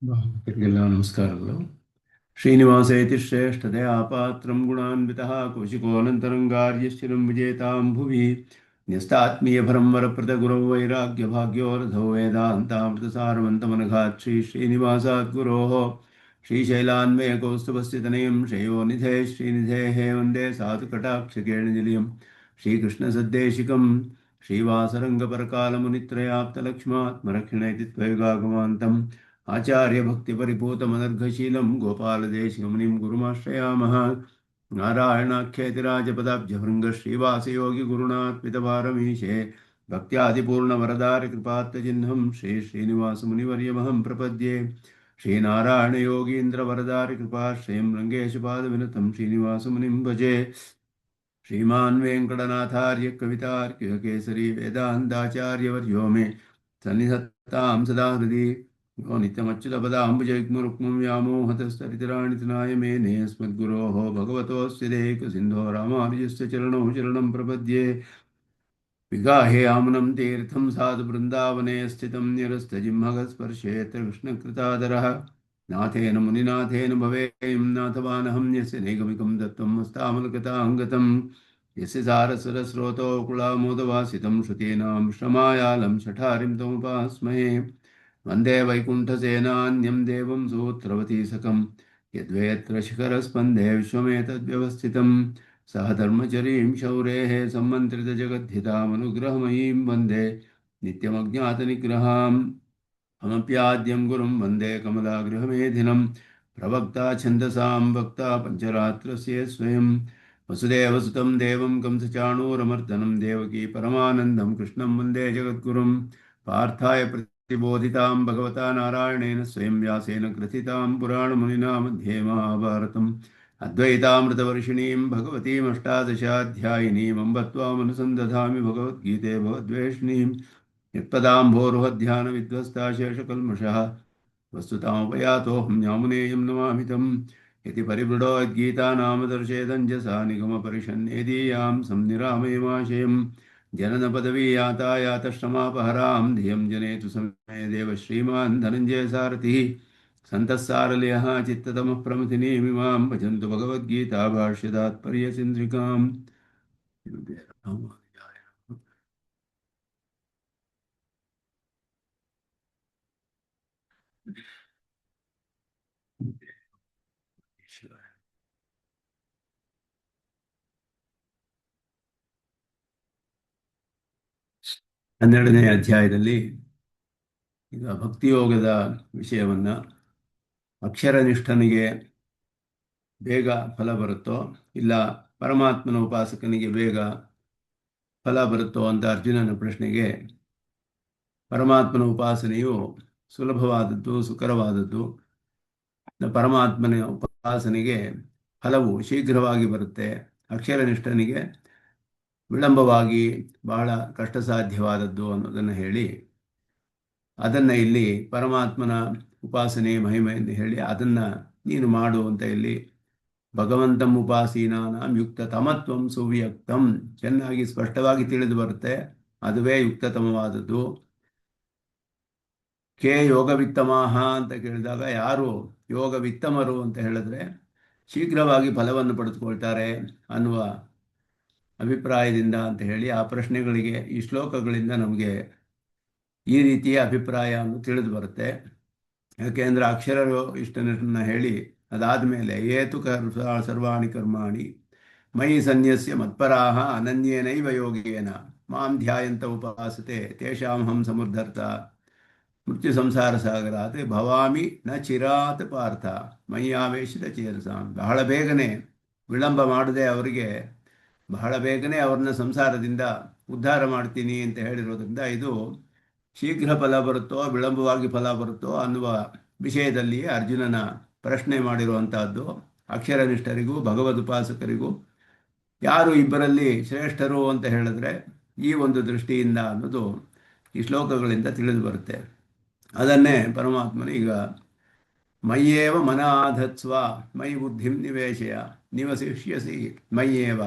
ಭಾಗವತರಿಗೆಲ್ಲ ನಮಸ್ಕಾರಗಳು. ಶ್ರೀನಿವಾಸೇತಿ ಶ್ರೇಷ್ಠತೆಯ ಪಾತ್ರಂ ಗುಣಾನ್ವಿತಃ ಕೌಶಿಕೋऽನन्तರಂಗಾರ್ಯಶ್ಚಿರಂ ವಿಜೇತಾಂ ಭುವಿ ನ್ಯಸ್ತಾತ್ಮೀಯಭರಂ ವರಪ್ರದ ಗುರೌ ವೈರಾಗ್ಯಭಾಗ್ಯೋ ರಥೋ ವೇದಾಂತಾಮೃತಸಾರವಂತಮನಘಾತ್ ಶ್ರೀನಿವಾಸಾತ್ ಗುರೋಃ ಶ್ರೀಶೈಲಾನ್ವಯಕೌಸ್ತುಭಸ್थितनयं ಶ್ರೇಯೋನಿಧೇ ಶ್ರೀನಿಧೇಃ ವಂದೇ ಸಾಧುಕಟಾಕ್ಷकेणिनिलयं ಶ್ರೀಕೃಷ್ಣಸದ್ದೇಶಿಕಂ ಶ್ರೀವಾಸರಂಗಪರಕಾಲमुनित्रयाप्तलक्ष्मात्मरक्षिणेति त्वयिगागमान्तम् आचार्यभक्तिपरिपूतमनर्घशीलं गोपालदेशिकमुनिं गुरुमाश्रयामः। नारायणाख्यतिराजपदाब्जभृङ्गश्रीवासयोगिगुरुणात्मितभारमीशे भक्त्यादिपूर्णवरदारिकृपात्तचिह्नं श्रीश्रीनिवासमुनिवर्यमहं प्रपद्ये। श्रीनारायणयोगीन्द्रवरदारिकृपाश्रयं रङ्गेशपादविनतं श्रीनिवासमुनिं भजे। श्रीमान् वेङ्कटनाथार्य कवितार्किककेसरी वेदान्ताचार्यवर्यो मे सन्निधत्तां सदा हृदि यो नित्यमच्युतपदाम्बुजयुग्मरुक्मं व्यामोहतस्तरितराणि तृणाय मेने अस्मद्गुरोः भगवतोऽस्य देकसिन्धो रामानुजस्य चरणौ शरणं प्रपद्ये। विगाहे आमनं तीर्थं साधु वृन्दावने स्थितं निरस्तजिह्मगस्पर्शेऽत्र कृष्णकृतादरः नाथेन मुनिनाथेन भवेयं नाथवानहं यस्य नैगमिकं दत्तं हस्तामलगताङ्गतं यस्य सारसरस्रोतो कुलामोदवासितं श्रुतीनां श्रमायालं शठारिं तमुपास्महे। वन्दे वैकुण्ठसेनान्यं देवं सूत्रवतीसकं यद्वेत्र शिखरस्पन्दे विश्वमेतद्व्यवस्थितं सह धर्मचरीं शौरेः सम्मन्त्रितजगद्धितामनुग्रहमयीं वन्दे नित्यमज्ञातनिग्रहाम् अमप्याद्यं गुरुं वन्दे कमलागृहमेधिनं प्रवक्ता छन्दसां वक्ता पञ्चरात्रस्य स्वयं वसुदेवसुतं देवं कंसचाणूरमर्दनं देवकी परमानन्दं कृष्णं वन्दे जगद्गुरुं पार्थाय प्रतिबोधितां भगवता नारायणेन स्वयं व्यासेन ग्रथितां पुराणमुनिना मध्ये महाभारतम् अद्वैतामृतवर्षिणीं भगवतीमष्टादशाध्यायिनीम् अम्ब त्वामनुसन्दधामि भगवद्गीते भगवद्वेषिणीं यत्पदाम्भोरुहध्यानविध्वस्ता शेषकल्मषः वस्तुतामुपयातोऽहं यामुनेयं नमामि तं यदि परिवृढो यद्गीता नाम दर्शेदञ्जसा निगमपरिषन्नेदीयां संनिरामयमाशयं जननपदवी यातायातश्रमापहरां धियं जनेतु समे देव श्रीमान् धनञ्जयसारथिः सन्तस्सारलयः चित्ततमः प्रमथिनीमिमां भजन्तु भगवद्गीता भाष्यतात्पर्यचन्द्रिकाम्। ಹನ್ನೆರಡನೇ ಅಧ್ಯಾಯದಲ್ಲಿ ಈಗ ಭಕ್ತಿಯೋಗದ ವಿಷಯವನ್ನು ಅಕ್ಷರನಿಷ್ಠನಿಗೆ ಬೇಗ ಫಲ ಬರುತ್ತೋ ಇಲ್ಲ ಪರಮಾತ್ಮನ ಉಪಾಸಕನಿಗೆ ಬೇಗ ಫಲ ಬರುತ್ತೋ ಅಂತ ಅರ್ಜುನನ ಪ್ರಶ್ನೆಗೆ ಪರಮಾತ್ಮನ ಉಪಾಸನೆಯು ಸುಲಭವಾದದ್ದು ಸುಕರವಾದದ್ದು, ಪರಮಾತ್ಮನ ಉಪಾಸನೆಗೆ ಫಲವು ಶೀಘ್ರವಾಗಿ ಬರುತ್ತೆ, ಅಕ್ಷರನಿಷ್ಠನಿಗೆ ವಿಳಂಬವಾಗಿ ಬಹಳ ಕಷ್ಟ ಸಾಧ್ಯವಾದದ್ದು ಅನ್ನೋದನ್ನು ಹೇಳಿ ಅದನ್ನು ಇಲ್ಲಿ ಪರಮಾತ್ಮನ ಉಪಾಸನೆ ಮಹಿಮೆಯನ್ನು ಹೇಳಿ ಅದನ್ನು ನೀನು ಮಾಡು ಅಂತ ಇಲ್ಲಿ ಭಗವಂತಂ ಉಪಾಸೀನಾನಾಂ ಯುಕ್ತ ತಮತ್ವಂ ಸುವ್ಯಕ್ತಂ ಚೆನ್ನಾಗಿ ಸ್ಪಷ್ಟವಾಗಿ ತಿಳಿದು ಬರುತ್ತೆ. ಅದುವೇ ಯುಕ್ತತಮವಾದದ್ದು. ಕೆ ಯೋಗವಿತ್ತಮಾಹ ಅಂತ ಕೇಳಿದಾಗ ಯಾರು ಯೋಗವಿತ್ತಮರು ಅಂತ ಹೇಳಿದ್ರೆ ಶೀಘ್ರವಾಗಿ ಫಲವನ್ನು ಪಡೆದುಕೊಳ್ತಾರೆ ಅನ್ನುವ ಅಭಿಪ್ರಾಯದಿಂದ ಅಂತ ಹೇಳಿ ಆ ಪ್ರಶ್ನೆಗಳಿಗೆ ಈ ಶ್ಲೋಕಗಳಿಂದ ನಮಗೆ ಈ ರೀತಿಯ ಅಭಿಪ್ರಾಯವನ್ನು ತಿಳಿದು ಬರುತ್ತೆ. ಯಾಕೆಂದರೆ ಅಕ್ಷರರು ಇಷ್ಟನ್ನು ಹೇಳಿ ಅದಾದ ಮೇಲೆ ಏತು ಸರ್ವಾಣಿ ಕರ್ಮಾಣಿ ಮಯಿ ಸನ್ಯಸ್ಯ ಮತ್ಪರಾಹ ಅನನ್ಯೇನೈವ ಯೋಗೇನ ಮಾಂ ಧ್ಯಾಯಂತ ಉಪಾಸತೆ ತೇಷಾಂ ಸಮುದ್ಧರ್ಥ ಮೃತ್ಯು ಸಂಸಾರ ಸಾಗರಾತ್ ಭವಾಮಿ ನ ಚಿರಾತ್ ಪಾರ್ಥ ಮಯ್ಯಾವೇಶಿತ ಚೇರಸಾಂ. ಬಹಳ ಬೇಗನೆ ವಿಳಂಬ ಮಾಡದೆ ಅವರಿಗೆ ಬಹಳ ಬೇಗನೆ ಅವ್ರನ್ನ ಸಂಸಾರದಿಂದ ಉದ್ಧಾರ ಮಾಡ್ತೀನಿ ಅಂತ ಹೇಳಿರೋದ್ರಿಂದ ಇದು ಶೀಘ್ರ ಫಲ ಬರುತ್ತೋ ವಿಳಂಬವಾಗಿ ಫಲ ಬರುತ್ತೋ ಅನ್ನುವ ವಿಷಯದಲ್ಲಿ ಅರ್ಜುನನ ಪ್ರಶ್ನೆ ಮಾಡಿರುವಂತಹದ್ದು. ಅಕ್ಷರನಿಷ್ಠರಿಗೂ ಭಗವದುಪಾಸಕರಿಗೂ ಯಾರು ಇಬ್ಬರಲ್ಲಿ ಶ್ರೇಷ್ಠರು ಅಂತ ಹೇಳಿದ್ರೆ ಈ ಒಂದು ದೃಷ್ಟಿಯಿಂದ ಅನ್ನೋದು ಈ ಶ್ಲೋಕಗಳಿಂದ ತಿಳಿದು ಬರುತ್ತೆ. ಅದನ್ನೇ ಪರಮಾತ್ಮನ ಈಗ ಮಯ್ಯೇವ ಮನಾಧತ್ಸ್ವ ಮಯಿ ಬುದ್ಧಿಂ ನಿವೇಶಯ ನಿವಸಿಷ್ಯಸಿ ಮಯ್ಯೇವ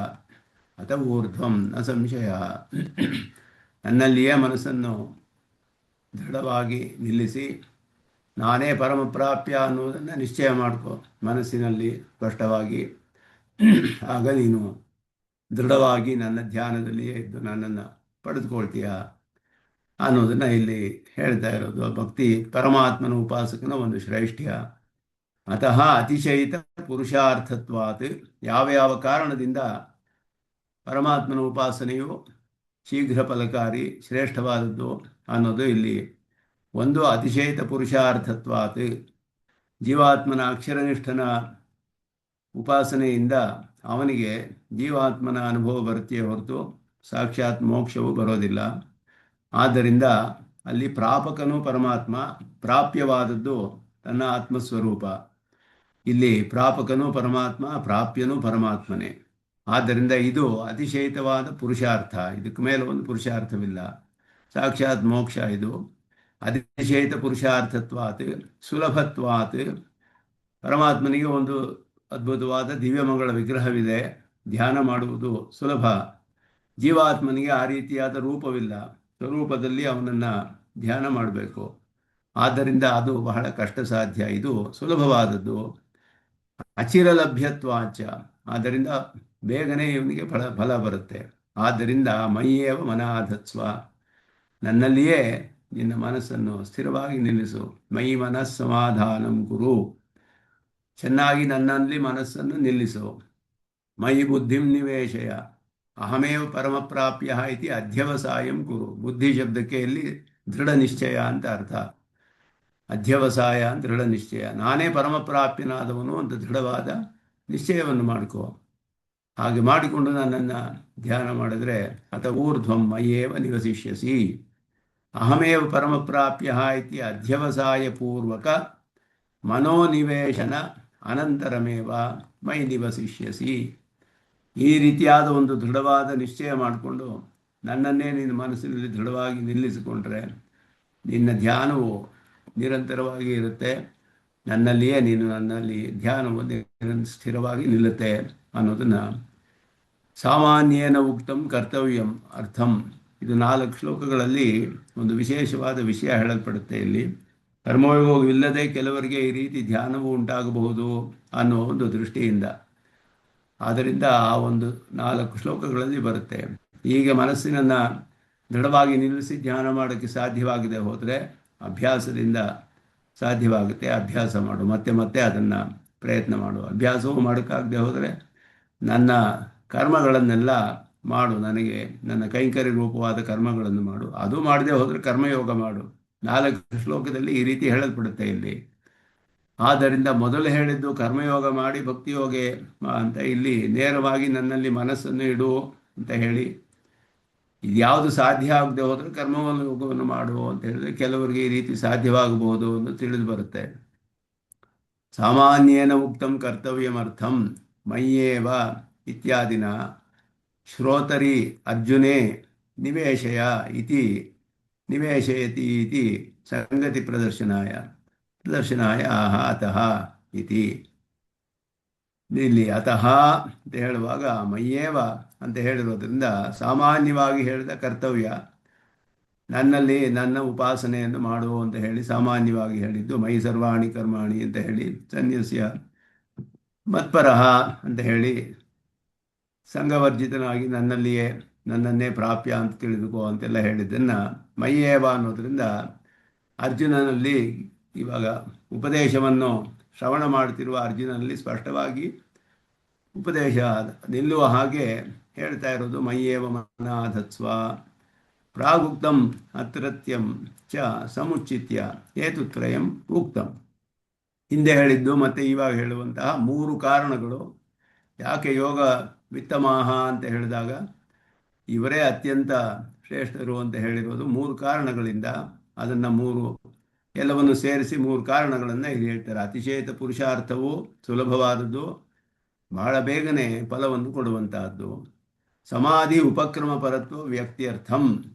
ಅತ ಊರ್ಧ್ವಂ ನ ಸಂಶಯ. ನನ್ನಲ್ಲಿಯೇ ಮನಸ್ಸನ್ನು ದೃಢವಾಗಿ ನಿಲ್ಲಿಸಿ ನಾನೇ ಪರಮಪ್ರಾಪ್ಯ ಅನ್ನೋದನ್ನು ನಿಶ್ಚಯ ಮಾಡ್ಕೊ ಮನಸ್ಸಿನಲ್ಲಿ ಸ್ಪಷ್ಟವಾಗಿ. ಆಗ ನೀನು ದೃಢವಾಗಿ ನನ್ನ ಧ್ಯಾನದಲ್ಲಿಯೇ ಇದ್ದು ನನ್ನನ್ನು ಪಡೆದುಕೊಳ್ತೀಯ ಅನ್ನೋದನ್ನು ಇಲ್ಲಿ ಹೇಳ್ತಾ ಇರೋದು. ಭಕ್ತಿ ಪರಮಾತ್ಮನ ಉಪಾಸಕನ ಒಂದು ಶ್ರೇಷ್ಠ್ಯ. ಅತಃ ಅತಿಶಯಿತ ಪುರುಷಾರ್ಥತ್ವಾತ್, ಯಾವ ಯಾವ ಕಾರಣದಿಂದ ಪರಮಾತ್ಮನ ಉಪಾಸನೆಯು ಶೀಘ್ರ ಫಲಕಾರಿ ಶ್ರೇಷ್ಠವಾದದ್ದು ಅನ್ನೋದು ಇಲ್ಲಿ. ಒಂದು, ಅತಿಶಯಿತ ಪುರುಷಾರ್ಥತ್ವಾತ್, ಜೀವಾತ್ಮನ ಅಕ್ಷರನಿಷ್ಠನ ಉಪಾಸನೆಯಿಂದ ಅವನಿಗೆ ಜೀವಾತ್ಮನ ಅನುಭವ ಬರುತ್ತೆಯೇ ಹೊರತು ಸಾಕ್ಷಾತ್ ಮೋಕ್ಷವು ಬರೋದಿಲ್ಲ. ಆದ್ದರಿಂದ ಅಲ್ಲಿ ಪ್ರಾಪಕನೂ ಪರಮಾತ್ಮ, ಪ್ರಾಪ್ಯವಾದದ್ದು ತನ್ನ ಆತ್ಮಸ್ವರೂಪ. ಇಲ್ಲಿ ಪ್ರಾಪಕನೂ ಪರಮಾತ್ಮ, ಪ್ರಾಪ್ಯನೂ ಪರಮಾತ್ಮನೇ. ಆದ್ದರಿಂದ ಇದು ಅತಿಶಯಿತವಾದ ಪುರುಷಾರ್ಥ. ಇದಕ್ಕೆ ಮೇಲೆ ಒಂದು ಪುರುಷಾರ್ಥವಿಲ್ಲ, ಸಾಕ್ಷಾತ್ ಮೋಕ್ಷ ಇದು. ಅತಿಶಯಿತ ಪುರುಷಾರ್ಥತ್ವಾತ್ ಸುಲಭತ್ವಾತ್, ಪರಮಾತ್ಮನಿಗೆ ಒಂದು ಅದ್ಭುತವಾದ ದಿವ್ಯಮಂಗಳ ವಿಗ್ರಹವಿದೆ, ಧ್ಯಾನ ಮಾಡುವುದು ಸುಲಭ. ಜೀವಾತ್ಮನಿಗೆ ಆ ರೀತಿಯಾದ ರೂಪವಿಲ್ಲ, ಸ್ವರೂಪದಲ್ಲಿ ಅವನನ್ನು ಧ್ಯಾನ ಮಾಡಬೇಕು. ಆದ್ದರಿಂದ ಅದು ಬಹಳ ಕಷ್ಟ ಸಾಧ್ಯ, ಇದು ಸುಲಭವಾದದ್ದು. ಅಚಿರಲಭ್ಯತ್ವಾಚ, ಆದ್ದರಿಂದ ಬೇಗನೆ ಇವನಿಗೆ ಫಲ ಬರುತ್ತೆ. ಆದ್ದರಿಂದ ಮಯ್ಯೇವ ಮನಾಧತ್ಸ್ವ, ನನ್ನಲ್ಲಿಯೇ ನಿನ್ನ ಮನಸ್ಸನ್ನು ಸ್ಥಿರವಾಗಿ ನಿಲ್ಲಿಸು. ಮೈ ಮನಸ್ಸಮಾಧಾನಂ ಕುರು, ಚೆನ್ನಾಗಿ ನನ್ನಲ್ಲಿ ಮನಸ್ಸನ್ನು ನಿಲ್ಲಿಸು. ಮೈ ಬುದ್ಧಿಂ ನಿವೇಶಯ, ಅಹಮೇವ ಪರಮಪ್ರಾಪ್ಯ ಇತಿ ಅಧ್ಯವಸಾಯಂ ಕುರು. ಬುದ್ಧಿ ಶಬ್ದಕ್ಕೆ ಇಲ್ಲಿ ದೃಢ ನಿಶ್ಚಯ ಅಂತ ಅರ್ಥ. ಅಧ್ಯವಸಾಯ ಅಂತ ದೃಢ ನಿಶ್ಚಯ, ನಾನೇ ಪರಮಪ್ರಾಪ್ಯನಾದವನು ಅಂತ ದೃಢವಾದ ನಿಶ್ಚಯವನ್ನು ಮಾಡಿಕೋ. ಹಾಗೆ ಮಾಡಿಕೊಂಡು ನನ್ನನ್ನು ಧ್ಯಾನ ಮಾಡಿದ್ರೆ ಅತ ಊರ್ಧ್ವಂ ಮಯ್ಯೇವ ನಿವಸಿಷ್ಯಸಿ. ಅಹಮೇವ ಪರಮಪ್ರಾಪ್ಯ ಇತಿ ಅಧ್ಯವಸಾಯ ಪೂರ್ವಕ ಮನೋನಿವೇಶನ ಅನಂತರಮೇವ ಮೈ ನಿವಸಿಷ್ಯಸಿ. ಈ ರೀತಿಯಾದ ಒಂದು ದೃಢವಾದ ನಿಶ್ಚಯ ಮಾಡಿಕೊಂಡು ನನ್ನನ್ನೇ ನಿನ್ನ ಮನಸ್ಸಿನಲ್ಲಿ ದೃಢವಾಗಿ ನಿಲ್ಲಿಸಿಕೊಂಡ್ರೆ ನಿನ್ನ ಧ್ಯಾನವು ನಿರಂತರವಾಗಿ ಇರುತ್ತೆ. ನನ್ನಲ್ಲಿಯೇ ನೀನು ನನ್ನಲ್ಲಿ ಧ್ಯಾನವು ಸ್ಥಿರವಾಗಿ ನಿಲ್ಲುತ್ತೆ ಅನ್ನೋದನ್ನು ಸಾಮಾನ್ಯೇನ ಉಕ್ತಂ ಕರ್ತವ್ಯಂ ಅರ್ಥಂ. ಇದು 4 ಶ್ಲೋಕಗಳಲ್ಲಿ ಒಂದು ವಿಶೇಷವಾದ ವಿಷಯ ಹೇಳಲ್ಪಡುತ್ತೆ. ಇಲ್ಲಿ ಕರ್ಮಯೋಗವಿಲ್ಲದೆ ಕೆಲವರಿಗೆ ಈ ರೀತಿ ಧ್ಯಾನವು ಉಂಟಾಗಬಹುದು ಅನ್ನೋ ಒಂದು ದೃಷ್ಟಿಯಿಂದ. ಆದ್ದರಿಂದ ಆ ಒಂದು 4 ಶ್ಲೋಕಗಳಲ್ಲಿ ಬರುತ್ತೆ. ಹೀಗೆ ಮನಸ್ಸಿನನ್ನು ದೃಢವಾಗಿ ನಿಲ್ಲಿಸಿ ಧ್ಯಾನ ಮಾಡೋಕ್ಕೆ ಸಾಧ್ಯವಾಗದೆ ಹೋದರೆ ಅಭ್ಯಾಸದಿಂದ ಸಾಧ್ಯವಾಗುತ್ತೆ. ಅಭ್ಯಾಸ ಮಾಡು, ಮತ್ತೆ ಮತ್ತೆ ಅದನ್ನು ಪ್ರಯತ್ನ ಮಾಡು. ಅಭ್ಯಾಸವೂ ಮಾಡೋಕ್ಕಾಗದೆ ಹೋದರೆ ನನ್ನ ಕರ್ಮಗಳನ್ನೆಲ್ಲ ಮಾಡು, ನನಗೆ ನನ್ನ ಕೈಂಕರ್ಯ ರೂಪವಾದ ಕರ್ಮಗಳನ್ನು ಮಾಡು. ಅದು ಮಾಡದೆ ಹೋದರೆ ಕರ್ಮಯೋಗ ಮಾಡು. 4 ಶ್ಲೋಕದಲ್ಲಿ ಈ ರೀತಿ ಹೇಳಲ್ಪಡುತ್ತೆ ಇಲ್ಲಿ. ಆದ್ದರಿಂದ ಮೊದಲು ಹೇಳಿದ್ದು ಕರ್ಮಯೋಗ ಮಾಡಿ ಭಕ್ತಿಯೋಗ ಅಂತ, ಇಲ್ಲಿ ನೇರವಾಗಿ ನನ್ನಲ್ಲಿ ಮನಸ್ಸನ್ನು ಇಡು ಅಂತ ಹೇಳಿ, ಇದು ಯಾವುದು ಸಾಧ್ಯ ಆಗದೆ ಹೋದರೆ ಕರ್ಮವನ್ನು ಯೋಗವನ್ನು ಮಾಡು ಅಂತ ಹೇಳಿದ್ರೆ ಕೆಲವರಿಗೆ ಈ ರೀತಿ ಸಾಧ್ಯವಾಗಬಹುದು ಅಂತ ತಿಳಿದು ಬರುತ್ತೆ. ಸಾಮಾನ್ಯೇನ ಉಕ್ತಂ ಕರ್ತವ್ಯಮರ್ಥಂ ಮಯ್ಯೇವ ಇತ್ಯಾದಿನ ಶ್ರೋತರಿ ಅರ್ಜುನೇ ನಿವೇಶಯ ಇತಿ ನಿವೇಶಯತಿ ಇತಿ ಸಂಗತಿ ಪ್ರದರ್ಶನಾಯ ಆಹ ಅತಃ ಇತಿ. ಇಲ್ಲಿ ಅತಃ ಅಂತ ಹೇಳುವಾಗ ಮಯ್ಯೇವ ಅಂತ ಹೇಳಿರೋದ್ರಿಂದ ಸಾಮಾನ್ಯವಾಗಿ ಹೇಳಿದ ಕರ್ತವ್ಯ, ನನ್ನಲ್ಲಿ ನನ್ನ ಉಪಾಸನೆಯನ್ನು ಮಾಡು ಅಂತ ಹೇಳಿ ಸಾಮಾನ್ಯವಾಗಿ ಹೇಳಿದ್ದು. ಮೈ ಸರ್ವಾಣಿ ಕರ್ಮಾಣಿ ಅಂತ ಹೇಳಿ ಸನ್ಯಸ್ಯ ಮತ್ಪರಃ ಅಂತ ಹೇಳಿ ಸಂಘವರ್ಜಿತನಾಗಿ ನನ್ನನ್ನೇ ಪ್ರಾಪ್ಯ ಅಂತ ತಿಳಿದುಕೋ ಅಂತೆಲ್ಲ ಹೇಳಿದ್ದನ್ನು ಮಯ್ಯೇವ ಅನ್ನೋದ್ರಿಂದ ಅರ್ಜುನನಲ್ಲಿ, ಇವಾಗ ಉಪದೇಶವನ್ನು ಶ್ರವಣ ಮಾಡುತ್ತಿರುವ ಅರ್ಜುನನಲ್ಲಿ ಸ್ಪಷ್ಟವಾಗಿ ಉಪದೇಶ ನಿಲ್ಲುವ ಹಾಗೆ ಹೇಳ್ತಾ ಇರೋದು. ಮಯ್ಯೇವ ಮನಾಧತ್ಸ್ವ ಪ್ರಾಗುಕ್ತಂ ಅತ್ರತ್ಯಂ ಚ ಸಮುಚಿತ್ಯ ಹೇತುತ್ರಯಂ ಉಕ್ತಂ. ಹಿಂದೆ ಹೇಳಿದ್ದು ಮತ್ತು ಇವಾಗ ಹೇಳುವಂತಹ 3 ಕಾರಣಗಳು. ಯಾಕೆ ಯೋಗ ವಿತ್ತಮಾಹ ಅಂತ ಹೇಳಿದಾಗ ಇವರೇ ಅತ್ಯಂತ ಶ್ರೇಷ್ಠರು ಅಂತ ಹೇಳಿರೋದು 3 ಕಾರಣಗಳಿಂದ. ಅದನ್ನು 3 ಎಲ್ಲವನ್ನು ಸೇರಿಸಿ 3 ಕಾರಣಗಳನ್ನು ಇಲ್ಲಿ ಹೇಳ್ತಾರೆ. ಅತಿಶಯಿತ ಪುರುಷಾರ್ಥವು ಸುಲಭವಾದದ್ದು, ಬಹಳ ಬೇಗನೆ ಫಲವನ್ನು ಕೊಡುವಂತಹದ್ದು. ಸಮಾಧಿ ಉಪಕ್ರಮ ಪರತ್ವ ವ್ಯಕ್ತ್ಯರ್ಥಂ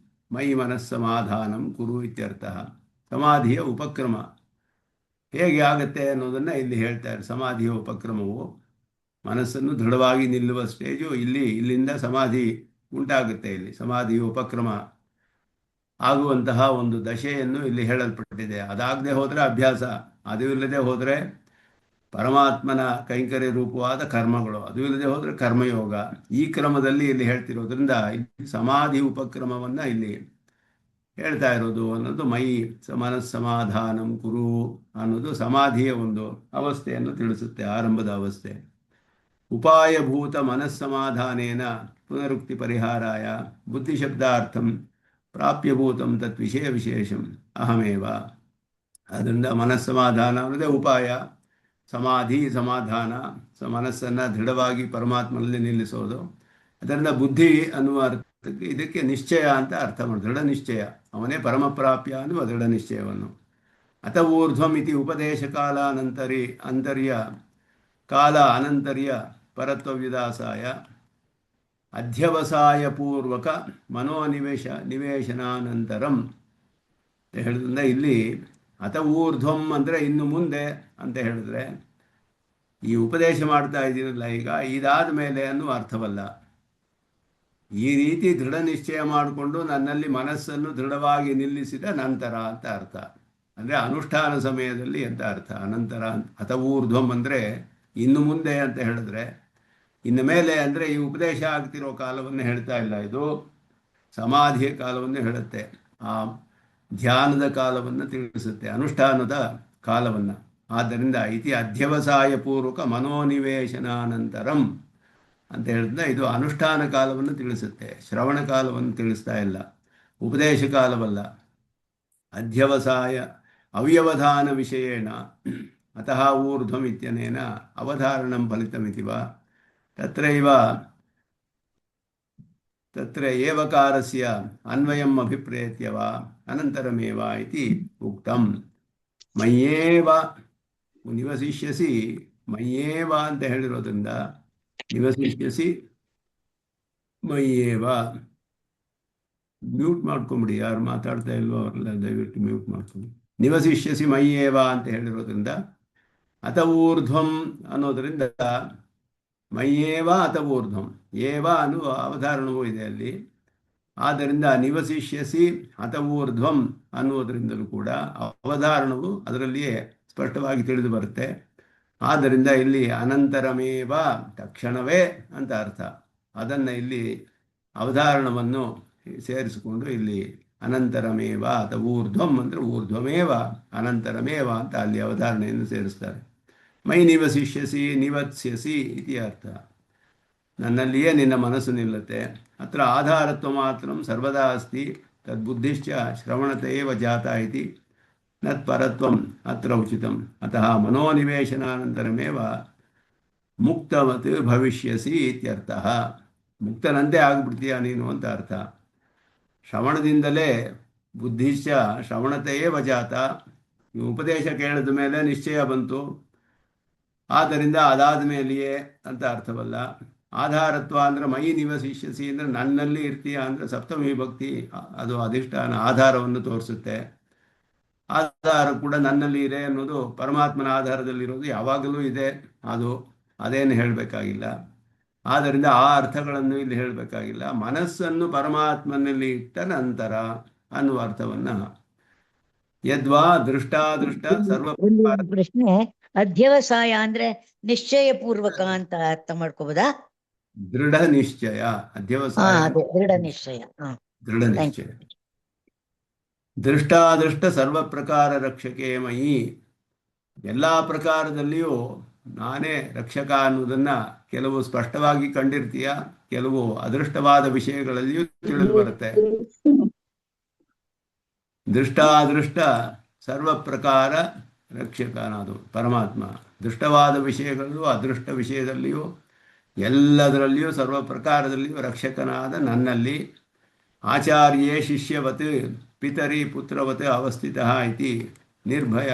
ಮೈ ಮನಸ್ಸಮಾಧಾನಂ ಕುರು ಇತ್ಯರ್ಥ. ಸಮಾಧಿಯ ಉಪಕ್ರಮ ಹೇಗೆ ಆಗುತ್ತೆ ಅನ್ನೋದನ್ನು ಇಲ್ಲಿ ಹೇಳ್ತಾರೆ. ಸಮಾಧಿಯ ಉಪಕ್ರಮವು ಮನಸ್ಸನ್ನು ದೃಢವಾಗಿ ನಿಲ್ಲುವ ಸ್ಟೇಜು ಇಲ್ಲಿಂದ ಸಮಾಧಿ ಉಂಟಾಗುತ್ತೆ. ಇಲ್ಲಿ ಸಮಾಧಿಯ ಉಪಕ್ರಮ ಆಗುವಂತಹ ಒಂದು ದಶೆಯನ್ನು ಇಲ್ಲಿ ಹೇಳಲ್ಪಟ್ಟಿದೆ. ಅದಾಗದೆ ಹೋದರೆ ಅಭ್ಯಾಸ, ಅದು ಇಲ್ಲದೆ ಹೋದರೆ ಪರಮಾತ್ಮನ ಕೈಂಕರ್ಯ ರೂಪವಾದ ಕರ್ಮಗಳು, ಅದು ಇಲ್ಲದೆ ಹೋದರೆ ಕರ್ಮಯೋಗ. ಈ ಕ್ರಮದಲ್ಲಿ ಇಲ್ಲಿ ಹೇಳ್ತಿರೋದ್ರಿಂದ ಇಲ್ಲಿ ಸಮಾಧಿ ಉಪಕ್ರಮವನ್ನು ಇಲ್ಲಿ ಹೇಳ್ತಾ ಇರೋದು ಅನ್ನೋದು. ಮೈ ಮನಸ್ಸಮಾಧಾನಂ ಕುರು ಅನ್ನೋದು ಸಮಾಧಿಯ ಒಂದು ಅವಸ್ಥೆಯನ್ನು ತಿಳಿಸುತ್ತೆ, ಆರಂಭದ ಅವಸ್ಥೆ. ಉಪಾಯಭೂತ ಮನಸ್ಸಮಾಧಾನೇನ ಪುನರುಕ್ತಿ ಪರಿಹಾರಾಯ ಬುದ್ಧಿಶಬ್ದಾರ್ಥಂ ಪ್ರಾಪ್ಯಭೂತಂ ತತ್ ವಿಷಯ ವಿಶೇಷಂ ಅಹಮೇವ. ಅದರಿಂದ ಮನಸ್ಸಮಾಧಾನ ಅನ್ನೋದೇ ಉಪಾಯ, ಸಮಾಧಿ ಸಮಾಧಾನ, ಮನಸ್ಸನ್ನು ದೃಢವಾಗಿ ಪರಮಾತ್ಮನಲ್ಲಿ ನಿಲ್ಲಿಸೋದು. ಅದರಿಂದ ಬುದ್ಧಿ ಅನ್ನುವ ಅರ್ಥಕ್ಕೆ ಇದಕ್ಕೆ ನಿಶ್ಚಯ ಅಂತ ಅರ್ಥ ಮಾಡಿ, ದೃಢ ನಿಶ್ಚಯ, ಅವನೇ ಪರಮಪ್ರಾಪ್ಯ ಅನ್ನುವ ದೃಢ ನಿಶ್ಚಯವನ್ನು. ಅಥ ಊರ್ಧ್ವಂ ಇತಿ ಉಪದೇಶ ಅಂತರ್ಯ ಕಾಲ ಅನಂತರ್ಯ ಪರತ್ವವಿದಾಸಾಯ ಅಧ್ಯವಸಾಯ ಪೂರ್ವಕ ನಿವೇಶನಾನಂತರಂ ಅಂತ ಹೇಳಿದ್ರಿಂದ ಇಲ್ಲಿ ಅಥ ಊರ್ಧ್ವಂ ಅಂದರೆ ಇನ್ನು ಮುಂದೆ ಅಂತ ಹೇಳಿದ್ರೆ, ಈ ಉಪದೇಶ ಮಾಡ್ತಾ ಇದ್ದೀರಲ್ಲ ಈಗ, ಇದಾದ ಮೇಲೆ ಅನ್ನುವ ಅರ್ಥವಲ್ಲ. ಈ ರೀತಿ ದೃಢ ನಿಶ್ಚಯ ಮಾಡಿಕೊಂಡು ನನ್ನಲ್ಲಿ ಮನಸ್ಸನ್ನು ದೃಢವಾಗಿ ನಿಲ್ಲಿಸಿದ ನಂತರ ಅಂತ ಅರ್ಥ. ಅಂದರೆ ಅನುಷ್ಠಾನ ಸಮಯದಲ್ಲಿ ಅಂತ ಅರ್ಥ. ಅನಂತರ ಅಥ ಊರ್ಧ್ವಂ ಅಂದರೆ ಇನ್ನು ಮುಂದೆ ಅಂತ ಹೇಳಿದ್ರೆ, ಇನ್ನು ಮೇಲೆ ಅಂದರೆ ಈ ಉಪದೇಶ ಆಗ್ತಿರೋ ಕಾಲವನ್ನು ಹೇಳ್ತಾ ಇಲ್ಲ, ಇದು ಸಮಾಧಿಯ ಕಾಲವನ್ನು ಹೇಳುತ್ತೆ, ಆ ಧ್ಯಾನದ ಕಾಲವನ್ನು ತಿಳಿಸುತ್ತೆ, ಅನುಷ್ಠಾನದ ಕಾಲವನ್ನು. ಆದ್ದರಿಂದ ಇತಿ ಅಧ್ಯವಸಾಯ ಪೂರ್ವಕ ಮನೋನಿವೇಶನಾನಂತರಂ ಅಂತ ಹೇಳಿದ್ರೆ ಇದು ಅನುಷ್ಠಾನ ಕಾಲವನ್ನು ತಿಳಿಸುತ್ತೆ, ಶ್ರವಣ ಕಾಲವನ್ನು ತಿಳಿಸ್ತಾ ಇಲ್ಲ, ಉಪದೇಶ ಕಾಲವಲ್ಲ. ಅಧ್ಯವಸಾಯ ಅವ್ಯವಧಾನ ವಿಷಯೇಣ ಅತಃ ಊರ್ಧ್ವಂ ಇತ್ಯನೇನ ಅವಧಾರಣಂ ಫಲಿತಮಿತಿ ವಾ ತತ್ರ ಏವಕಾರಸ್ಯ ಅನ್ವಯಂ ಅಭಿಪ್ರೇತ್ಯ ವಾ ಅನಂತರಮೇವ ಇತಿ ಉಕ್ತಂ. ಮಯ್ಯೇವ ನಿವಸಿಷ್ಯಸಿ, ಮಯ್ಯೇವ ಅಂತ ಹೇಳಿರೋದ್ರಿಂದ ನಿವಸಿಷ್ಯಸಿ ಮಯ್ಯೇವ. ಮ್ಯೂಟ್ ಮಾಡ್ಕೊಂಬಿಡಿ, ಯಾರು ಮಾತಾಡ್ತಾ ಇಲ್ವೋ ಅವರೆಲ್ಲ ದಯವಿಟ್ಟು ಮ್ಯೂಟ್ ಮಾಡ್ಕೊಂಡು. ನಿವಸಿಷ್ಯಸಿ ಮಯ್ಯೇವ ಅಂತ ಹೇಳಿರೋದ್ರಿಂದ ಅಥ ಊರ್ಧ್ವಂ ಅನ್ನೋದರಿಂದ ಮಯ್ಯೇವ ಅಥ ಊರ್ಧ್ವಂ, ಏವ ಅನ್ನುವ ಅವಧಾರಣವೂ ಇದೆ ಅಲ್ಲಿ. ಆದ್ದರಿಂದ ನಿವಸಿಷ್ಯಸಿ ಅಥ ಊರ್ಧ್ವಂ ಅನ್ನುವುದರಿಂದಲೂ ಕೂಡ ಅವಧಾರಣವು ಅದರಲ್ಲಿಯೇ ಸ್ಪಷ್ಟವಾಗಿ ತಿಳಿದು ಬರುತ್ತೆ. ಆದ್ದರಿಂದ ಇಲ್ಲಿ ಅನಂತರಮೇವ ತಕ್ಷಣವೇ ಅಂತ ಅರ್ಥ. ಅದನ್ನು ಇಲ್ಲಿ ಅವಧಾರಣವನ್ನು ಸೇರಿಸಿಕೊಂಡು ಇಲ್ಲಿ ಅನಂತರಮೇವ ಅಥ ಊರ್ಧ್ವಂ ಅಂದರೆ ಊರ್ಧ್ವಮೇವ ಅನಂತರಮೇವ ಅಂತ ಅಲ್ಲಿ ಅವಧಾರಣೆಯನ್ನು ಸೇರಿಸ್ತಾರೆ. ಮೈ ನಿವಸಿಷ್ಯಸಿ ನಿವತ್ಸ್ಯಸಿ ಇತಿ ಅರ್ಥ. ನನ್ನಲ್ಲಿಯೇ ನಿನ್ನ ಮನಸ್ಸು ನಿಲ್ಲುತ್ತೆ. ಅತ್ರ ಆಧಾರತ್ವ ಮಾತ್ರ ಸರ್ವದಾ ಅಸ್ತಿ, ತದ್ಬುದ್ಧಿಶ್ಚ ಶ್ರವಣತೇವ ಜಾತ ಇತಿ ನತ್ಪರತ್ವಂ ಅತ್ರ ಉಚಿತಂ. ಅತಃ ಮನೋನಿವೇಶನಾನಂತರಮೇವ ಮುಕ್ತವತ್ ಭವಿಷ್ಯಸಿ ಇತ್ಯರ್ಥಃ. ಮುಕ್ತನಂತೆ ಆಗಿಬಿಡ್ತೀಯ ನೀನು ಅಂತ ಅರ್ಥ. ಶ್ರವಣದಿಂದಲೇ ಬುದ್ಧಿಶ್ಚ ಶ್ರವಣತೆಯೇ ವಜಾತ, ಈ ಉಪದೇಶ ಕೇಳಿದ ಮೇಲೆ ನಿಶ್ಚಯ ಬಂತು, ಆದ್ದರಿಂದ ಅದಾದ ಮೇಲೆಯೇ ಅಂತ ಅರ್ಥವಲ್ಲ. ಆಧಾರತ್ವ ಅಂದರೆ ಮೈ ನಿವಸಿಷ್ಯಸಿ ಅಂದರೆ ನನ್ನಲ್ಲಿ ಇರ್ತೀಯ ಅಂದರೆ ಸಪ್ತಮಿ ಭಕ್ತಿ, ಅದು ಅಧಿಷ್ಠಾನ ಆಧಾರವನ್ನು ತೋರಿಸುತ್ತೆ. ಆಧಾರ ಕೂಡ ನನ್ನಲ್ಲಿ ಇದೆ ಅನ್ನೋದು ಪರಮಾತ್ಮನ ಆಧಾರದಲ್ಲಿರೋದು ಯಾವಾಗಲೂ ಇದೆ, ಅದೇನು ಹೇಳಬೇಕಾಗಿಲ್ಲ. ಆದ್ದರಿಂದ ಆ ಅರ್ಥಗಳನ್ನು ಇಲ್ಲಿ ಹೇಳಬೇಕಾಗಿಲ್ಲ. ಮನಸ್ಸನ್ನು ಪರಮಾತ್ಮನಲ್ಲಿ ಇಟ್ಟ ನಂತರ ಅನ್ನುವ ಅರ್ಥವನ್ನು ಯದ್ವಾ ದೃಷ್ಟಾದೃಷ್ಟ ಸರ್ವ. ಪ್ರಶ್ನೆ, ಅಧ್ಯವಸಾಯ ಅಂದ್ರೆ ನಿಶ್ಚಯ ಪೂರ್ವಕ ಅಂತ ಅರ್ಥ ಮಾಡ್ಕೋಬೋದಾ? ದೃಢ ನಿಶ್ಚಯ, ಅಧ್ಯವಸಾಯ ದೃಢ ನಿಶ್ಚಯ. ದೃಢ ನಿಶ್ಚಯ. ದೃಷ್ಟಾದೃಷ್ಟ ಸರ್ವ ಪ್ರಕಾರ ರಕ್ಷಕೆ ಮಯಿ, ಎಲ್ಲ ಪ್ರಕಾರದಲ್ಲಿಯೂ ನಾನೇ ರಕ್ಷಕ ಅನ್ನೋದನ್ನ ಕೆಲವು ಸ್ಪಷ್ಟವಾಗಿ ಕಂಡಿರ್ತೀಯ, ಕೆಲವು ಅದೃಷ್ಟವಾದ ವಿಷಯಗಳಲ್ಲಿಯೂ ತಿಳಿದು ಬರುತ್ತೆ. ದೃಷ್ಟಾದೃಷ್ಟ ಸರ್ವ ಪ್ರಕಾರ ರಕ್ಷಕನಾದು ಪರಮಾತ್ಮ. ದೃಷ್ಟವಾದ ವಿಷಯಗಳಲ್ಲೂ ಅದೃಷ್ಟ ವಿಷಯದಲ್ಲಿಯೂ ಎಲ್ಲದರಲ್ಲಿಯೂ ಸರ್ವ ಪ್ರಕಾರದಲ್ಲಿಯೂ ರಕ್ಷಕನಾದ ನನ್ನಲ್ಲಿ ಆಚಾರ್ಯೇ ಶಿಷ್ಯವತ್ ಪಿತರಿ ಪುತ್ರವತ್ ಅವಸ್ಥಿತ ಇತಿ ನಿರ್ಭಯ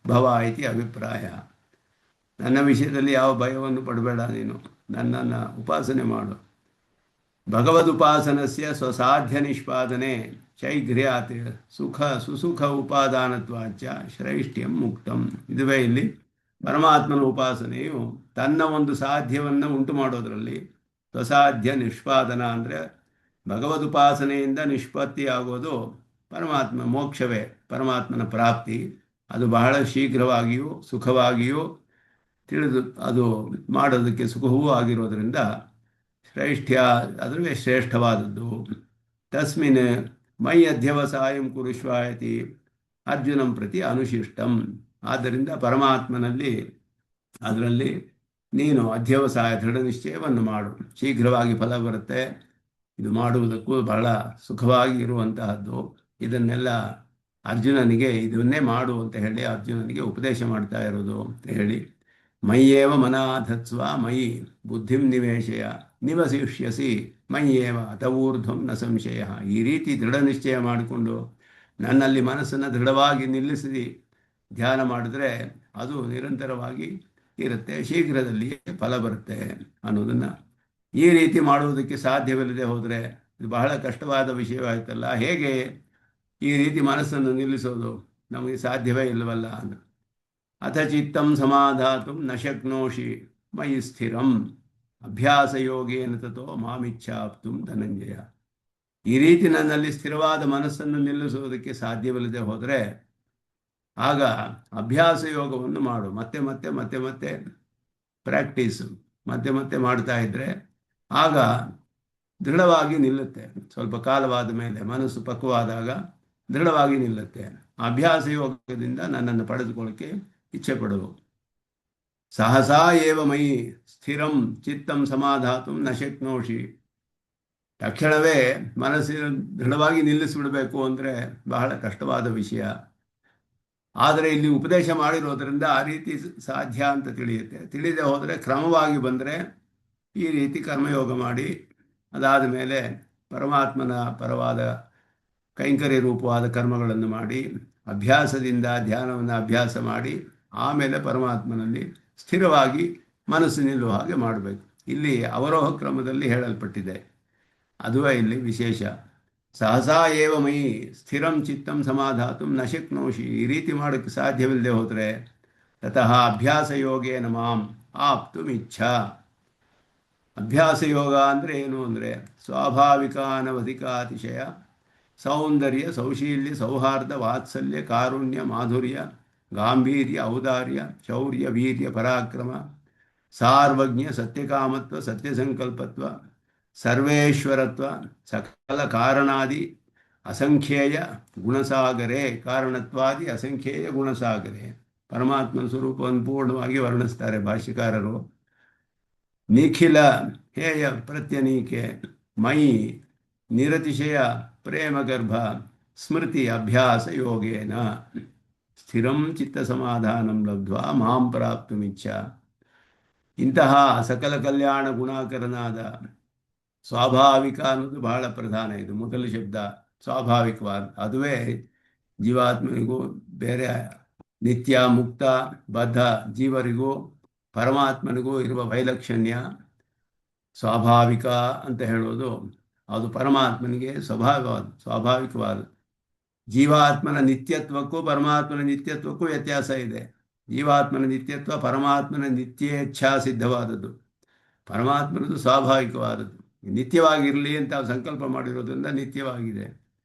ಭವ ಇತಿ ಅಭಿಪ್ರಾಯ. ನನ್ನ ವಿಷಯದಲ್ಲಿ ಯಾವ ಭಯವನ್ನು ಪಡಬೇಡ, ನೀನು ನನ್ನನ್ನು ಉಪಾಸನೆ ಮಾಡು. ಭಗವದುಪಾಸನಸ್ಯ ಸ್ವಸಾಧ್ಯ ನಿಷ್ಪಾದನೆ ಶೈಘ್ರ್ಯಾತ್ ಸುಸುಖ ಉಪಾದಾನತ್ವಾಚ ಶ್ರೈಷ್ಠ್ಯಂ ಮುಕ್ತಂ. ಇದುವೇ ಇಲ್ಲಿ ಪರಮಾತ್ಮನ ಉಪಾಸನೆಯು ತನ್ನ ಒಂದು ಸಾಧ್ಯವನ್ನು ಉಂಟು ಮಾಡೋದರಲ್ಲಿ ಸ್ವಸಾಧ್ಯ ನಿಷ್ಪಾದನ ಅಂದರೆ ಭಗವದುಪಾಸನೆಯಿಂದ ನಿಷ್ಪತ್ತಿಯಾಗೋದು ಪರಮಾತ್ಮ ಮೋಕ್ಷವೇ ಪರಮಾತ್ಮನ ಪ್ರಾಪ್ತಿ. ಅದು ಬಹಳ ಶೀಘ್ರವಾಗಿಯೂ ಸುಖವಾಗಿಯೂ ತಿಳಿದು ಅದು ಮಾಡೋದಕ್ಕೆ ಸುಖವೂ ಆಗಿರೋದರಿಂದ ಶ್ರೇಷ್ಠ್ಯ ಅದುವೇ ಶ್ರೇಷ್ಠವಾದದ್ದು. ತಸ್ಮಿನ್ ಮೈ ಅಧ್ಯವಸಾಯಂ ಕುರುಷ್ವಾಯತಿ ಅರ್ಜುನಂ ಪ್ರತಿ ಅನುಶಿಷ್ಟಂ. ಆದ್ದರಿಂದ ಪರಮಾತ್ಮನಲ್ಲಿ ಅದರಲ್ಲಿ ನೀನು ಅಧ್ಯವಸಾಯ ದೃಢ ನಿಶ್ಚಯವನ್ನು ಮಾಡು, ಶೀಘ್ರವಾಗಿ ಫಲ ಬರುತ್ತೆ. ಇದು ಮಾಡುವುದಕ್ಕೂ ಬಹಳ ಸುಖವಾಗಿ ಇರುವಂತಹದ್ದು. ಇದನ್ನೆಲ್ಲ ಅರ್ಜುನನಿಗೆ ಇದನ್ನೇ ಮಾಡು ಅಂತ ಹೇಳಿ ಅರ್ಜುನನಿಗೆ ಉಪದೇಶ ಮಾಡ್ತಾ ಇರೋದು ಅಂತ ಹೇಳಿ, ಮಯ್ಯೇವ ಮನಾಧತ್ಸ್ವ ಮಯಿ ಬುದ್ಧಿಂ ನಿವೇಶಯ ನಿವಸಿಷ್ಯಸಿ ಮಯ್ಯೇವ ಅತವೂರ್ಧ್ವಂ ನ ಸಂಶಯ. ಈ ರೀತಿ ದೃಢ ನಿಶ್ಚಯ ಮಾಡಿಕೊಂಡು ನನ್ನಲ್ಲಿ ಮನಸ್ಸನ್ನು ದೃಢವಾಗಿ ನಿಲ್ಲಿಸಿ ಧ್ಯಾನ ಮಾಡಿದ್ರೆ ಅದು ನಿರಂತರವಾಗಿ ಇರುತ್ತೆ, ಶೀಘ್ರದಲ್ಲಿ ಫಲ ಬರುತ್ತೆ ಅನ್ನೋದನ್ನು. ಈ ರೀತಿ ಮಾಡುವುದಕ್ಕೆ ಸಾಧ್ಯವಿಲ್ಲದೆ ಹೋದರೆ ಇದು ಬಹಳ ಕಷ್ಟವಾದ ವಿಷಯವಾಯ್ತಲ್ಲ, ಹೇಗೆ ಈ ರೀತಿ ಮನಸ್ಸನ್ನು ನಿಲ್ಲಿಸೋದು, ನಮಗೆ ಸಾಧ್ಯವೇ ಇಲ್ಲವಲ್ಲ ಅಂತ. ಅಥ ಚಿತ್ತಂ ಸಮಾಧಾತು ನ ಶಕ್ನೋಷಿ ಮಯಿ ಸ್ಥಿರಂ ಅಭ್ಯಾಸ ಯೋಗೇನ ತಥೋ ಮಾಮಿಚ್ಛಾಪ್ತು ಧನಂಜಯ. ಈ ರೀತಿ ನನ್ನಲ್ಲಿ ಸ್ಥಿರವಾದ ಮನಸ್ಸನ್ನು ನಿಲ್ಲಿಸುವುದಕ್ಕೆ ಸಾಧ್ಯವಿಲ್ಲದೆ ಹೋದರೆ ಆಗ ಅಭ್ಯಾಸ ಯೋಗವನ್ನು ಮಾಡು. ಮತ್ತೆ ಮತ್ತೆ ಮತ್ತೆ ಮತ್ತೆ ಪ್ರಾಕ್ಟೀಸು ಮತ್ತೆ ಮತ್ತೆ ಮಾಡ್ತಾ ಇದ್ದರೆ ಆಗ ದೃಢವಾಗಿ ನಿಲ್ಲುತ್ತೆ. ಸ್ವಲ್ಪ ಕಾಲವಾದ ಮೇಲೆ ಮನಸ್ಸು ಪಕ್ವವಾದಾಗ ದೃಢವಾಗಿ ನಿಲ್ಲುತ್ತೆ. ಅಭ್ಯಾಸ ಯೋಗದಿಂದ ನನ್ನನ್ನು ಪಡೆದುಕೊಳ್ಳೋಕ್ಕೆ ಇಚ್ಛೆ ಪಡುವು. ಸಹಸಾ ಏವ ಮಯಿ ಸ್ಥಿರಂ ಚಿತ್ತಂ ಸಮಾಧಾತು ನ ಶಕ್ನೋಷಿ. ತಕ್ಷಣವೇ ಮನಸ್ಸಿನ ದೃಢವಾಗಿ ನಿಲ್ಲಿಸಿಬಿಡಬೇಕು ಅಂದರೆ ಬಹಳ ಕಷ್ಟವಾದ ವಿಷಯ. ಆದರೆ ಇಲ್ಲಿ ಉಪದೇಶ ಮಾಡಿರೋದ್ರಿಂದ ಆ ರೀತಿ ಸಾಧ್ಯ ಅಂತ ತಿಳಿಯುತ್ತೆ. ತಿಳಿದೇ ಹೋದರೆ ಕ್ರಮವಾಗಿ ಬಂದರೆ ಈ ರೀತಿ ಕರ್ಮಯೋಗ ಮಾಡಿ ಅದಾದ ಮೇಲೆ ಪರಮಾತ್ಮನ ಪರವಾದ ಕೈಂಕರ್ಯ ರೂಪವಾದ ಕರ್ಮಗಳನ್ನು ಮಾಡಿ ಅಭ್ಯಾಸದಿಂದ ಧ್ಯಾನವನ್ನು ಅಭ್ಯಾಸ ಮಾಡಿ ಆಮೇಲೆ ಪರಮಾತ್ಮನಲ್ಲಿ ಸ್ಥಿರವಾಗಿ ಮನಸ್ಸು ನಿಲ್ಲುವ ಹಾಗೆ ಮಾಡಬೇಕು. ಇಲ್ಲಿ ಅವರೋಹ ಕ್ರಮದಲ್ಲಿ ಹೇಳಲ್ಪಟ್ಟಿದೆ, ಅದುವೇ ಇಲ್ಲಿ ವಿಶೇಷ. ಸಹಸಾ ಏವ ಮಯಿ ಸ್ಥಿರಂ ಚಿತ್ತಂ ಸಮಾಧಾತು ನ ಶಕ್ನೋಷಿ. ಈ ರೀತಿ ಮಾಡೋಕ್ಕೆ ಸಾಧ್ಯವಿಲ್ಲದೆ ಹೋದರೆ ತತಃ ಅಭ್ಯಾಸ ಯೋಗೇನ ಮಾಂ ಆಪ್ತುಮಿಚ್ಛಾ. ಅಭ್ಯಾಸ ಯೋಗ ಅಂದರೆ ಏನು ಅಂದರೆ ಸ್ವಾಭಾವಿಕ ಅನವಧಿಕಾತಿಶಯ ಸೌಂದರ್ಯ ಸೌಶೀಲ್ಯ ಸೌಹಾರ್ದ ವಾತ್ಸಲ್ಯ ಕಾರುಣ್ಯ ಮಾಧುರ್ಯ ಗಾಂಭೀರ್ಯ ಔದಾರ್ಯ ಶೌರ್ಯ ವೀರ್ಯ ಪರಾಕ್ರಮ ಸಾರ್ವಜ್ಞ ಸತ್ಯಕಾಮತ್ವ ಸತ್ಯಸಂಕಲ್ಪತ್ವ ಸರ್ವೇಶ್ವರತ್ವ ಸಕಲ ಕಾರಣಾದಿ ಅಸಂಖ್ಯೇಯ ಗುಣಸಾಗರೇ. ಕಾರಣತ್ವಾದಿ ಅಸಂಖ್ಯೇಯ ಗುಣಸಾಗರೇ. ಪರಮಾತ್ಮನ ಸ್ವರೂಪವನ್ನು ಪೂರ್ಣವಾಗಿ ವರ್ಣಿಸ್ತಾರೆ ಭಾಷ್ಯಕಾರರು. ನಿಖಿಲ ಹೇಯ ಪ್ರತ್ಯನೀಕೆ ಮಯಿ ನಿರತಿಶಯ ಪ್ರೇಮಗರ್ಭ ಸ್ಮೃತಿ ಅಭ್ಯಾಸ ಯೋಗೇನ ಸ್ಥಿರಂ ಚಿತ್ತ ಸಮಾಧಾನಂ ಲಬ್ಧ್ವಾ ಮಾಂ ಪ್ರಾಪ್ತುಮಿಚ್ಛ. ಇಂತಹ ಸಕಲ ಕಲ್ಯಾಣ ಗುಣಾಕರನಾದ ಸ್ವಾಭಾವಿಕ ಅನ್ನೋದು ಬಹಳ ಪ್ರಧಾನ. ಇದು ಮೊದಲ ಶಬ್ದ ಸ್ವಾಭಾವಿಕವಾದ. ಅದುವೇ ಜೀವಾತ್ಮನಿಗೂ ಬೇರೆ ನಿತ್ಯ ಮುಕ್ತ ಬದ್ಧ ಜೀವರಿಗೂ ಪರಮಾತ್ಮನಿಗೂ ಇರುವ ವೈಲಕ್ಷಣ್ಯ. ಸ್ವಾಭಾವಿಕ ಅಂತ ಹೇಳೋದು ಅದು ಪರಮಾತ್ಮನಿಗೆ ಸ್ವಾಭಾವಿಕವಾದ. ಜೀವಾತ್ಮನ ನಿತ್ಯತ್ವಕ್ಕೂ ಪರಮಾತ್ಮನ ನಿತ್ಯತ್ವಕ್ಕೂ ವ್ಯತ್ಯಾಸ ಇದೆ. ಜೀವಾತ್ಮನ ನಿತ್ಯತ್ವ ಪರಮಾತ್ಮನ ನಿತ್ಯೇಚ್ಛಾ ಸಿದ್ಧವಾದದ್ದು, ಪರಮಾತ್ಮನದು ಸ್ವಾಭಾವಿಕವಾದದ್ದು. ನಿತ್ಯವಾಗಿರಲಿ ಅಂತ ಸಂಕಲ್ಪ ಮಾಡಿರೋದ್ರಿಂದ ನಿತ್ಯವಾಗಿದೆ.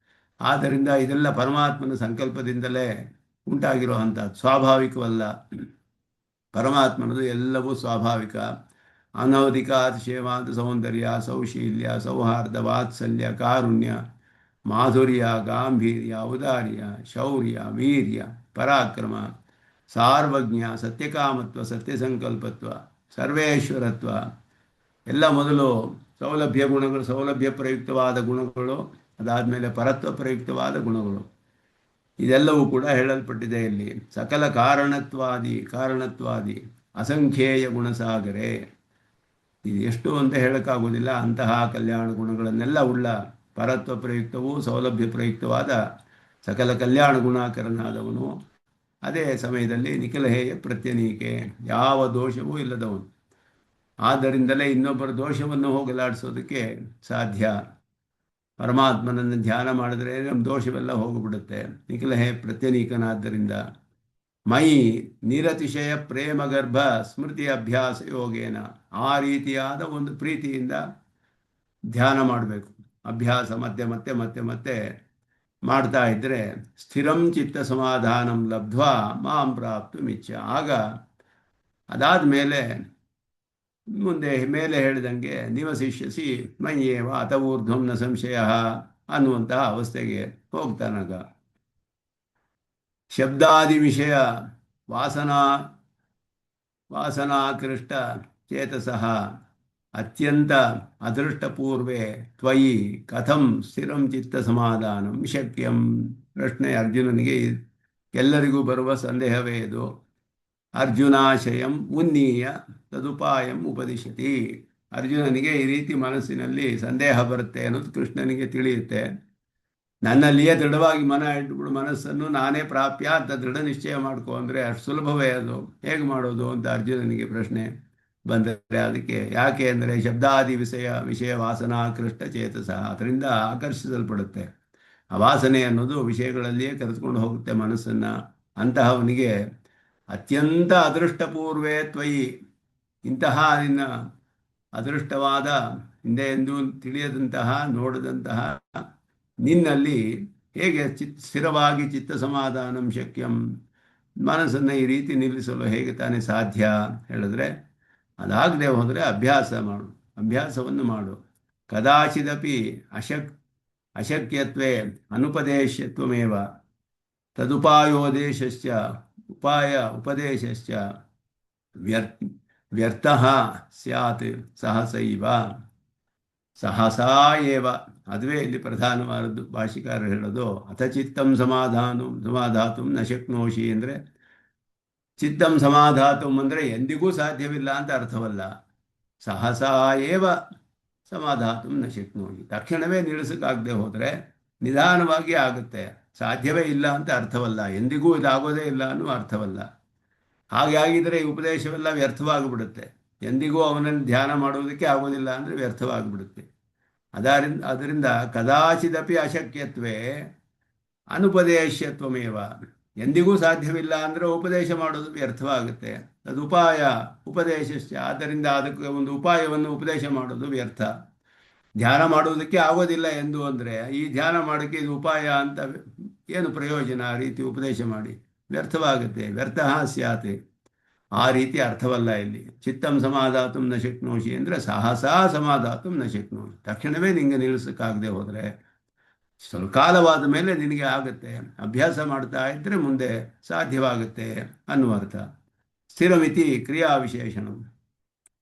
ಆದ್ದರಿಂದ ಇದೆಲ್ಲ ಪರಮಾತ್ಮನ ಸಂಕಲ್ಪದಿಂದಲೇ ಉಂಟಾಗಿರುವಂಥದ್ದು, ಸ್ವಾಭಾವಿಕವಲ್ಲ. ಪರಮಾತ್ಮನದು ಎಲ್ಲವೂ ಸ್ವಾಭಾವಿಕ. ಅನವಧಿಕಾತಿಶಯವಾದ ಸೌಂದರ್ಯ ಸೌಶೀಲ್ಯ ಸೌಹಾರ್ದ ವಾತ್ಸಲ್ಯ ಕಾರುಣ್ಯ ಮಾಧುರ್ಯ ಗಾಂಭೀರ್ಯ ಔದಾರ್ಯ ಶೌರ್ಯ ವೀರ್ಯ ಪರಾಕ್ರಮ ಸಾರ್ವಜ್ಞ ಸತ್ಯಕಾಮತ್ವ ಸತ್ಯಸಂಕಲ್ಪತ್ವ ಸರ್ವೇಶ್ವರತ್ವ. ಎಲ್ಲ ಮೊದಲು ಸೌಲಭ್ಯ ಗುಣಗಳು, ಸೌಲಭ್ಯ ಪ್ರಯುಕ್ತವಾದ ಗುಣಗಳು, ಅದಾದಮೇಲೆ ಪರತ್ವ ಪ್ರಯುಕ್ತವಾದ ಗುಣಗಳು. ಇದೆಲ್ಲವೂ ಕೂಡ ಹೇಳಲ್ಪಟ್ಟಿದೆ ಇಲ್ಲಿ. ಸಕಲ ಕಾರಣತ್ವಾದಿ ಅಸಂಖ್ಯೇಯ ಗುಣಸಾಗರೇ. ಇದು ಎಷ್ಟು ಅಂತ ಹೇಳೋಕ್ಕಾಗೋದಿಲ್ಲ. ಅಂತಹ ಕಲ್ಯಾಣ ಗುಣಗಳನ್ನೆಲ್ಲ ಉಳ್ಳ ಪರತ್ವ ಪ್ರಯುಕ್ತವೂ ಸೌಲಭ್ಯ ಪ್ರಯುಕ್ತವಾದ ಸಕಲ ಕಲ್ಯಾಣ ಗುಣಾಕರನಾದವನು, ಅದೇ ಸಮಯದಲ್ಲಿ ನಿಖಿಲಹೇಯ ಪ್ರತ್ಯನೀಕೆ, ಯಾವ ದೋಷವೂ ಇಲ್ಲದವನು. ಆದ್ದರಿಂದಲೇ ಇನ್ನೊಬ್ಬರ ದೋಷವನ್ನು ಹೋಗಲಾಡಿಸೋದಕ್ಕೆ ಸಾಧ್ಯ. ಪರಮಾತ್ಮನನ್ನು ಧ್ಯಾನ ಮಾಡಿದ್ರೆ ನಮ್ಮ ದೋಷವೆಲ್ಲ ಹೋಗಿಬಿಡುತ್ತೆ. ನಿಖಿಲಹೇ ಪ್ರತ್ಯನೀಕನಾದ್ದರಿಂದ ಮಯಿ ನಿರತಿಶಯ ಪ್ರೇಮಗರ್ಭ ಸ್ಮೃತಿ ಅಭ್ಯಾಸ ಯೋಗೇನ. ಆ ರೀತಿಯಾದ ಒಂದು ಪ್ರೀತಿಯಿಂದ ಧ್ಯಾನ ಮಾಡಬೇಕು. ಅಭ್ಯಾಸ ಮತ್ತೆ ಮತ್ತೆ ಮತ್ತೆ ಮತ್ತೆ ಮಾಡ್ತಾ ಇದ್ದರೆ ಸ್ಥಿರಂ ಚಿತ್ತ ಸಮಾಧಾನಂ ಲಬ್ಧ್ವಾ ಮಾಂ ಪ್ರಾಪ್ತು ಮಿಚ್ಚ. ಆಗ ಅದಾದ ಮೇಲೆ ಮುಂದೆ ಮೇಲೆ ಹೇಳಿದಂಗೆ ನಿವಸಿಷ್ಯಸಿ ಮಯ್ಯೇವ ಅತ ಊರ್ಧ್ವಂ ನ ಸಂಶಯ ಅನ್ನುವಂತಹ ಅವಸ್ಥೆಗೆ ಹೋಗ್ತಾನಾಗ. ಶಬ್ದಾದಿ ವಿಷಯ ವಾಸನಾ ವಾಸನಾಕೃಷ್ಟ ಚೇತಸಃ ಅತ್ಯಂತ ಅದೃಷ್ಟಪೂರ್ವೆ ತ್ವಯಿ ಕಥಂ ಸ್ಥಿರಂ ಚಿತ್ತ ಸಮಾಧಾನಂ ಶಕ್ಯಂ. ಪ್ರಶ್ನೆ ಅರ್ಜುನನಿಗೆ ಎಲ್ಲರಿಗೂ ಬರುವ ಸಂದೇಹವೇ ಇದು. ಅರ್ಜುನಾಶಯಂ ಉನ್ನೀಯ ತದುಪಾಯಂ ಉಪದಿಶತಿ. ಅರ್ಜುನನಿಗೆ ಈ ರೀತಿ ಮನಸ್ಸಿನಲ್ಲಿ ಸಂದೇಹ ಬರುತ್ತೆ ಅನ್ನೋದು ಕೃಷ್ಣನಿಗೆ ತಿಳಿಯುತ್ತೆ. ನನ್ನಲ್ಲಿಯೇ ದೃಢವಾಗಿ ಇಟ್ಬಿಡು ಮನಸ್ಸನ್ನು, ನಾನೇ ಪ್ರಾಪ್ಯ ಅಂತ ದೃಢ ನಿಶ್ಚಯ ಮಾಡ್ಕೊ ಅಂದರೆ ಅಷ್ಟು ಸುಲಭವೇ ಅದು, ಹೇಗೆ ಮಾಡೋದು ಅಂತ ಅರ್ಜುನನಿಗೆ ಪ್ರಶ್ನೆ ಬಂದರೆ ಅದಕ್ಕೆ ಯಾಕೆ ಅಂದರೆ ಶಬ್ದಾದಿ ವಿಷಯ ವಾಸನಾಕೃಷ್ಟ ಚೇತಸ, ಅದರಿಂದ ಆಕರ್ಷಿಸಲ್ಪಡುತ್ತೆ. ಆ ವಾಸನೆ ಅನ್ನೋದು ವಿಷಯಗಳಲ್ಲಿಯೇ ಕರೆದುಕೊಂಡು ಹೋಗುತ್ತೆ ಮನಸ್ಸನ್ನು. ಅಂತಹವನಿಗೆ ಅತ್ಯಂತ ಅದೃಷ್ಟಪೂರ್ವೇ ತ್ವಯಿ, ಇಂತಹ ನಿನ್ನ ಅದೃಷ್ಟವಾದ ಹಿಂದೆ ಎಂದೂ ತಿಳಿಯದಂತಹ ನೋಡದಂತಹ ನಿನ್ನಲ್ಲಿ ಹೇಗೆ ಸ್ಥಿರವಾಗಿ ಚಿತ್ತ ಸಮಾಧಾನಂ ಶಕ್ಯಂ, ಮನಸ್ಸನ್ನು ಈ ರೀತಿ ನಿಲ್ಲಿಸಲು ಹೇಗೆ ತಾನೇ ಸಾಧ್ಯ ಹೇಳಿದ್ರೆ, ಅದಾಗದೆ ಹೋದರೆ ಅಭ್ಯಾಸವನ್ನು ಮಾಡು. ಕದಾಚಿದಪಿ ಅಶಕ್ಯತ್ವೇ ಅನುಪದೇಶತ್ವಮೇವ ತದುಪಾಯೋದೇಶಶ್ಚ ಉಪದೇಶಶ್ಚ ವ್ಯರ್ಥಃ ಸ್ಯಾತ್ ಸಹಸೈವ. ಸಹಸಾ ಏವ, ಅದುವೇ ಇಲ್ಲಿ ಪ್ರಧಾನವಾದದ್ದು. ಭಾಷಿಕಾರರು ಹೇಳೋದು ಅಥ ಚಿತ್ತಂ ಸಮಾಧಾತು ನ ಶಕ್ನೋಷಿ ಅಂದರೆ, ಚಿತ್ತಂ ಸಮಾಧಾತು ಅಂದರೆ ಎಂದಿಗೂ ಸಾಧ್ಯವಿಲ್ಲ ಅಂತ ಅರ್ಥವಲ್ಲ. ಸಹಸಾ ಏವ ಸಮಾಧಾತು ನ ಶಕ್ನೋಷಿ, ತಕ್ಷಣವೇ ನಿಲ್ಲಿಸಕ್ಕಾಗದೆ ಹೋದರೆ ನಿಧಾನವಾಗಿ ಆಗುತ್ತೆ, ಸಾಧ್ಯವೇ ಇಲ್ಲ ಅಂತ ಅರ್ಥವಲ್ಲ, ಎಂದಿಗೂ ಇದಾಗೋದೇ ಇಲ್ಲ ಅನ್ನೋ ಅರ್ಥವಲ್ಲ. ಹಾಗೆ ಆಗಿದರೆ ಈ ಉಪದೇಶವೆಲ್ಲ ವ್ಯರ್ಥವಾಗಿಬಿಡುತ್ತೆ. ಎಂದಿಗೂ ಅವನನ್ನು ಧ್ಯಾನ ಮಾಡುವುದಕ್ಕೆ ಆಗೋದಿಲ್ಲ ಅಂದರೆ ವ್ಯರ್ಥವಾಗಿಬಿಡುತ್ತೆ. ಅದರಿಂದ ಕದಾಚಿದಪಿ ಅಶಕ್ಯತ್ವೇ ಅನುಪದೇಶತ್ವಮೇವ, ಎಂದಿಗೂ ಸಾಧ್ಯವಿಲ್ಲ ಅಂದರೆ ಉಪದೇಶ ಮಾಡೋದು ವ್ಯರ್ಥವಾಗುತ್ತೆ. ಅದು ಉಪದೇಶ, ಆದ್ದರಿಂದ ಅದಕ್ಕೆ ಒಂದು ಉಪಾಯವನ್ನು ಉಪದೇಶ ಮಾಡೋದು ವ್ಯರ್ಥ. ಧ್ಯಾನ ಮಾಡುವುದಕ್ಕೆ ಆಗೋದಿಲ್ಲ ಎಂದು ಅಂದರೆ ಈ ಧ್ಯಾನ ಮಾಡೋಕ್ಕೆ ಇದು ಉಪಾಯ ಅಂತ ಏನು ಪ್ರಯೋಜನ? ಆ ರೀತಿ ಉಪದೇಶ ಮಾಡಿ ವ್ಯರ್ಥವಾಗುತ್ತೆ. ವ್ಯರ್ಥಃ ಸ್ಯಾತ್, ಆ ರೀತಿ ಅರ್ಥವಲ್ಲ ಇಲ್ಲಿ. ಚಿತ್ತಂ ಸಮಾಧಾತು ನ ಶಕ್ನೋಷಿ ಅಂದರೆ ಸಹಸಾ ಸಮಾಧಾತು ನ ಶಕ್ನೋಷಿ, ತಕ್ಷಣವೇ ನಿನಗೆ ನಿಲ್ಲಿಸಕ್ಕಾಗದೆ ಹೋದರೆ ಸ್ವಲ್ಪ ಕಾಲವಾದ ಮೇಲೆ ನಿನಗೆ ಆಗುತ್ತೆ. ಅಭ್ಯಾಸ ಮಾಡ್ತಾ ಇದ್ದರೆ ಮುಂದೆ ಸಾಧ್ಯವಾಗುತ್ತೆ ಅನ್ನುವ ಅರ್ಥ. ಸ್ಥಿರಮಿತಿ ಕ್ರಿಯಾ ವಿಶೇಷಣ,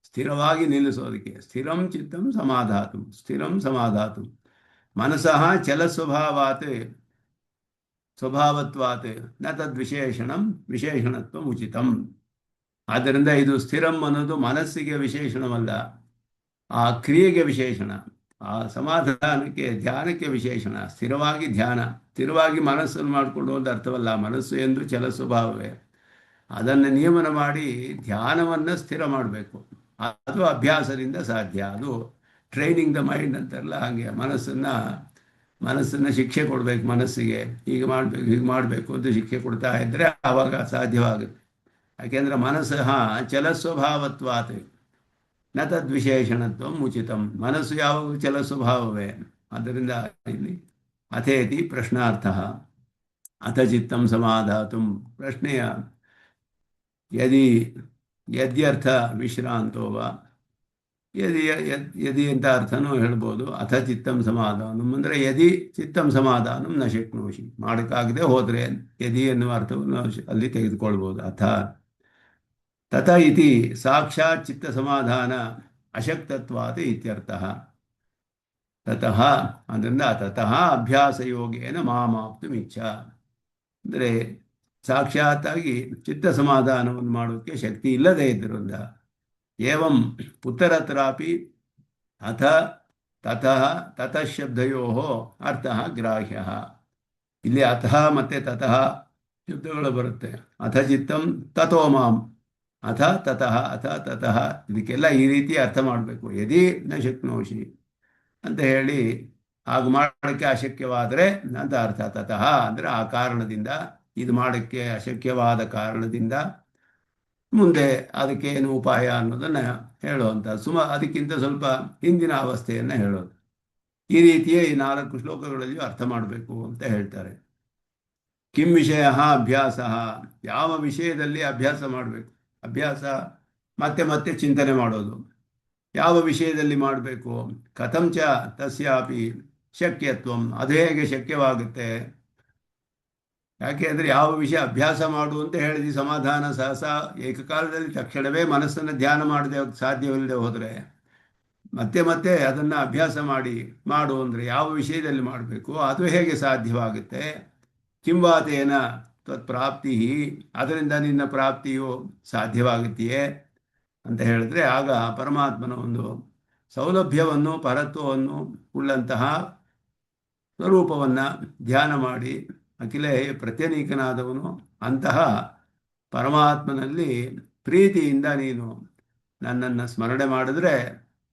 ಸ್ಥಿರವಾಗಿ ನಿಲ್ಲಿಸೋದಕ್ಕೆ. ಸ್ಥಿರಂ ಚಿತ್ತಂ ಸಮಾಧಾತು, ಸ್ಥಿರಂ ಸಮಾಧಾತು. ಮನಸಃ ಸ್ವಭಾವತ್ವಾತ್ ನ ವಿಶೇಷಣತ್ವ ಉಚಿತಂ. ಆದ್ದರಿಂದ ಇದು ಸ್ಥಿರಂ ಅನ್ನೋದು ಮನಸ್ಸಿಗೆ ವಿಶೇಷಣವಲ್ಲ, ಆ ಕ್ರಿಯೆಗೆ ವಿಶೇಷಣ, ಆ ಸಮಾಧಾನಕ್ಕೆ ಧ್ಯಾನಕ್ಕೆ ವಿಶೇಷಣ. ಸ್ಥಿರವಾಗಿ ಧ್ಯಾನ, ಸ್ಥಿರವಾಗಿ ಮನಸ್ಸನ್ನು ಮಾಡಿಕೊಂಡು ಅಂತ ಅರ್ಥವಲ್ಲ. ಮನಸ್ಸು ಎಂದು ಚಲ ಸ್ವಭಾವವೇ, ಅದನ್ನು ನಿಯಮನ ಮಾಡಿ ಧ್ಯಾನವನ್ನು ಸ್ಥಿರ ಮಾಡಬೇಕು. ಅದು ಅಭ್ಯಾಸದಿಂದ ಸಾಧ್ಯ. ಅದು ಟ್ರೈನಿಂಗ್ ದ ಮೈಂಡ್ ಅಂತಾರಲ್ಲ, ಹಾಗೆ ಮನಸ್ಸನ್ನು ಶಿಕ್ಷೆ ಕೊಡಬೇಕು. ಮನಸ್ಸಿಗೆ ಹೀಗೆ ಮಾಡಬೇಕು ಅಂತ ಶಿಕ್ಷೆ ಕೊಡ್ತಾ ಇದ್ದರೆ ಆವಾಗ ಸಾಧ್ಯವಾಗುತ್ತೆ. ಯಾಕೆಂದರೆ ಮನಸ್ಸು ಚಲಸ್ವಭಾವತ್ವಾತ್ ನ ತದ್ವಿಶೇಷಣತ್ವ ಉಚಿತಂ. ಮನಸ್ಸು ಯಾವಾಗ ಚಲಸ್ವಭಾವವೇ. ಆದ್ದರಿಂದ ಇಲ್ಲಿ ಅಥೇತಿ ಪ್ರಶ್ನಾರ್ಥ. ಅಥ ಚಿತ್ತಂ ಸಮಾಧಾತು, ಪ್ರಶ್ನೆಯ ಯದ್ಯರ್ಥ ವಿಶ್ರಾಂತೋ ವಾ, ಯದಿ ಅಂತ ಅರ್ಥನೂ ಹೇಳ್ಬೋದು. ಅಥ ಚಿತ್ತಂ ಸಮಾಧಾನಂ ಅಂದರೆ ಯದಿ ಚಿತ್ತಂ ಸಮಾಧಾನಂ ನ ಶಕ್ನೋಷಿ, ಮಾಡೋಕ್ಕಾಗದೆ ಹೋದರೆ ಯದಿ ಎನ್ನುವ ಅರ್ಥವನ್ನು ಅಲ್ಲಿ ತೆಗೆದುಕೊಳ್ಬೋದು. ಅಥ ತಥ ಇತಿ ಸಾಕ್ಷಾತ್ ಚಿತ್ತ ಸಮಾಧಾನ ಅಶಕ್ತತ್ವಾತ್ ಇತ್ಯರ್ಥಃ. ತತಃ ಅದರಿಂದ ತತಃ ಅಭ್ಯಾಸ ಯೋಗೇನ ಮಾಮಾಪ್ತುಮಿಚ್ಛ ಅಂದರೆ ಸಾಕ್ಷಾತ್ತಾಗಿ ಚಿತ್ತ ಸಮಾಧಾನವನ್ನು ಮಾಡೋಕ್ಕೆ ಶಕ್ತಿ ಇಲ್ಲದೇ ಇದ್ದರಿಂದ. ಏವಂ ಉತ್ತರತ್ರಾಪಿ ಅಥ ತತಃ ತತಃಶಬ್ದಯೋ ಅರ್ಥಃ ಗ್ರಾಹ್ಯ. ಇಲ್ಲಿ ಅತಃ ಮತ್ತು ತತಃ ಶಬ್ದಗಳು ಬರುತ್ತೆ. ಅಥ ಚಿತ್ತಂ ತಥೋ ಮಾಂ, ಅಥ ತತಃ ಇದಕ್ಕೆಲ್ಲ ಈ ರೀತಿ ಅರ್ಥ ಮಾಡಬೇಕು. ಯದಿ ನ ಶಕ್ನೋಷಿ ಅಂತ ಹೇಳಿ ಹಾಗೆ ಮಾಡೋಕ್ಕೆ ಅಶಕ್ಯವಾದರೆ ಅಂತ ಅರ್ಥ. ತತಃ ಅಂದರೆ ಆ ಕಾರಣದಿಂದ, ಇದು ಮಾಡೋಕ್ಕೆ ಅಶಕ್ಯವಾದ ಕಾರಣದಿಂದ ಮುಂದೆ ಅದಕ್ಕೇನು ಉಪಾಯ ಅನ್ನೋದನ್ನು ಹೇಳುವಂಥ ಅದಕ್ಕಿಂತ ಸ್ವಲ್ಪ ಹಿಂದಿನ ಅವಸ್ಥೆಯನ್ನು ಹೇಳೋದು. ಈ ರೀತಿಯೇ ಈ 4 ಶ್ಲೋಕಗಳಲ್ಲಿ ಅರ್ಥ ಮಾಡಬೇಕು ಅಂತ ಹೇಳ್ತಾರೆ. ಕಿಂ ವಿಷಯ ಅಭ್ಯಾಸ, ಯಾವ ವಿಷಯದಲ್ಲಿ ಅಭ್ಯಾಸ ಮಾಡಬೇಕು. ಅಭ್ಯಾಸ ಮತ್ತೆ ಮತ್ತೆ ಚಿಂತನೆ ಮಾಡೋದು. ಯಾವ ವಿಷಯದಲ್ಲಿ ಮಾಡಬೇಕು. ಕಥಂಚ ತಸ್ಯಾಪಿ ಶಕ್ಯತ್ವಂ, ಅದು ಹೇಗೆ ಶಕ್ಯವಾಗುತ್ತೆ. ಯಾಕೆ ಅಂದರೆ ಯಾವ ವಿಷಯ ಅಭ್ಯಾಸ ಮಾಡು ಅಂತ ಹೇಳಿದ್ವಿ, ಸಮಾಧಾನ ಸಹಸ ಏಕಕಾಲದಲ್ಲಿ ತಕ್ಷಣವೇ ಮನಸ್ಸನ್ನು ಧ್ಯಾನ ಮಾಡದೆ ಸಾಧ್ಯವಿಲ್ಲದೆ ಹೋದರೆ ಮತ್ತೆ ಮತ್ತೆ ಅದನ್ನು ಅಭ್ಯಾಸ ಮಾಡು ಅಂದರೆ ಯಾವ ವಿಷಯದಲ್ಲಿ ಮಾಡಬೇಕು, ಅದು ಹೇಗೆ ಸಾಧ್ಯವಾಗುತ್ತೆ. ಕಿಂವಾತೇನ ತತ್ಪ್ರಾಪ್ತಿ, ಅದರಿಂದ ನಿನ್ನ ಪ್ರಾಪ್ತಿಯು ಸಾಧ್ಯವಾಗುತ್ತೆಯೇ ಅಂತ ಹೇಳಿದ್ರೆ, ಆಗ ಪರಮಾತ್ಮನ ಒಂದು ಸೌಲಭ್ಯವನ್ನು ಪರತ್ವವನ್ನು ಉಳ್ಳಂತಹ ಸ್ವರೂಪವನ್ನು ಧ್ಯಾನ ಮಾಡಿ ಅಖಿಲೇ ಪ್ರತ್ಯನೀಕನಾದವನು ಅಂತಹ ಪರಮಾತ್ಮನಲ್ಲಿ ಪ್ರೀತಿಯಿಂದ ನೀನು ನನ್ನನ್ನು ಸ್ಮರಣೆ ಮಾಡಿದ್ರೆ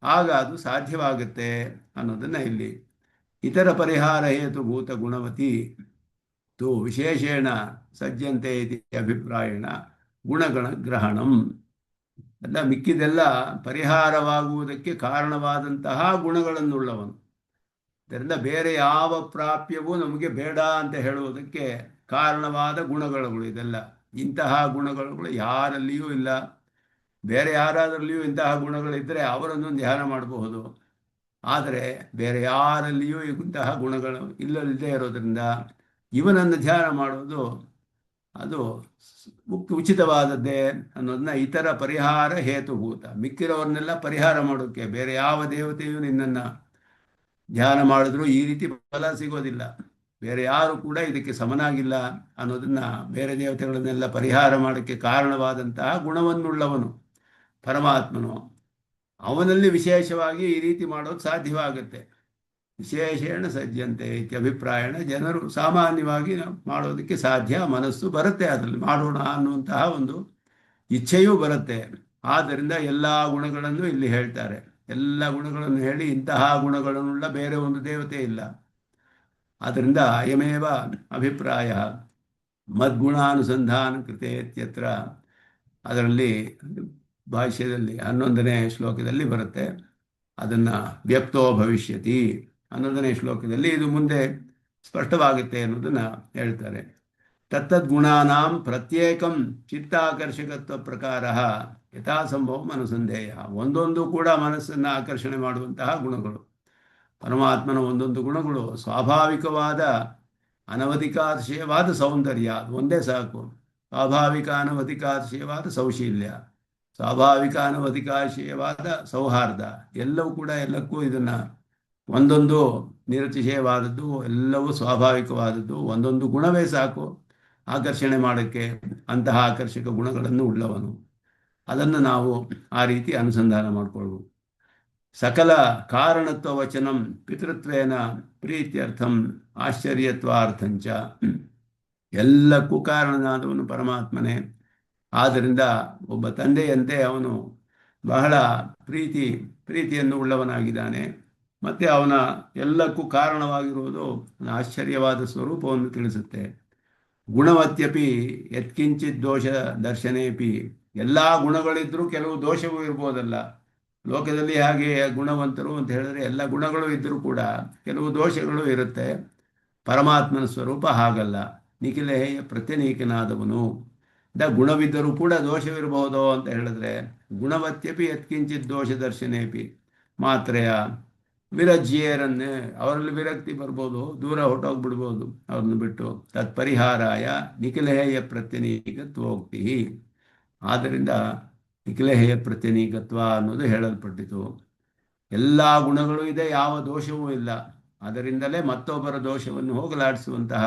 ಆಗ ಅದು ಸಾಧ್ಯವಾಗುತ್ತೆ ಅನ್ನೋದನ್ನು ಇಲ್ಲಿ ಇತರ ಪರಿಹಾರ ಹೇತುಭೂತ ಗುಣವತಿ ತು ವಿಶೇಷೇಣ ಸಜ್ಜಂತೆ ಇತಿ ಅಭಿಪ್ರಾಯಣ ಗುಣಗಣ ಗ್ರಹಣಂ. ಎಲ್ಲ ಮಿಕ್ಕಿದೆಲ್ಲ ಪರಿಹಾರವಾಗುವುದಕ್ಕೆ ಕಾರಣವಾದಂತಹ ಗುಣಗಳನ್ನುಳ್ಳವನು. ಇದರಿಂದ ಬೇರೆ ಯಾವ ಪ್ರಾಪ್ಯವೂ ನಮಗೆ ಬೇಡ ಅಂತ ಹೇಳುವುದಕ್ಕೆ ಕಾರಣವಾದ ಗುಣಗಳು ಇದೆಲ್ಲ. ಇಂತಹ ಗುಣಗಳು ಯಾರಲ್ಲಿಯೂ ಇಲ್ಲ. ಬೇರೆ ಯಾರಾದರಲ್ಲಿಯೂ ಇಂತಹ ಗುಣಗಳಿದ್ದರೆ ಅವರನ್ನು ಧ್ಯಾನ ಮಾಡಬಹುದು. ಆದರೆ ಬೇರೆ ಯಾರಲ್ಲಿಯೂ ಇಂತಹ ಗುಣಗಳು ಇಲ್ಲದೇ ಇರೋದ್ರಿಂದ ಇವನನ್ನು ಧ್ಯಾನ ಮಾಡೋದು ಅದು ಉಚಿತವಾದದ್ದೇ ಅನ್ನೋದನ್ನ ಇತರ ಪರಿಹಾರ ಹೇತುಭೂತ. ಮಿಕ್ಕಿರೋರನ್ನೆಲ್ಲ ಪರಿಹಾರ ಮಾಡೋಕ್ಕೆ ಬೇರೆ ಯಾವ ದೇವತೆಯೂ ನಿನ್ನನ್ನು ಧ್ಯಾನ ಮಾಡಿದ್ರು ಈ ರೀತಿ ಫಲ ಸಿಗೋದಿಲ್ಲ. ಬೇರೆ ಯಾರು ಕೂಡ ಇದಕ್ಕೆ ಸಮನಾಗಿಲ್ಲ ಅನ್ನೋದನ್ನ ಬೇರೆ ದೇವತೆಗಳನ್ನೆಲ್ಲ ಪರಿಹಾರ ಮಾಡೋಕ್ಕೆ ಕಾರಣವಾದಂತಹ ಗುಣವನ್ನುಳ್ಳವನು ಪರಮಾತ್ಮನು. ಅವನಲ್ಲಿ ವಿಶೇಷವಾಗಿ ಈ ರೀತಿ ಮಾಡೋದು ಸಾಧ್ಯವಾಗುತ್ತೆ. ವಿಶೇಷೇಣ ಸಜ್ಜಂತೆ ಇತ್ಯಭಿಪ್ರಾಯಣ, ಜನರು ಸಾಮಾನ್ಯವಾಗಿ ಮಾಡೋದಕ್ಕೆ ಸಾಧ್ಯ, ಮನಸ್ಸು ಬರುತ್ತೆ, ಅದರಲ್ಲಿ ಮಾಡೋಣ ಅನ್ನುವಂತಹ ಒಂದು ಇಚ್ಛೆಯೂ ಬರುತ್ತೆ. ಆದ್ದರಿಂದ ಎಲ್ಲ ಗುಣಗಳನ್ನು ಇಲ್ಲಿ ಹೇಳ್ತಾರೆ. ಎಲ್ಲ ಗುಣಗಳನ್ನು ಹೇಳಿ ಇಂತಹ ಗುಣಗಳನ್ನುಳ್ಳ ಬೇರೆ ಒಂದು ದೇವತೆ ಇಲ್ಲ. ಆದ್ದರಿಂದ ಅಯಮೇವ ಅಭಿಪ್ರಾಯ ಮದ್ಗುಣಾನುಸಂಧಾನ ಕೃತೆ ಇತ್ಯತ್ರ, ಅದರಲ್ಲಿ ಭಾಷ್ಯದಲ್ಲಿ 11ನೇ ಶ್ಲೋಕದಲ್ಲಿ ಬರುತ್ತೆ. ಅದನ್ನು ವ್ಯಕ್ತೋ ಭವಿಷ್ಯತಿ 11ನೇ ಶ್ಲೋಕದಲ್ಲಿ ಇದು ಮುಂದೆ ಸ್ಪಷ್ಟವಾಗುತ್ತೆ ಅನ್ನೋದನ್ನು ಹೇಳ್ತಾರೆ. ತತ್ತದ್ಗುಣಾನಾಂ ಪ್ರತ್ಯೇಕಂ ಚಿತ್ತಾಕರ್ಷಕತ್ವ ಪ್ರಕಾರ ಯಥಾಸಂಭವಂ ಅನುಸಂಧೇಯ. ಒಂದೊಂದು ಕೂಡ ಮನಸ್ಸನ್ನು ಆಕರ್ಷಣೆ ಮಾಡುವಂತಹ ಗುಣಗಳು. ಪರಮಾತ್ಮನ ಒಂದೊಂದು ಗುಣಗಳು ಸ್ವಾಭಾವಿಕವಾದ ಅನವಧಿಕಾತಿಶಯವಾದ ಸೌಂದರ್ಯ, ಅದು ಒಂದೇ ಸಾಕು. ಸ್ವಾಭಾವಿಕ ಅನವಧಿಕಾತಿಶಯವಾದ ಸೌಶೀಲ್ಯ, ಸ್ವಾಭಾವಿಕ ಅನವಧಿಕಾತಿಶಯವಾದ ಸೌಹಾರ್ದ, ಎಲ್ಲವೂ ಕೂಡ ಎಲ್ಲಕ್ಕೂ ಇದನ್ನು ಒಂದೊಂದು ನಿರತಿಶಯವಾದದ್ದು, ಎಲ್ಲವೂ ಸ್ವಾಭಾವಿಕವಾದದ್ದು, ಒಂದೊಂದು ಗುಣವೇ ಸಾಕು ಆಕರ್ಷಣೆ ಮಾಡೋಕ್ಕೆ. ಅಂತಹ ಆಕರ್ಷಕ ಗುಣಗಳನ್ನು ಉಳ್ಳವನು. ಅದನ್ನು ನಾವು ಆ ರೀತಿ ಅನುಸಂಧಾನ ಮಾಡಿಕೊಳ್ಬೋದು. ಸಕಲ ಕಾರಣತ್ವ ವಚನಂ ಪಿತೃತ್ವೇನ ಪ್ರೀತ್ಯರ್ಥಂ ಆಶ್ಚರ್ಯತ್ವಾರ್ಥಂಚ. ಎಲ್ಲಕ್ಕೂ ಕಾರಣನಾದವನು ಪರಮಾತ್ಮನೇ. ಆದ್ದರಿಂದ ಒಬ್ಬ ತಂದೆಯಂತೆ ಅವನು ಬಹಳ ಪ್ರೀತಿಯನ್ನು ಉಳ್ಳವನಾಗಿದ್ದಾನೆ. ಮತ್ತು ಅವನ ಎಲ್ಲಕ್ಕೂ ಕಾರಣವಾಗಿರುವುದು ಆಶ್ಚರ್ಯವಾದ ಸ್ವರೂಪವನ್ನು ತಿಳಿಸುತ್ತೆ. ಗುಣವತ್ಯಪಿ ಯತ್ಕಿಂಚಿತ್ ದೋಷ ದರ್ಶನೇಪಿ. ಎಲ್ಲ ಗುಣಗಳಿದ್ದರೂ ಕೆಲವು ದೋಷವೂ ಇರ್ಬೋದಲ್ಲ. ಲೋಕದಲ್ಲಿ ಹಾಗೆ ಗುಣವಂತರು ಅಂತ ಹೇಳಿದ್ರೆ ಎಲ್ಲ ಗುಣಗಳು ಇದ್ದರೂ ಕೂಡ ಕೆಲವು ದೋಷಗಳು ಇರುತ್ತೆ. ಪರಮಾತ್ಮನ ಸ್ವರೂಪ ಹಾಗಲ್ಲ. ನಿಖಿಲೇಯ ಪ್ರತ್ಯನೀಕನಾದವನು. ಗುಣವಿದ್ದರೂ ಕೂಡ ದೋಷವಿರಬಹುದು ಅಂತ ಹೇಳಿದ್ರೆ ಗುಣವತ್ಯಪಿ ಯತ್ಕಿಂಚಿತ್ ದೋಷ ದರ್ಶನೇಪಿ ಮಾತ್ರೆಯ ವಿರಜ್ಯೇರನ್ನೇ, ಅವರಲ್ಲಿ ವಿರಕ್ತಿ ಬರ್ಬೋದು, ದೂರ ಹೊಟ್ಟೋಗ್ಬಿಡ್ಬೋದು ಅವ್ರನ್ನ ಬಿಟ್ಟು. ತತ್ಪರಿಹಾರಾಯ ನಿಖಿಲೇಯ ಪ್ರತ್ಯನೀಕತ್ವೋಕ್ತಿ. ಆದ್ದರಿಂದ ನಿಖಿಲೇಯ ಪ್ರತ್ಯನೀಕತ್ವ ಅನ್ನೋದು ಹೇಳಲ್ಪಟ್ಟಿತು. ಎಲ್ಲ ಗುಣಗಳು ಇದೆ, ಯಾವ ದೋಷವೂ ಇಲ್ಲ. ಅದರಿಂದಲೇ ಮತ್ತೊಬ್ಬರ ದೋಷವನ್ನು ಹೋಗಲಾಡಿಸುವಂತಹ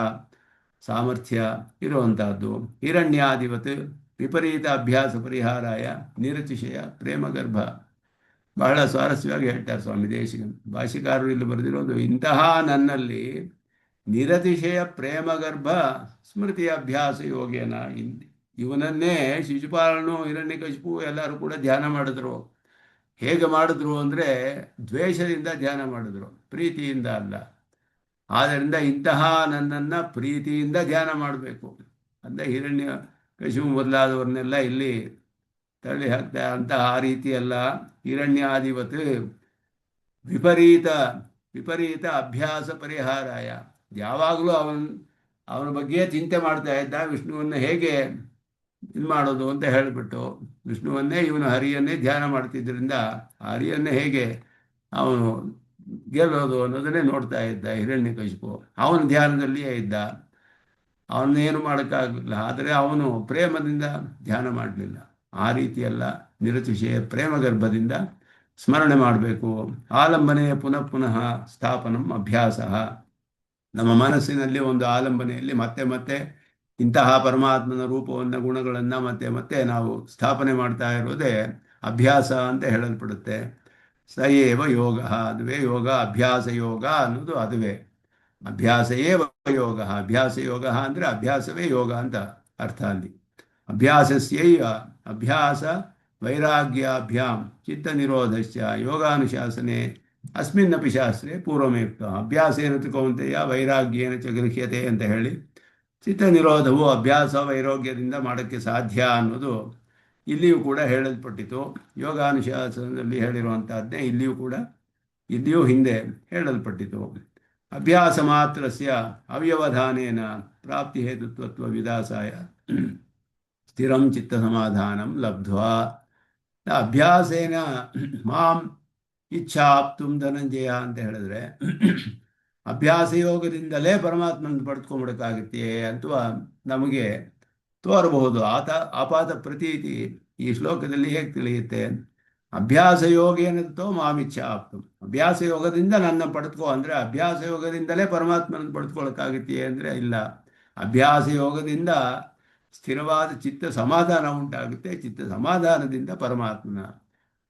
ಸಾಮರ್ಥ್ಯ ಇರುವಂತಹದ್ದು. ಹಿರಣ್ಯಾಧಿವತ್ ವಿಪರೀತ ಅಭ್ಯಾಸ ಪರಿಹಾರಾಯ ನಿರತಿಶಯ ಪ್ರೇಮಗರ್ಭ. ಬಹಳ ಸ್ವಾರಸ್ಯವಾಗಿ ಹೇಳ್ತಾರೆ ಸ್ವಾಮಿ ದೇಶಿಕನ್. ಭಾಷಿಕಾರರು ಇಲ್ಲಿ ಬರೆದಿರೋದು, ಇಂತಹ ನನ್ನಲ್ಲಿ ನಿರತಿಶಯ ಪ್ರೇಮಗರ್ಭ ಸ್ಮೃತಿ ಅಭ್ಯಾಸ ಯೋಗೇನ. ಇವನನ್ನೇ ಶಿಶುಪಾಲನು ಹಿರಣ್ಯಕಶಿಪು ಎಲ್ಲರೂ ಕೂಡ ಧ್ಯಾನ ಮಾಡಿದ್ರು. ಹೇಗೆ ಮಾಡಿದ್ರು ಅಂದರೆ ದ್ವೇಷದಿಂದ ಧ್ಯಾನ ಮಾಡಿದ್ರು, ಪ್ರೀತಿಯಿಂದ ಅಲ್ಲ. ಆದ್ದರಿಂದ ಇಂತಹ ನನ್ನನ್ನು ಪ್ರೀತಿಯಿಂದ ಧ್ಯಾನ ಮಾಡಬೇಕು. ಅಂದರೆ ಹಿರಣ್ಯಕಶಿಪು ಮೊದಲಾದವ್ರನ್ನೆಲ್ಲ ಇಲ್ಲಿ ತಳ್ಳಿ ಹಾಕ್ತಾ ಅಂತ ಆ ರೀತಿ ಅಲ್ಲ. ಹಿರಣ್ಯಾಧಿಪತ್ ವಿಪರೀತ ವಿಪರೀತ ಅಭ್ಯಾಸ ಪರಿಹಾರಾಯ. ಯಾವಾಗಲೂ ಅವನ ಬಗ್ಗೆ ಚಿಂತೆ ಮಾಡ್ತಾ ಇದ್ದ. ವಿಷ್ಣುವನ್ನು ಹೇಗೆ ಇದು ಮಾಡೋದು ಅಂತ ಹೇಳಿಬಿಟ್ಟು ವಿಷ್ಣುವನ್ನೇ ಇವನು ಹರಿಯನ್ನೇ ಧ್ಯಾನ ಮಾಡ್ತಿದ್ದರಿಂದ ಹರಿಯನ್ನೇ ಹೇಗೆ ಅವನು ಗೆಲ್ಲೋದು ಅನ್ನೋದನ್ನೇ ನೋಡ್ತಾ ಇದ್ದ ಹಿರಣ್ಯಕಶಿಪು. ಅವನ ಧ್ಯಾನದಲ್ಲಿಯೇ ಇದ್ದ. ಅವನ್ನೇನು ಮಾಡೋಕ್ಕಾಗಲಿಲ್ಲ. ಆದರೆ ಅವನು ಪ್ರೇಮದಿಂದ ಧ್ಯಾನ ಮಾಡಲಿಲ್ಲ. ಆ ರೀತಿಯೆಲ್ಲ ನಿರತಿಶಯ ಪ್ರೇಮಗರ್ಭದಿಂದ ಸ್ಮರಣೆ ಮಾಡಬೇಕು. ಆಲಂಬನೆಯ ಪುನಃ ಪುನಃ ಸ್ಥಾಪನಂ ಅಭ್ಯಾಸ. ನಮ್ಮ ಮನಸ್ಸಿನಲ್ಲಿ ಒಂದು ಆಲಂಬನೆಯಲ್ಲಿ ಮತ್ತೆ ಮತ್ತೆ ಇಂತಹ ಪರಮಾತ್ಮನ ರೂಪವನ್ನು ಗುಣಗಳನ್ನು ಮತ್ತೆ ಮತ್ತೆ ನಾವು ಸ್ಥಾಪನೆ ಮಾಡ್ತಾ ಇರೋದೇ ಅಭ್ಯಾಸ ಅಂತ ಹೇಳಲ್ಪಡುತ್ತೆ. ಸಯೇವ ಯೋಗ, ಅದುವೇ ಯೋಗ. ಅಭ್ಯಾಸ ಯೋಗ ಅನ್ನೋದು ಅದುವೇ. ಅಭ್ಯಾಸಯೇ ಯೋಗ. ಅಭ್ಯಾಸ ಯೋಗ ಅಂದರೆ ಅಭ್ಯಾಸವೇ ಯೋಗ ಅಂತ ಅರ್ಥ ಅಲ್ಲಿ. ಅಭ್ಯಾಸಸ್ಯೈವ ಅಭ್ಯಾಸ ವೈರಾಗ್ಯಾಭ್ಯಾಂ ಚಿತ್ತ ನಿರೋಧಶ್ಚ ಯೋಗಾನುಶಾಸನೆ ಅಸ್ಮಿನ್ನಪಿ ಶಾಸ್ತ್ರೇ ಪೂರ್ವಮೇಕ್ತ. ಅಭ್ಯಾಸೇನ ಕೌಂತೆಯ ವೈರಾಗ್ಯೇನ ಚ ಗೃಹ್ಯತೆ ಅಂತ ಹೇಳಿ ಚಿತ್ತ ನಿರೋಧವು ಅಭ್ಯಾಸ ವೈರಾಗ್ಯದಿಂದ ಮಾಡೋಕ್ಕೆ ಸಾಧ್ಯ ಅನ್ನೋದು ಇಲ್ಲಿಯೂ ಕೂಡ ಹೇಳಲ್ಪಟ್ಟಿತು. ಯೋಗಾನುಶಾಸನದಲ್ಲಿ ಹೇಳಿರುವಂತಹದ್ದೇ ಇಲ್ಲಿಯೂ ಹಿಂದೆ ಹೇಳಲ್ಪಟ್ಟಿತು. ಅಭ್ಯಾಸ ಮಾತ್ರಸ್ಯ ಅವ್ಯವಧಾನೇನ ಪ್ರಾಪ್ತಿ ಹೇತುತ್ವ ವಿದಾಸಾಯ ಸ್ಥಿರಂ ಚಿತ್ತ ಸಮಾಧಾನಂ ಲಬ್ಧ್ವಾ. ಅಭ್ಯಾಸೇನ ಮಾಂ ಇಚ್ಛಾಪ್ತುಂ ಧನಂಜಯ ಅಂತ ಹೇಳಿದ್ರೆ ಅಭ್ಯಾಸ ಯೋಗದಿಂದಲೇ ಪರಮಾತ್ಮನ ಪಡೆದುಕೊಂಡ್ಬಿಡಕ್ಕಾಗುತ್ತೆ ಅಥವಾ ನಮಗೆ ತೋರಬಹುದು. ಆಪಾತ ಪ್ರತೀತಿ ಈ ಶ್ಲೋಕದಲ್ಲಿ ಹೇಗೆ ತಿಳಿಯುತ್ತೆ? ಅಭ್ಯಾಸ ಯೋಗೇನಂತೋ ಮಾಮಿಚ್ಛಾಪ್ತು. ಅಭ್ಯಾಸ ಯೋಗದಿಂದ ನನ್ನ ಪಡೆದುಕೋ ಅಂದರೆ ಅಭ್ಯಾಸ ಯೋಗದಿಂದಲೇ ಪರಮಾತ್ಮನ ಪಡೆದುಕೊಳ್ಳೋಕ್ಕಾಗುತ್ತೆ ಅಂದರೆ ಇಲ್ಲ. ಅಭ್ಯಾಸ ಯೋಗದಿಂದ ಸ್ಥಿರವಾದ ಚಿತ್ತ ಸಮಾಧಾನ ಉಂಟಾಗುತ್ತೆ. ಚಿತ್ತ ಸಮಾಧಾನದಿಂದ ಪರಮಾತ್ಮನ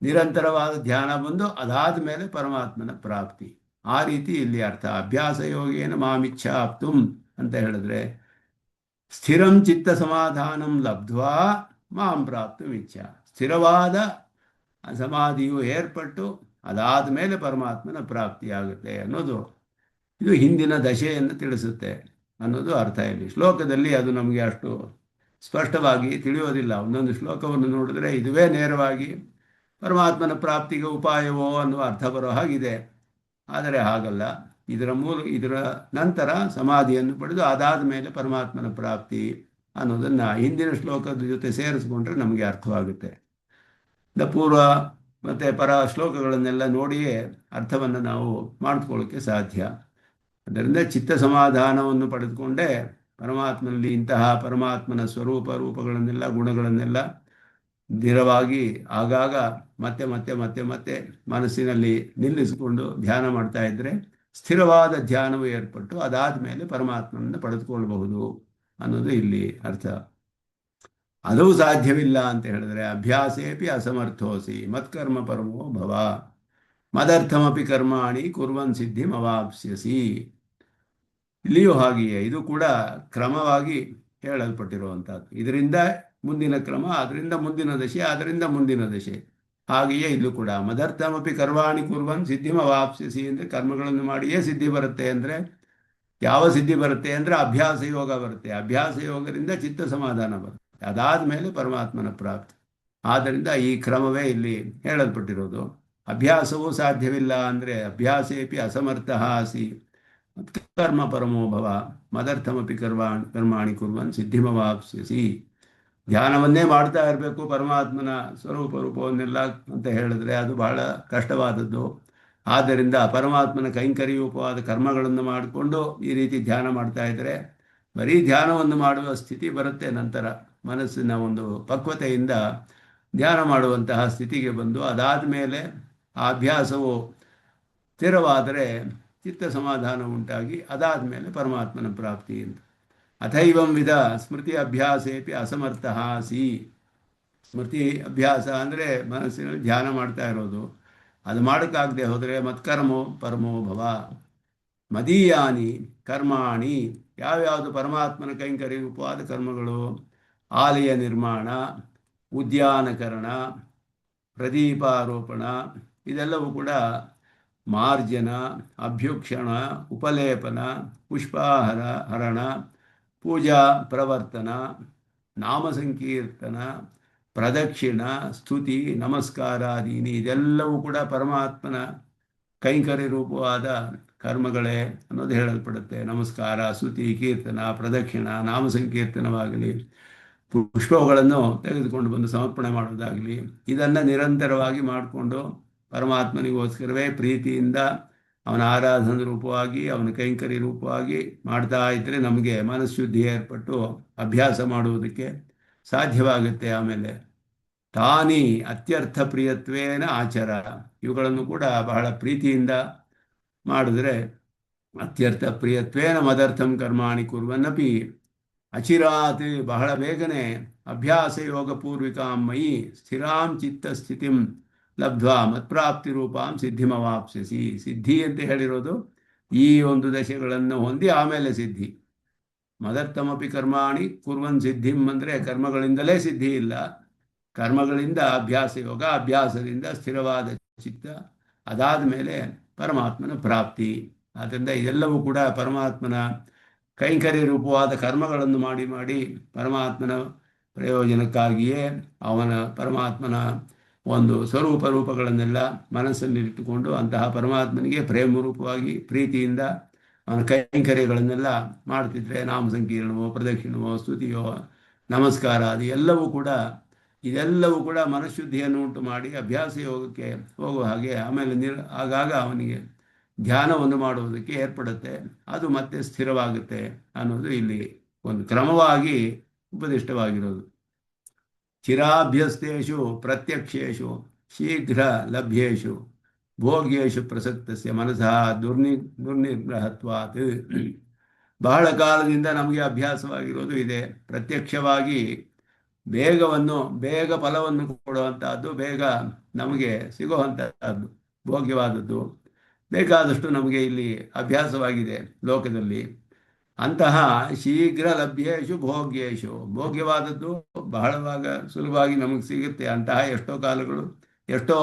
ನಿರಂತರವಾದ ಧ್ಯಾನ ಬಂದು ಅದಾದ ಮೇಲೆ ಪರಮಾತ್ಮನ ಪ್ರಾಪ್ತಿ. ಆ ರೀತಿ ಇಲ್ಲಿ ಅರ್ಥ. ಅಭ್ಯಾಸ ಯೋಗೇನ ಮಾಮಿಚ್ಛಾಪ್ತುಂ ಅಂತ ಹೇಳಿದ್ರೆ ಸ್ಥಿರಂ ಚಿತ್ತ ಸಮಾಧಾನಂ ಲಬ್ಧ್ವಾ ಮಾಂ ಪ್ರಾಪ್ತು ಇಚ್ಛಾ. ಸ್ಥಿರವಾದ ಸಮಾಧಿಯು ಏರ್ಪಟ್ಟು ಅದಾದ ಮೇಲೆ ಪರಮಾತ್ಮನ ಪ್ರಾಪ್ತಿಯಾಗುತ್ತೆ ಅನ್ನೋದು ಇದು ಹಿಂದಿನ ದಶೆಯನ್ನು ತಿಳಿಸುತ್ತೆ ಅನ್ನೋದು ಅರ್ಥ. ಇಲ್ಲಿ ಶ್ಲೋಕದಲ್ಲಿ ಅದು ನಮಗೆ ಅಷ್ಟು ಸ್ಪಷ್ಟವಾಗಿ ತಿಳಿಯೋದಿಲ್ಲ. ಒಂದೊಂದು ಶ್ಲೋಕವನ್ನು ನೋಡಿದ್ರೆ ಇದುವೇ ನೇರವಾಗಿ ಪರಮಾತ್ಮನ ಪ್ರಾಪ್ತಿಗೆ ಉಪಾಯವೋ ಅನ್ನುವ ಅರ್ಥ ಬರೋ ಹಾಗಿದೆ. ಆದರೆ ಹಾಗಲ್ಲ. ಇದರ ನಂತರ ಸಮಾಧಿಯನ್ನು ಪಡೆದು ಅದಾದ ಮೇಲೆ ಪರಮಾತ್ಮನ ಪ್ರಾಪ್ತಿ ಅನ್ನೋದನ್ನು ಹಿಂದಿನ ಶ್ಲೋಕದ ಜೊತೆ ಸೇರಿಸ್ಕೊಂಡ್ರೆ ನಮಗೆ ಅರ್ಥವಾಗುತ್ತೆ. ಪೂರ್ವ ಮತ್ತು ಪರ ಶ್ಲೋಕಗಳನ್ನೆಲ್ಲ ನೋಡಿಯೇ ಅರ್ಥವನ್ನು ನಾವು ಮಾಡಿಕೊಳ್ಳೋಕ್ಕೆ ಸಾಧ್ಯ. ಅದರಿಂದ ಚಿತ್ತ ಸಮಾಧಾನವನ್ನು ಪಡೆದುಕೊಂಡೇ ಪರಮಾತ್ಮನಲ್ಲಿ ಇಂತಹ ಪರಮಾತ್ಮನ ಸ್ವರೂಪ ರೂಪಗಳನ್ನೆಲ್ಲ ಗುಣಗಳನ್ನೆಲ್ಲ ಧೀರವಾಗಿ ಆಗಾಗ ಮತ್ತೆ ಮತ್ತೆ ಮತ್ತೆ ಮತ್ತೆ ಮನಸ್ಸಿನಲ್ಲಿ ನಿಲ್ಲಿಸಿಕೊಂಡು ಧ್ಯಾನ ಮಾಡ್ತಾ ಇದ್ದರೆ ಸ್ಥಿರವಾದ ಧ್ಯಾನವು ಏರ್ಪಟ್ಟು ಅದಾದ ಮೇಲೆ ಪರಮಾತ್ಮನನ್ನು ಪಡೆದುಕೊಳ್ಳಬಹುದು ಅನ್ನೋದು ಇಲ್ಲಿ ಅರ್ಥ. ಅದು ಸಾಧ್ಯವಿಲ್ಲ ಅಂತ ಹೇಳಿದ್ರೆ ಅಭ್ಯಾಸೇಪಿ ಅಸಮರ್ಥೋಸಿ ಮತ್ಕರ್ಮ ಪರಮೋ ಭವ ಮದರ್ಥಮಪಿ ಕರ್ಮಾಣಿ ಕುರ್ವನ್ ಸಿದ್ಧಿಂ ಅವಾಪ್ಸ್ಯಸಿ. ಇಲ್ಲಿಯೂ ಹಾಗೆಯೇ ಇದು ಕೂಡ ಕ್ರಮವಾಗಿ ಹೇಳಲ್ಪಟ್ಟಿರುವಂಥದ್ದು. ಇದರಿಂದ ಮುಂದಿನ ಕ್ರಮ, ಅದರಿಂದ ಮುಂದಿನ ದಶೆ, ಅದರಿಂದ ಮುಂದಿನ ದಶೆ. ಹಾಗೆಯೇ ಇಲ್ಲೂ ಕೂಡ ಮದರ್ಥಮಪಿ ಕರ್ವಾಣಿ ಕುರ್ವನ್ ಸಿದ್ಧಿಂ ಅವಾಪ್ಸ್ಯಸಿ ಅಂದರೆ ಕರ್ಮಗಳನ್ನು ಮಾಡಿಯೇ ಸಿದ್ಧಿ ಬರುತ್ತೆ. ಅಂದರೆ ಯಾವ ಸಿದ್ಧಿ ಬರುತ್ತೆ ಅಂದರೆ ಅಭ್ಯಾಸ ಯೋಗ ಬರುತ್ತೆ. ಅಭ್ಯಾಸ ಯೋಗದಿಂದ ಚಿತ್ತ ಸಮಾಧಾನ ಬರುತ್ತೆ. ಅದಾದ ಮೇಲೆ ಪರಮಾತ್ಮನ ಪ್ರಾಪ್ತಿ. ಆದ್ದರಿಂದ ಈ ಕ್ರಮವೇ ಇಲ್ಲಿ ಹೇಳಲ್ಪಟ್ಟಿರೋದು. ಅಭ್ಯಾಸವೂ ಸಾಧ್ಯವಿಲ್ಲ ಅಂದರೆ ಅಭ್ಯಾಸೇಪಿ ಅಸಮರ್ಥ ಆಸಿ ಕರ್ಮ ಪರಮೋ ಭವ ಮದರ್ಥಮಪಿ ಕರ್ಮಾಣಿ ಕುರ್ವನ್ ಸಿದ್ಧಿಮವಾಪ್ಸ್ಯಸಿ. ಧ್ಯಾನವನ್ನೇ ಮಾಡ್ತಾ ಇರಬೇಕು ಪರಮಾತ್ಮನ ಸ್ವರೂಪ ರೂಪವನ್ನೆಲ್ಲ ಅಂತ ಹೇಳಿದ್ರೆ ಅದು ಬಹಳ ಕಷ್ಟವಾದದ್ದು. ಆದ್ದರಿಂದ ಪರಮಾತ್ಮನ ಕೈಂಕರ್ಯರೂಪವಾದ ಕರ್ಮಗಳನ್ನು ಮಾಡಿಕೊಂಡು ಈ ರೀತಿ ಧ್ಯಾನ ಮಾಡ್ತಾ ಇದ್ದರೆ ಬರೀ ಧ್ಯಾನವನ್ನು ಮಾಡುವ ಸ್ಥಿತಿ ಬರುತ್ತೆ. ನಂತರ ಮನಸ್ಸಿನ ಒಂದು ಪಕ್ವತೆಯಿಂದ ಧ್ಯಾನ ಮಾಡುವಂತಹ ಸ್ಥಿತಿಗೆ ಬಂದು ಅದಾದ ಮೇಲೆ ಆ ಅಭ್ಯಾಸವು ಸ್ಥಿರವಾದರೆ ಚಿತ್ತ ಸಮಾಧಾನ ಉಂಟಾಗಿ ಅದಾದ ಮೇಲೆ ಪರಮಾತ್ಮನ ಪ್ರಾಪ್ತಿ ಅಂತ. ಅಥೈವಂ ವಿಧ ಸ್ಮೃತಿ ಅಭ್ಯಾಸೇಪಿ ಅಸಮರ್ಥ ಸಿ. ಸ್ಮೃತಿ ಅಭ್ಯಾಸ ಅಂದರೆ ಮನಸ್ಸಿನಲ್ಲಿ ಧ್ಯಾನ ಮಾಡ್ತಾ ಇರೋದು. ಅದು ಮಾಡೋಕ್ಕಾಗದೆ ಹೋದರೆ ಮತ್ಕರ್ಮೋ ಪರಮೋ ಭವ ಮದೀಯಾನಿ ಕರ್ಮಾಣಿ. ಯಾವ್ಯಾವುದು ಪರಮಾತ್ಮನ ಕೈಂಕರ್ಯ ರೂಪವಾದ ಕರ್ಮಗಳು, ಆಲಯ ನಿರ್ಮಾಣ, ಉದ್ಯಾನಕರಣ, ಪ್ರದೀಪಾರೋಪಣ, ಇದೆಲ್ಲವೂ ಕೂಡ ಮಾರ್ಜನ, ಅಭ್ಯುಕ್ಷಣ, ಉಪಲೇಪನ, ಹರಣ, ಪೂಜಾ ಪ್ರವರ್ತನ, ನಾಮ ಸಂಕೀರ್ತನ, ಪ್ರದಕ್ಷಿಣ, ಸ್ತುತಿ, ನಮಸ್ಕಾರಾದೀನಿ ಇದೆಲ್ಲವೂ ಕೂಡ ಪರಮಾತ್ಮನ ಕೈಂಕರ್ಯ ರೂಪವಾದ ಕರ್ಮಗಳೇ ಅನ್ನೋದು ಹೇಳಲ್ಪಡುತ್ತೆ. ನಮಸ್ಕಾರ, ಸ್ತುತಿ, ಕೀರ್ತನ, ಪ್ರದಕ್ಷಿಣ, ನಾಮ ಸಂಕೀರ್ತನವಾಗಲಿ, ಪುಷ್ಪಗಳನ್ನು ತೆಗೆದುಕೊಂಡು ಬಂದು ಸಮರ್ಪಣೆ ಮಾಡೋದಾಗಲಿ, ಇದನ್ನು ನಿರಂತರವಾಗಿ ಮಾಡಿಕೊಂಡು ಪರಮಾತ್ಮನಿಗೋಸ್ಕರವೇ ಪ್ರೀತಿಯಿಂದ ಅವನ ಆರಾಧನಾ ರೂಪವಾಗಿ, ಅವನ ಕೈಂಕರ್ಯ ರೂಪವಾಗಿ ಮಾಡ್ತಾ ಇದ್ದರೆ ನಮಗೆ ಮನಃಶುದ್ಧಿ ಏರ್ಪಟ್ಟು ಅಭ್ಯಾಸ ಮಾಡುವುದಕ್ಕೆ ಸಾಧ್ಯವಾಗುತ್ತೆ. ಆಮೇಲೆ ತಾನಿ ಅತ್ಯರ್ಥ ಪ್ರಿಯತ್ವೇನ ಆಚರ, ಇವುಗಳನ್ನು ಕೂಡ ಬಹಳ ಪ್ರೀತಿಯಿಂದ ಮಾಡಿದ್ರೆ ಅತ್ಯರ್ಥ ಪ್ರಿಯತ್ವೇನ ಮದರ್ಥಂ ಕರ್ಮಾಣಿ ಕುರ್ವನ್ನಪಿ ಅಚಿರಾತ್, ಬಹಳ ಬೇಗನೆ ಅಭ್ಯಾಸ ಯೋಗ ಪೂರ್ವಿಕಾಂ ಮಯಿ ಸ್ಥಿರಾಂ ಚಿತ್ತಸ್ಥಿತಿಂ ಲಬ್ಧ್ವಾ ಮತ್ಪ್ರಾಪ್ತಿ ರೂಪಾಂ ಸಿದ್ಧಿಮವಾಪ್ಸ್ಯಸಿ. ಸಿದ್ಧಿ ಅಂತ ಹೇಳಿರೋದು ಈ ಒಂದು ದಶೆಗಳನ್ನು ಹೊಂದಿ ಆಮೇಲೆ ಸಿದ್ಧಿ. ಮದರ್ಥಮಪಿ ಕರ್ಮಾಣಿ ಕುರ್ವನ್ ಸಿದ್ಧಿಂ ಅಂದರೆ ಕರ್ಮಗಳಿಂದಲೇ ಸಿದ್ಧಿ ಇಲ್ಲ, ಕರ್ಮಗಳಿಂದ ಅಭ್ಯಾಸ ಯೋಗ, ಅಭ್ಯಾಸದಿಂದ ಸ್ಥಿರವಾದ ಚಿತ್ತ, ಅದಾದ ಮೇಲೆ ಪರಮಾತ್ಮನ ಪ್ರಾಪ್ತಿ. ಆದ್ದರಿಂದ ಇದೆಲ್ಲವೂ ಕೂಡ ಪರಮಾತ್ಮನ ಕೈಂಕರ್ಯ ರೂಪವಾದ ಕರ್ಮಗಳನ್ನು ಮಾಡಿ ಮಾಡಿ ಪರಮಾತ್ಮನ ಪ್ರಯೋಜನಕ್ಕಾಗಿಯೇ ಅವನ ಪರಮಾತ್ಮನ ಒಂದು ಸ್ವರೂಪ ರೂಪಗಳನ್ನೆಲ್ಲ ಮನಸ್ಸಲ್ಲಿಟ್ಟುಕೊಂಡು ಅಂತಹ ಪರಮಾತ್ಮನಿಗೆ ಪ್ರೇಮ ರೂಪವಾಗಿ ಪ್ರೀತಿಯಿಂದ ಅವನ ಕೈಂಕರ್ಯಗಳನ್ನೆಲ್ಲ ಮಾಡ್ತಿದ್ರೆ, ನಾಮ ಸಂಕೀರ್ಣವೋ, ಪ್ರದಕ್ಷಿಣವೋ, ಸ್ತುತಿಯೋ, ನಮಸ್ಕಾರ, ಅದು ಇದೆಲ್ಲವೂ ಕೂಡ ಮನಃಶುದ್ಧಿಯನ್ನು ಉಂಟು ಮಾಡಿ ಅಭ್ಯಾಸ ಯೋಗಕ್ಕೆ ಹೋಗುವ ಹಾಗೆ ಆಮೇಲೆ ಆಗಾಗ ಅವನಿಗೆ ಧ್ಯಾನವನ್ನು ಮಾಡುವುದಕ್ಕೆ ಏರ್ಪಡುತ್ತೆ. ಅದು ಮತ್ತೆ ಸ್ಥಿರವಾಗುತ್ತೆ ಅನ್ನೋದು ಇಲ್ಲಿ ಒಂದು ಕ್ರಮವಾಗಿ ಉಪದಿಷ್ಟವಾಗಿರೋದು. ಚಿರಾಭ್ಯಸ್ತೇಷು ಪ್ರತ್ಯಕ್ಷೇಷು ಶೀಘ್ರ ಲಭ್ಯೇಷು ಭೋಗ್ಯೇಷು ಪ್ರಸಕ್ತಸ್ಯ ಮನಸಃ ದುರ್ನಿಗ್ರಹತ್ವಾತ್. ಬಹಳ ಕಾಲದಿಂದ ನಮಗೆ ಅಭ್ಯಾಸವಾಗಿರೋದು ಇದೆ. ಪ್ರತ್ಯಕ್ಷವಾಗಿ ಬೇಗ ಫಲವನ್ನು ಕೊಡುವಂತಹದ್ದು, ಬೇಗ ನಮಗೆ ಸಿಗುವಂತಹದ್ದು, ಭೋಗ್ಯವಾದದ್ದು ಬೇಕಾದಷ್ಟು ನಮಗೆ ಇಲ್ಲಿ ಅಭ್ಯಾಸವಾಗಿದೆ ಲೋಕದಲ್ಲಿ. ಅಂತಹ ಶೀಘ್ರ ಲಭ್ಯೇಷು ಭೋಗ್ಯೇಷು, ಭೋಗ್ಯವಾದದ್ದು ಬಹಳವಾಗ ಸುಲಭವಾಗಿ ನಮಗೆ ಸಿಗುತ್ತೆ. ಅಂತಹ ಎಷ್ಟೋ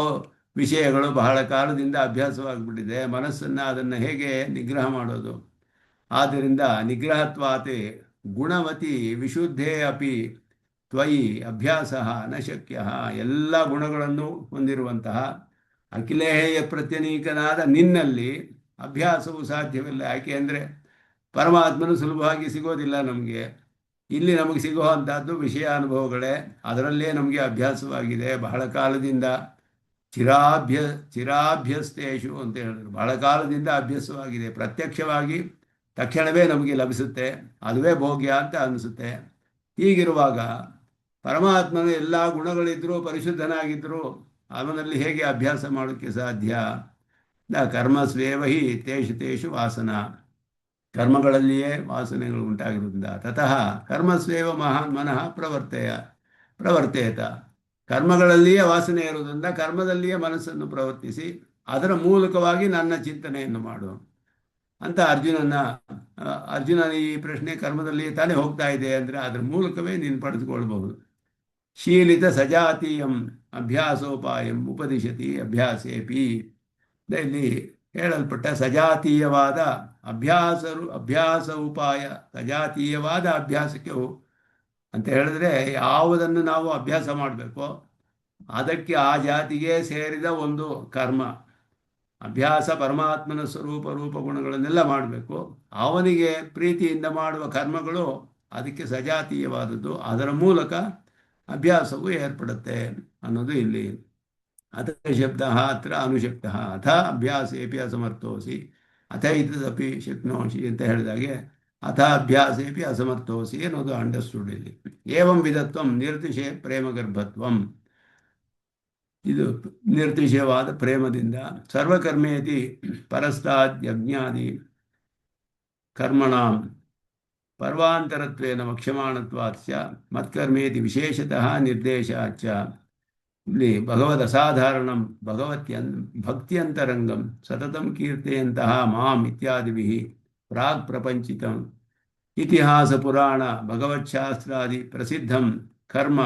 ವಿಷಯಗಳು ಬಹಳ ಕಾಲದಿಂದ ಅಭ್ಯಾಸವಾಗಿಬಿಟ್ಟಿದೆ. ಮನಸ್ಸನ್ನು ಅದನ್ನು ಹೇಗೆ ನಿಗ್ರಹ ಮಾಡೋದು? ಆದ್ದರಿಂದ ನಿಗ್ರಹತ್ವಾತೆ ಗುಣವತಿ ವಿಶುದ್ಧೇ ಅಪಿ ತ್ವಯಿ ಅಭ್ಯಾಸ ನ ಶಕ್ಯ. ಎಲ್ಲ ಗುಣಗಳನ್ನು ಹೊಂದಿರುವಂತಹ ಅಖಿಲೇಯ ಪ್ರತ್ಯನೀಕನಾದ ನಿನ್ನಲ್ಲಿ ಅಭ್ಯಾಸವು ಸಾಧ್ಯವಿಲ್ಲ. ಯಾಕೆ ಅಂದರೆ ಪರಮಾತ್ಮನು ಸುಲಭವಾಗಿ ಸಿಗೋದಿಲ್ಲ ನಮಗೆ. ಇಲ್ಲಿ ನಮಗೆ ಸಿಗುವಂಥದ್ದು ವಿಷಯ ಅನುಭವಗಳೇ, ಅದರಲ್ಲೇ ನಮಗೆ ಅಭ್ಯಾಸವಾಗಿದೆ ಬಹಳ ಕಾಲದಿಂದ. ಚಿರಾಭ್ಯಸ್ತೇಷು ಅಂತ ಹೇಳಿದ್ರು, ಬಹಳ ಕಾಲದಿಂದ ಅಭ್ಯಾಸವಾಗಿದೆ. ಪ್ರತ್ಯಕ್ಷವಾಗಿ ತಕ್ಷಣವೇ ನಮಗೆ ಲಭಿಸುತ್ತೆ, ಅದುವೇ ಭೋಗ್ಯ ಅಂತ ಅನಿಸುತ್ತೆ. ಹೀಗಿರುವಾಗ ಪರಮಾತ್ಮನ ಎಲ್ಲ ಗುಣಗಳಿದ್ದರೂ ಪರಿಶುದ್ಧನಾಗಿದ್ದರೂ ಅವನಲ್ಲಿ ಹೇಗೆ ಅಭ್ಯಾಸ ಮಾಡೋಕ್ಕೆ ಸಾಧ್ಯ? ಕರ್ಮಸ್ವೇವ ಹಿ ತೇಷು ವಾಸನ, ಕರ್ಮಗಳಲ್ಲಿಯೇ ವಾಸನೆಗಳು ಉಂಟಾಗಿರುವುದರಿಂದ ತತಃ ಕರ್ಮಸ್ವೇವ ಮನಃ ಪ್ರವರ್ತೇತ. ಕರ್ಮಗಳಲ್ಲಿಯೇ ವಾಸನೆ ಇರುವುದರಿಂದ ಕರ್ಮದಲ್ಲಿಯೇ ಮನಸ್ಸನ್ನು ಪ್ರವರ್ತಿಸಿ ಅದರ ಮೂಲಕವಾಗಿ ನನ್ನ ಚಿಂತನೆಯನ್ನು ಮಾಡು ಅಂತ ಅರ್ಜುನನ ಈ ಪ್ರಶ್ನೆ ಕರ್ಮದಲ್ಲಿಯೇ ತಾನೇ ಹೋಗ್ತಾ ಇದೆ ಅಂದರೆ ಅದರ ಮೂಲಕವೇ ನೀನು ಪಡೆದುಕೊಳ್ಬಹುದು. ಶೀಲಿತ ಸಜಾತೀಯಂ ಅಭ್ಯಾಸೋಪಾಯಂ ಉಪದಿಶತಿ ಅಭ್ಯಾಸೇಪಿ. ಇಲ್ಲಿ ಹೇಳಲ್ಪಟ್ಟ ಸಜಾತೀಯವಾದ ಅಭ್ಯಾಸ ಉಪಾಯ, ಸಜಾತೀಯವಾದ ಅಭ್ಯಾಸಕ್ಕೆ ಅಂತ ಹೇಳಿದ್ರೆ ಯಾವುದನ್ನು ನಾವು ಅಭ್ಯಾಸ ಮಾಡಬೇಕೋ ಅದಕ್ಕೆ ಆ ಜಾತಿಗೆ ಸೇರಿದ ಒಂದು ಕರ್ಮ ಅಭ್ಯಾಸ. ಪರಮಾತ್ಮನ ರೂಪ ಗುಣಗಳನ್ನೆಲ್ಲ ಮಾಡಬೇಕು. ಅವನಿಗೆ ಪ್ರೀತಿಯಿಂದ ಮಾಡುವ ಕರ್ಮಗಳು ಅದಕ್ಕೆ ಸಜಾತೀಯವಾದದ್ದು, ಅದರ ಮೂಲಕ ಅಭ್ಯಾಸವು ಏರ್ಪಡುತ್ತೆ ಅನ್ನೋದು ಇಲ್ಲಿ. ಅಥ ಶಬ್ದ ಅತ್ರ ಅನುಶಕ್ತ ಅಥ ಅಭ್ಯಾಸೇಪಿ ಅಸಮರ್ಥೋಸಿ ಅಥ ಇತದಪಿ ಶಕ್ನೋಷಿ ಅಂತ ಹೇಳಿದಾಗೆ ಅಥ ಅಭ್ಯಾಸೇಪಿ ಅಸಮರ್ಥೋಸಿ ಅನ್ನೋದು ಅಂಡರ್ಸ್ಟುಡ್ ಇಲ್ಲಿ. ಏವಂ ವಿಧತ್ವಂ ನಿರ್ತಿಶೇ ಪ್ರೇಮಗರ್ಭತ್ವಂ, ಇದು ನಿರ್ತಿಶಯವಾದ ಪ್ರೇಮದಿಂದ ಸರ್ವಕರ್ಮೇತಿ ಪರಸ್ತಾದ್ಯಜ್ಞಾದಿ ಕರ್ಮಣಾಂ ಪರ್ವಾಂತರತ್ವೇನ ವಕ್ಷ್ಯಮಾಣತ್ವಾತ್ಸ್ಯ ಮತ್ಕರ್ಮೇತಿ ವಿಶೇಷತಃ ನಿರ್ದೇಶಾಚ್ಚ. ಇಲ್ಲಿ ಭಗವದ್ ಅಸಾಧಾರಣಂ ಭಕ್ತಿಯಂತರಂಗಂ ಸತತಂ ಕೀರ್ತೆಯಂತಹ ಮಾಂ ಇತ್ಯಾದಿಭಿಃ ಪ್ರಾಗ್ ಪ್ರಪಂಚಿತಂ ಇತಿಹಾಸ ಪುರಾಣ ಭಗವಚ್ಛಾಸ್ತ್ರಾದಿ ಪ್ರಸಿದ್ಧಂ ಕರ್ಮ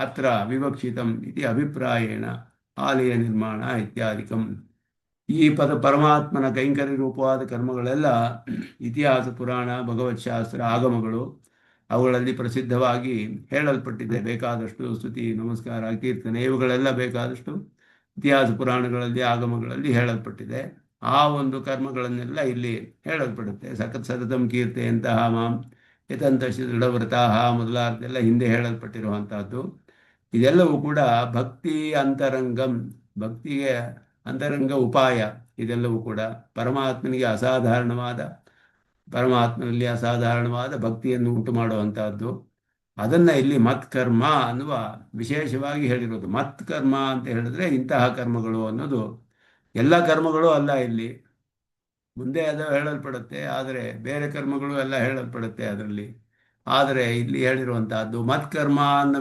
ಅತ್ರ ವಿವಕ್ಷಿತಂ ಇತಿ ಅಭಿಪ್ರಾಯೇಣ ಆಲಯ ನಿರ್ಮಾಣ ಇತ್ಯಾದಿಕಂ. ಈ ಪರಮಾತ್ಮನ ಕೈಂಕರ್ಯ ರೂಪವಾದ ಕರ್ಮಗಳೆಲ್ಲ ಇತಿಹಾಸ ಪುರಾಣ ಭಗವತ್ಶಾಸ್ತ್ರ ಆಗಮಗಳು ಅವುಗಳಲ್ಲಿ ಪ್ರಸಿದ್ಧವಾಗಿ ಹೇಳಲ್ಪಟ್ಟಿದೆ. ಬೇಕಾದಷ್ಟು ಸ್ತುತಿ ನಮಸ್ಕಾರ ಕೀರ್ತನೆ ಇವುಗಳೆಲ್ಲ ಬೇಕಾದಷ್ಟು ಇತಿಹಾಸ ಪುರಾಣಗಳಲ್ಲಿ ಆಗಮಗಳಲ್ಲಿ ಹೇಳಲ್ಪಟ್ಟಿದೆ. ಆ ಒಂದು ಕರ್ಮಗಳನ್ನೆಲ್ಲ ಇಲ್ಲಿ ಹೇಳಲ್ಪಡುತ್ತೆ. ಸತತಂ ಕೀರ್ತೆಯಂತಹ ಮಾಂ ಯತಂತಶ್ಚ ದೃಢವ್ರತಾಹ ಮೊದಲಾದೆಲ್ಲ ಹಿಂದೆ ಹೇಳಲ್ಪಟ್ಟಿರುವಂತಹದ್ದು. ಇದೆಲ್ಲವೂ ಕೂಡ ಭಕ್ತಿ ಅಂತರಂಗಂ, ಭಕ್ತಿಗೆ ಅಂತರಂಗ ಉಪಾಯ. ಇದೆಲ್ಲವೂ ಕೂಡ ಪರಮಾತ್ಮನಿಗೆ ಪರಮಾತ್ಮನಲ್ಲಿ ಅಸಾಧಾರಣವಾದ ಭಕ್ತಿಯನ್ನು ಉಂಟು ಮಾಡುವಂತಹದ್ದು. ಅದನ್ನ ಇಲ್ಲಿ ಮತ್ಕರ್ಮ ಅನ್ನುವ ವಿಶೇಷವಾಗಿ ಹೇಳಿರೋದು. ಮತ್ಕರ್ಮ ಅಂತ ಹೇಳಿದ್ರೆ ಇಂತಹ ಕರ್ಮಗಳು ಅನ್ನೋದು ಎಲ್ಲ ಕರ್ಮಗಳು ಅಲ್ಲ, ಇಲ್ಲಿ ಮುಂದೆ ಅದು ಹೇಳಲ್ಪಡುತ್ತೆ, ಆದರೆ ಬೇರೆ ಕರ್ಮಗಳು ಎಲ್ಲ ಹೇಳಲ್ಪಡುತ್ತೆ ಅದರಲ್ಲಿ. ಆದರೆ ಇಲ್ಲಿ ಹೇಳಿರುವಂತಹದ್ದು ಮತ್ಕರ್ಮ ಅನ್ನೋ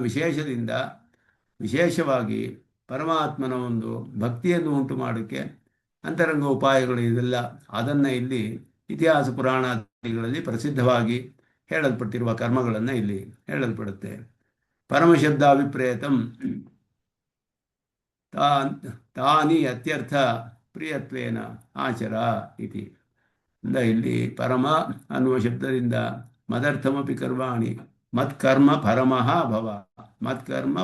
ವಿಶೇಷವಾಗಿ ಪರಮಾತ್ಮನ ಒಂದು ಭಕ್ತಿಯನ್ನು ಉಂಟು ಮಾಡೋಕ್ಕೆ ಅಂತರಂಗ ಉಪಾಯಗಳು ಇದೆಲ್ಲ, ಅದನ್ನು ಇಲ್ಲಿ ಇತಿಹಾಸ ಪುರಾಣಾದಿಗಳಲ್ಲಿ ಪ್ರಸಿದ್ಧವಾಗಿ ಹೇಳಲ್ಪಟ್ಟಿರುವ ಕರ್ಮಗಳನ್ನು ಇಲ್ಲಿ ಹೇಳಲ್ಪಡುತ್ತೆ. ಪರಮಶಬ್ದ ಅಭಿಪ್ರೇತಂ ತಾನಿ ಅತ್ಯರ್ಥ ಪ್ರಿಯತ್ವೇನ ಆಚರ ಇತಿ. ಇಲ್ಲಿ ಪರಮ ಅನ್ನುವ ಶಬ್ದದಿಂದ ಮದರ್ಥಮಪಿ ಕರ್ಮಾಣಿ ಮತ್ಕರ್ಮ ಪರಮಃ ಭವ. ಮತ್ಕರ್ಮ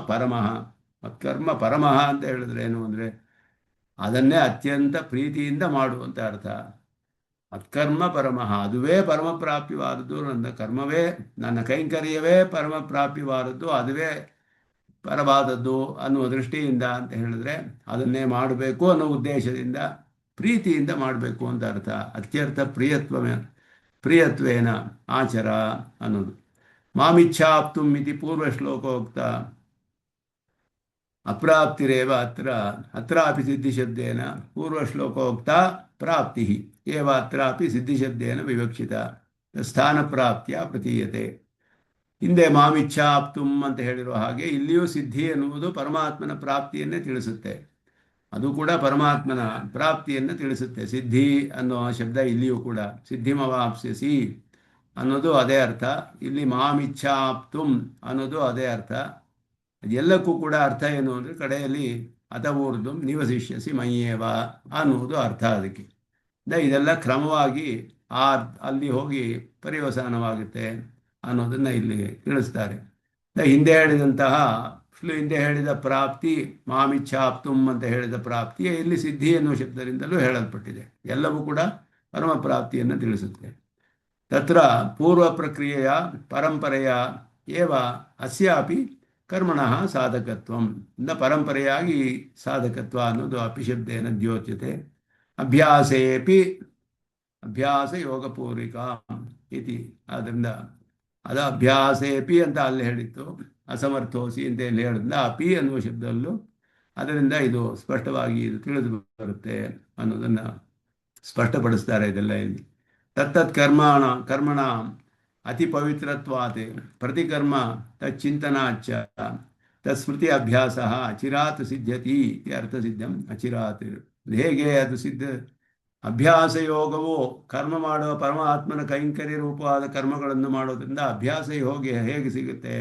ಪರಮಃ ಅಂತ ಹೇಳಿದ್ರೆ ಏನು ಅಂದರೆ ಅದನ್ನೇ ಅತ್ಯಂತ ಪ್ರೀತಿಯಿಂದ ಮಾಡುವಂತ ಅರ್ಥ. ಮತ್ಕರ್ಮ ಪರಮಃ, ಅದುವೇ ಪರಮಪ್ರಾಪ್ಯವಾದದ್ದು. ನನ್ನ ಕರ್ಮವೇ, ನನ್ನ ಕೈಂಕರ್ಯವೇ ಪರಮಪ್ರಾಪ್ಯವಾದದ್ದು, ಅದುವೇ ಪರವಾದದ್ದು ಅನ್ನುವ ದೃಷ್ಟಿಯಿಂದ ಅಂತ ಹೇಳಿದ್ರೆ ಅದನ್ನೇ ಮಾಡಬೇಕು ಅನ್ನೋ ಉದ್ದೇಶದಿಂದ ಪ್ರೀತಿಯಿಂದ ಮಾಡಬೇಕು ಅಂತ ಅರ್ಥ. ಅತ್ಯರ್ಥ ಪ್ರಿಯತ್ವೇನ ಆಚರ ಅನ್ನೋದು. ಮಾಮಿಚ್ಛಾಪ್ತುಂ ಇತಿ ಪೂರ್ವ ಶ್ಲೋಕೋಕ್ತ ಅಪ್ರಾಪ್ತಿರೇವ ಅತ್ರಾಪಿ ಸಿದ್ಧಿಶಬ್ದೇನ ಪೂರ್ವಶ್ಲೋಕೋಕ್ತ ಪ್ರಾಪ್ತಿ ಏವ ಅತ್ರಾಪಿ ಸಿದ್ಧಿಶಬ್ದೇನ ವಿವಕ್ಷಿತ ಸ್ಥಾನಪ್ರಾಪ್ತಿಯ ಪ್ರತೀಯತೆ. ಹಿಂದೆ ಮಾಮಿಚ್ಛಾಪ್ತುಂ ಅಂತ ಹೇಳಿರುವ ಹಾಗೆ ಇಲ್ಲಿಯೂ ಸಿದ್ಧಿ ಎನ್ನುವುದು ಪರಮಾತ್ಮನ ಪ್ರಾಪ್ತಿಯನ್ನೇ ತಿಳಿಸುತ್ತೆ. ಅದು ಕೂಡ ಪರಮಾತ್ಮನ ಪ್ರಾಪ್ತಿಯನ್ನು ತಿಳಿಸುತ್ತೆ. ಸಿದ್ಧಿ ಅನ್ನುವ ಶಬ್ದ ಇಲ್ಲಿಯೂ ಕೂಡ ಸಿದ್ಧಿಮವಾಪ್ಸ್ಯಸಿ ಅನ್ನೋದು ಅದೇ ಅರ್ಥ. ಇಲ್ಲಿ ಮಾಮಿಚ್ಛಾಪ್ತುಂ ಅನ್ನೋದು ಅದೇ ಅರ್ಥ. ಎಲ್ಲಕ್ಕೂ ಕೂಡ ಅರ್ಥ ಏನು ಅಂದರೆ ಕಡೆಯಲ್ಲಿ ಅಥವೂರ್ಧಂ ನಿವಸಿಷ್ಯಸಿ ಮಯ್ಯೇವ ಅನ್ನುವುದು ಅರ್ಥ. ಅದಕ್ಕೆ ಇದೆಲ್ಲ ಕ್ರಮವಾಗಿ ಅಲ್ಲಿ ಹೋಗಿ ಪರ್ಯವಸಾನವಾಗುತ್ತೆ ಅನ್ನೋದನ್ನು ಇಲ್ಲಿ ತಿಳಿಸ್ತಾರೆ. ಹಿಂದೆ ಹೇಳಿದ ಪ್ರಾಪ್ತಿ, ಮಾಮಿಚ್ಛಾಪ್ತುಂ ಅಂತ ಹೇಳಿದ ಪ್ರಾಪ್ತಿಯೇ ಇಲ್ಲಿ ಸಿದ್ಧಿ ಎನ್ನುವ ಶಬ್ದದಿಂದಲೂ ಹೇಳಲ್ಪಟ್ಟಿದೆ. ಎಲ್ಲವೂ ಕೂಡ ಪರಮ ಪ್ರಾಪ್ತಿಯನ್ನು ತಿಳಿಸುತ್ತೆ. ತತ್ರ ಪೂರ್ವ ಪ್ರಕ್ರಿಯೆಯ ಪರಂಪರೆಯ ಏವ ಅಸ್ಯಾಪಿ ಕರ್ಮಣಃ ಸಾಧಕತ್ವಂ. ಪರಂಪರೆಯಾಗಿ ಸಾಧಕತ್ವ ಅನ್ನೋದು ಅಪಿಶಬ್ದೇನ ದ್ಯೋಚ್ಯತೆ. ಅಭ್ಯಾಸ ಯೋಗಪೂರ್ವಿಕ ಇತಿ. ಆದ್ದರಿಂದ ಅದು ಅಭ್ಯಾಸೇಪಿ ಅಂತ ಅಲ್ಲಿ ಹೇಳಿತ್ತು, ಅಸಮರ್ಥೋಸಿ ಅಂತ ಇಲ್ಲಿ ಹೇಳಿದ್ರಿಂದ ಅಪಿ ಅನ್ನುವ ಶಬ್ದದಲ್ಲೂ ಅದರಿಂದ ಇದು ಸ್ಪಷ್ಟವಾಗಿ ಇದು ತಿಳಿದು ಬರುತ್ತೆ ಅನ್ನೋದನ್ನು ಸ್ಪಷ್ಟಪಡಿಸ್ತಾರೆ ಇದೆಲ್ಲ ಇಲ್ಲಿ. ತತ್ತತ್ ಕರ್ಮಣ ಅತಿ ಪವಿತ್ರತ್ವಾತ್ ಪ್ರತಿಕರ್ಮ ತಚ್ಚಿಂತನಾಚ್ಚ ತತ್ಸ್ಮೃತಿ ಅಭ್ಯಾಸ ಅಚಿರಾತ್ ಸಿದ್ಧತಿ ಅರ್ಥಸಿದ್ಧಂ. ಅಚಿರಾತ್ ಹೇಗೆ ಅದು ಸಿದ್ಧ? ಅಭ್ಯಾಸ ಯೋಗವು ಕರ್ಮ ಮಾಡುವ ಪರಮಾತ್ಮನ ಕೈಂಕರ್ಯ ರೂಪವಾದ ಕರ್ಮಗಳನ್ನು ಮಾಡೋದ್ರಿಂದ ಅಭ್ಯಾಸ ಹೇಗೆ ಸಿಗುತ್ತೆ?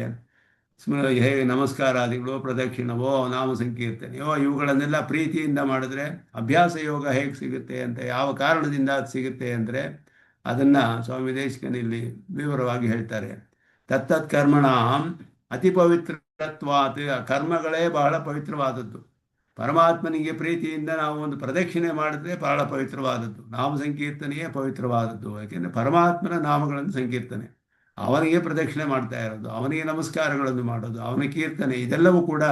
ಹೇಗೆ ನಮಸ್ಕಾರಾದಿಗಳು, ಪ್ರದಕ್ಷಿಣವೋ, ನಾಮ ಸಂಕೀರ್ತನೆಯೋ ಇವುಗಳನ್ನೆಲ್ಲ ಪ್ರೀತಿಯಿಂದ ಮಾಡಿದ್ರೆ ಅಭ್ಯಾಸ ಯೋಗ ಹೇಗೆ ಸಿಗುತ್ತೆ ಅಂತ, ಯಾವ ಕಾರಣದಿಂದ ಅದು ಸಿಗುತ್ತೆ ಅಂದರೆ ಅದನ್ನು ಸ್ವಾಮಿ ದೇಶಿಕನಲ್ಲಿ ವಿವರವಾಗಿ ಹೇಳ್ತಾರೆ. ತತ್ತತ್ ಕರ್ಮಣ ಅತಿ ಪವಿತ್ರತ್ವಾತ್, ಕರ್ಮಗಳೇ ಬಹಳ ಪವಿತ್ರವಾದದ್ದು. ಪರಮಾತ್ಮನಿಗೆ ಪ್ರೀತಿಯಿಂದ ನಾವು ಒಂದು ಪ್ರದಕ್ಷಿಣೆ ಮಾಡಿದ್ರೆ ಬಹಳ ಪವಿತ್ರವಾದದ್ದು. ನಾಮ ಸಂಕೀರ್ತನೆಯೇ ಪವಿತ್ರವಾದದ್ದು. ಯಾಕೆಂದರೆ ಪರಮಾತ್ಮನ ನಾಮಗಳನ್ನು ಸಂಕೀರ್ತನೆ, ಅವನಿಗೆ ಪ್ರದಕ್ಷಿಣೆ ಮಾಡ್ತಾ ಇರೋದು, ಅವನಿಗೆ ನಮಸ್ಕಾರಗಳನ್ನು ಮಾಡೋದು, ಅವನ ಕೀರ್ತನೆ, ಇದೆಲ್ಲವೂ ಕೂಡ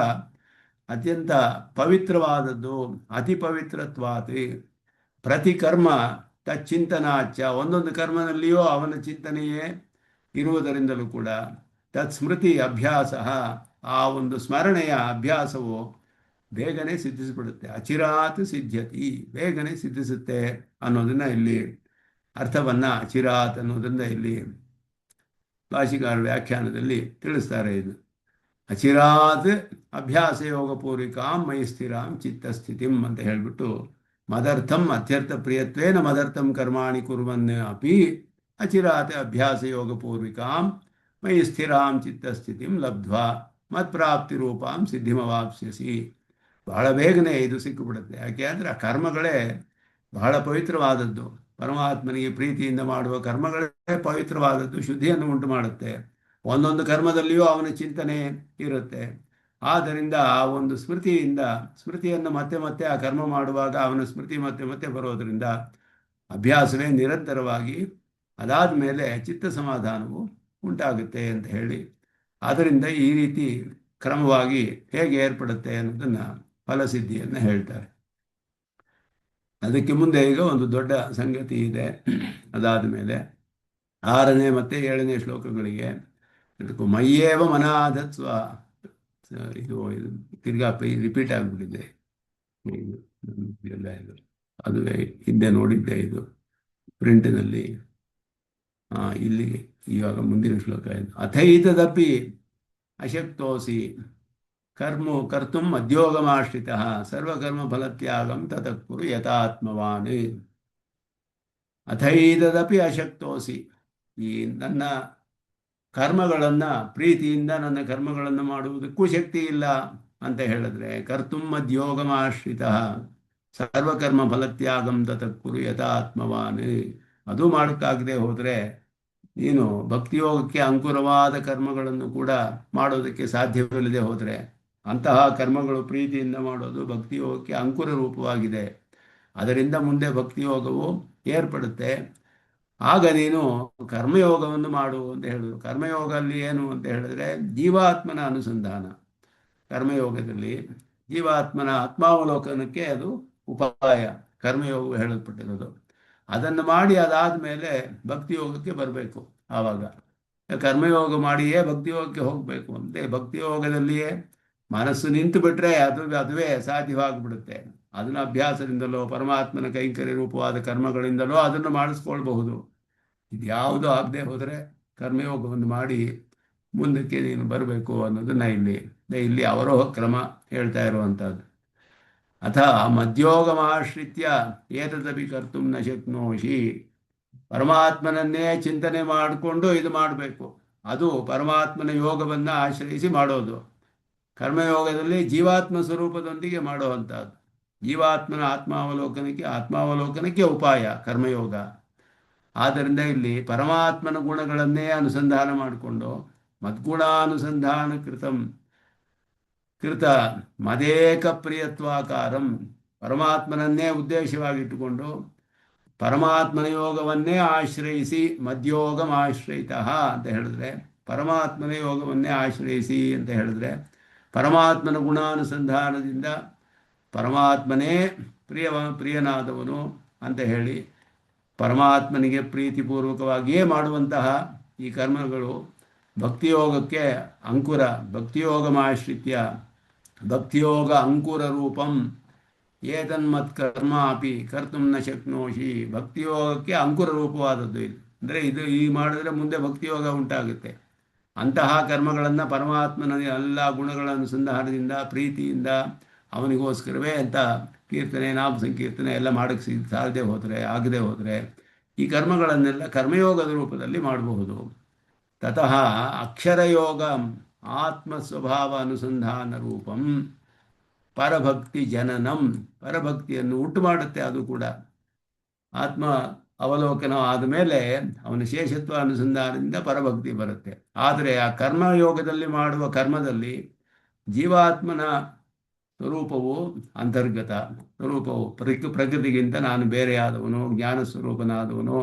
ಅತ್ಯಂತ ಪವಿತ್ರವಾದದ್ದು. ಅತಿ ಪವಿತ್ರತ್ವಾತ್ ಪ್ರತಿ ಕರ್ಮ ತಚ್ಚಿಂತನಾಚ, ಒಂದೊಂದು ಕರ್ಮನಲ್ಲಿಯೂ ಅವನ ಚಿಂತನೆಯೇ ಇರುವುದರಿಂದಲೂ ಕೂಡ ತತ್ಸ್ಮೃತಿ ಅಭ್ಯಾಸ, ಆ ಒಂದು ಸ್ಮರಣೆಯ ಅಭ್ಯಾಸವು ಬೇಗನೆ ಸಿದ್ಧಿಸಿಬಿಡುತ್ತೆ. ಅಚಿರಾತ್ ಸಿದ್ಧತಿ, ಬೇಗನೆ ಸಿದ್ಧಿಸುತ್ತೆ ಅನ್ನೋದನ್ನ ಇಲ್ಲಿ ಅರ್ಥವನ್ನು ಅಚಿರಾತ್ ಅನ್ನೋದನ್ನ ಇಲ್ಲಿ ಭಾಷಿಕಾರ ವ್ಯಾಖ್ಯಾನದಲ್ಲಿ ತಿಳಿಸ್ತಾರೆ. ಇದು ಅಚಿರಾತ್ ಅಭ್ಯಾಸ ಯೋಗ ಪೂರ್ವಿಕಾಂ ಮೈ ಸ್ಥಿರಾಂ ಚಿತ್ತಸ್ಥಿತಿಂ ಅಂತ ಹೇಳಿಬಿಟ್ಟು ಮದರ್ಥಂ ಅತ್ಯರ್ಥ ಪ್ರಿಯತ್ವೇನ ಮದರ್ಥಂ ಕರ್ಮಾಣಿ ಕುರ್ವನ್ ಅಪಿ ಅಚಿರಾತ್ ಅಭ್ಯಾಸ ಯೋಗ ಪೂರ್ವಿಕಾಂ ಮೈ ಸ್ಥಿರಾಂ ಚಿತ್ತಸ್ಥಿತಿಂ ಲಬ್ಧ್ವಾ ಮತ್ಪ್ರಾಪ್ತಿ ರೂಪಾಂ ಸಿದ್ಧಿಮವಾಪ್ಸ್ಯಸಿ. ಬಹಳ ಬೇಗನೆ ಇದು ಸಿಕ್ಕಿಬಿಡುತ್ತೆ. ಯಾಕೆ ಅಂದರೆ ಆ ಕರ್ಮಗಳೇ ಬಹಳ ಪವಿತ್ರವಾದದ್ದು. ಪರಮಾತ್ಮನಿಗೆ ಪ್ರೀತಿಯಿಂದ ಮಾಡುವ ಕರ್ಮಗಳೇ ಪವಿತ್ರವಾದದ್ದು, ಶುದ್ಧಿಯನ್ನು ಉಂಟು ಮಾಡುತ್ತೆ. ಒಂದೊಂದು ಕರ್ಮದಲ್ಲಿಯೂ ಅವನ ಚಿಂತನೆ ಇರುತ್ತೆ. ಆದ್ದರಿಂದ ಆ ಒಂದು ಸ್ಮೃತಿಯನ್ನು ಮತ್ತೆ ಮತ್ತೆ ಆ ಕರ್ಮ ಮಾಡುವಾಗ ಅವನ ಸ್ಮೃತಿ ಮತ್ತೆ ಮತ್ತೆ ಬರೋದರಿಂದ ಅಭ್ಯಾಸವೇ ನಿರಂತರವಾಗಿ ಅದಾದ ಮೇಲೆ ಚಿತ್ತ ಸಮಾಧಾನವು ಉಂಟಾಗುತ್ತೆ ಅಂತ ಹೇಳಿ, ಆದ್ದರಿಂದ ಈ ರೀತಿ ಕ್ರಮವಾಗಿ ಹೇಗೆ ಏರ್ಪಡುತ್ತೆ ಅನ್ನೋದನ್ನು ಫಲಸಿದ್ಧಿಯನ್ನು ಹೇಳ್ತಾರೆ. ಅದಕ್ಕೆ ಮುಂದೆ ಈಗ ಒಂದು ದೊಡ್ಡ ಸಂಗತಿ ಇದೆ. ಅದಾದ ಮೇಲೆ 6ನೇ ಮತ್ತು 7ನೇ ಶ್ಲೋಕಗಳಿಗೆ ಇದಕ್ಕೂ ಮಯ್ಯೇವ ಮನಾಧತ್ವ, ಇದು ತಿರ್ಗಾ ರಿಪೀಟ್ ಆಗಿಬಿಟ್ಟಿದೆ. ಇದು ಅದುವೇ ಹಿಂದೆ ನೋಡಿದ್ದೆ, ಇದು ಪ್ರಿಂಟಿನಲ್ಲಿ. ಇಲ್ಲಿಗೆ ಇವಾಗ ಮುಂದಿನ ಶ್ಲೋಕ ಇದು. ಅಥೈತದಪಿ ಅಶಕ್ತೋಸಿ ಕರ್ತುಂ ಮಧ್ಯೋಗಮಾಶ್ರಿತ ಸರ್ವಕರ್ಮ ಫಲತ್ಯಾಗಂ ತತಃ ಕುರು ಯಥಾತ್ಮವಾನ್. ಅಥೈತದಪಿ ಅಶಕ್ತೋಸಿ, ಈ ನನ್ನ ಕರ್ಮಗಳನ್ನು ಪ್ರೀತಿಯಿಂದ ನನ್ನ ಕರ್ಮಗಳನ್ನು ಮಾಡುವುದಕ್ಕೂ ಶಕ್ತಿ ಇಲ್ಲ ಅಂತ ಹೇಳಿದ್ರೆ, ಕರ್ತುಂ ಮಧ್ಯೋಗಮಾಶ್ರಿತ ಸರ್ವಕರ್ಮ ಫಲತ್ಯಾಗಂ ತತಃ ಕುರು ಯಥಾತ್ಮವಾನ್, ಅದು ಮಾಡೋಕ್ಕಾಗದೆ ಹೋದರೆ ನೀನು ಭಕ್ತಿಯೋಗಕ್ಕೆ ಅಂಕುರವಾದ ಕರ್ಮಗಳನ್ನು ಕೂಡ ಮಾಡೋದಕ್ಕೆ ಸಾಧ್ಯವಿಲ್ಲದೆ ಹೋದರೆ, ಅಂತಹ ಕರ್ಮಗಳು ಪ್ರೀತಿಯಿಂದ ಮಾಡೋದು ಭಕ್ತಿಯೋಗಕ್ಕೆ ಅಂಕುರ ರೂಪವಾಗಿದೆ. ಅದರಿಂದ ಮುಂದೆ ಭಕ್ತಿಯೋಗವು ಏರ್ಪಡುತ್ತೆ. ಆಗ ನೀನು ಕರ್ಮಯೋಗವನ್ನು ಮಾಡು ಅಂತ ಹೇಳಿದ್ರು. ಕರ್ಮಯೋಗ ಅಲ್ಲಿ ಏನು ಅಂತ ಹೇಳಿದ್ರೆ ಜೀವಾತ್ಮನ ಅನುಸಂಧಾನ. ಕರ್ಮಯೋಗದಲ್ಲಿ ಜೀವಾತ್ಮನ ಆತ್ಮಾವಲೋಕನಕ್ಕೆ ಅದು ಉಪಾಯ, ಕರ್ಮಯೋಗವು ಹೇಳಲ್ಪಟ್ಟಿರೋದು. ಅದನ್ನು ಮಾಡಿ ಅದಾದ ಮೇಲೆ ಭಕ್ತಿಯೋಗಕ್ಕೆ ಬರಬೇಕು. ಆವಾಗ ಕರ್ಮಯೋಗ ಮಾಡಿಯೇ ಭಕ್ತಿಯೋಗಕ್ಕೆ ಹೋಗಬೇಕು. ಅಂತೆ ಭಕ್ತಿಯೋಗದಲ್ಲಿಯೇ ಮನಸ್ಸು ನಿಂತು ಬಿಟ್ಟರೆ ಅದುವೇ ಸಾಧ್ಯವಾಗಿಬಿಡುತ್ತೆ. ಅದನ್ನು ಅಭ್ಯಾಸದಿಂದಲೋ ಪರಮಾತ್ಮನ ಕೈಂಕರ್ಯ ರೂಪವಾದ ಕರ್ಮಗಳಿಂದಲೋ ಅದನ್ನು ಮಾಡಿಸ್ಕೊಳ್ಬಹುದು. ಇದ್ಯಾವುದು ಆಗದೆ ಹೋದರೆ ಕರ್ಮಯೋಗವನ್ನು ಮಾಡಿ ಮುಂದಕ್ಕೆ ನೀನು ಬರಬೇಕು ಅನ್ನೋದನ್ನ ಇಲ್ಲಿ ಅವರೋಹ ಕ್ರಮ ಹೇಳ್ತಾ ಇರುವಂಥದ್ದು. ಅಥ ಮಧ್ಯೋಗಮಾಶ್ರಿತ್ಯ ಏತದಪಿ ಕರ್ತುಂ ನ ಶಕ್ನೋಷಿ, ಪರಮಾತ್ಮನನ್ನೇ ಚಿಂತನೆ ಮಾಡಿಕೊಂಡು ಇದು ಮಾಡಬೇಕು. ಅದು ಪರಮಾತ್ಮನ ಯೋಗವನ್ನು ಆಶ್ರಯಿಸಿ ಮಾಡೋದು. ಕರ್ಮಯೋಗದಲ್ಲಿ ಜೀವಾತ್ಮ ಸ್ವರೂಪದೊಂದಿಗೆ ಮಾಡುವಂಥದ್ದು. ಜೀವಾತ್ಮನ ಆತ್ಮಾವಲೋಕನಕ್ಕೆ ಉಪಾಯ ಕರ್ಮಯೋಗ. ಆದ್ದರಿಂದ ಇಲ್ಲಿ ಪರಮಾತ್ಮನ ಗುಣಗಳನ್ನೇ ಅನುಸಂಧಾನ ಮಾಡಿಕೊಂಡು ಮದ್ಗುಣಾನುಸಂಧಾನ ಕೃತ ಮದೇಕ ಪ್ರಿಯತ್ವಾಕಾರಂ, ಪರಮಾತ್ಮನನ್ನೇ ಉದ್ದೇಶವಾಗಿಟ್ಟುಕೊಂಡು ಪರಮಾತ್ಮನ ಯೋಗವನ್ನೇ ಆಶ್ರಯಿಸಿ ಮಧ್ಯೋಗಮಾಶ್ರಯಿತ ಅಂತ ಹೇಳಿದ್ರೆ, ಪರಮಾತ್ಮನ ಯೋಗವನ್ನೇ ಆಶ್ರಯಿಸಿ ಅಂತ ಹೇಳಿದ್ರೆ ಪರಮಾತ್ಮನ ಗುಣಾನುಸಂಧಾನದಿಂದ ಪರಮಾತ್ಮನೇ ಪ್ರಿಯನಾದವನು ಅಂತ ಹೇಳಿ ಪರಮಾತ್ಮನಿಗೆ ಪ್ರೀತಿಪೂರ್ವಕವಾಗಿಯೇ ಮಾಡುವಂತಹ ಈ ಕರ್ಮಗಳು ಭಕ್ತಿಯೋಗಕ್ಕೆ ಅಂಕುರ. ಭಕ್ತಿಯೋಗಮಾಶ್ರಿತ್ಯ ಭಕ್ತಿಯೋಗ ಅಂಕುರ ರೂಪಂ ಏತನ್ಮತ್ ಕರ್ಮ ಅಪಿ ಕರ್ತುಂ ನ ಶಕ್ನೋಷಿ. ಭಕ್ತಿಯೋಗಕ್ಕೆ ಅಂಕುರ ರೂಪವಾದದ್ದು ಇದು. ಅಂದರೆ ಇದು ಈ ಮಾಡಿದ್ರೆ ಮುಂದೆ ಭಕ್ತಿಯೋಗ ಉಂಟಾಗುತ್ತೆ. ಅಂತಹ ಕರ್ಮಗಳನ್ನು ಪರಮಾತ್ಮನ ಎಲ್ಲ ಗುಣಗಳ ಅನುಸಂಧಾನದಿಂದ ಪ್ರೀತಿಯಿಂದ ಅವನಿಗೋಸ್ಕರವೇ ಅಂತ ಕೀರ್ತನೆ ನಾಮ ಸಂಕೀರ್ತನೆ ಎಲ್ಲ ಮಾಡೋಕ್ಕೆ ಆಗದೆ ಹೋದರೆ ಈ ಕರ್ಮಗಳನ್ನೆಲ್ಲ ಕರ್ಮಯೋಗದ ರೂಪದಲ್ಲಿ ಮಾಡಬಹುದು. ತತಃ ಅಕ್ಷರಯೋಗ ಆತ್ಮಸ್ವಭಾವ ಅನುಸಂಧಾನ ರೂಪಂ ಪರಭಕ್ತಿ ಜನನಂ, ಪರಭಕ್ತಿಯನ್ನು ಉಂಟು ಮಾಡುತ್ತೆ. ಅದು ಕೂಡ ಆತ್ಮ ಅವಲೋಕನ ಆದಮೇಲೆ ಅವನ ಶೇಷತ್ವ ಅನುಸಂಧಾನದಿಂದ ಪರಭಕ್ತಿ ಬರುತ್ತೆ. ಆದರೆ ಆ ಕರ್ಮಯೋಗದಲ್ಲಿ ಮಾಡುವ ಕರ್ಮದಲ್ಲಿ ಜೀವಾತ್ಮನ ಸ್ವರೂಪವು ಅಂತರ್ಗತ ಸ್ವರೂಪವು ಪ್ರಕೃತಿಗಿಂತ ನಾನು ಬೇರೆಯಾದವನು, ಜ್ಞಾನ ಸ್ವರೂಪನಾದವನು.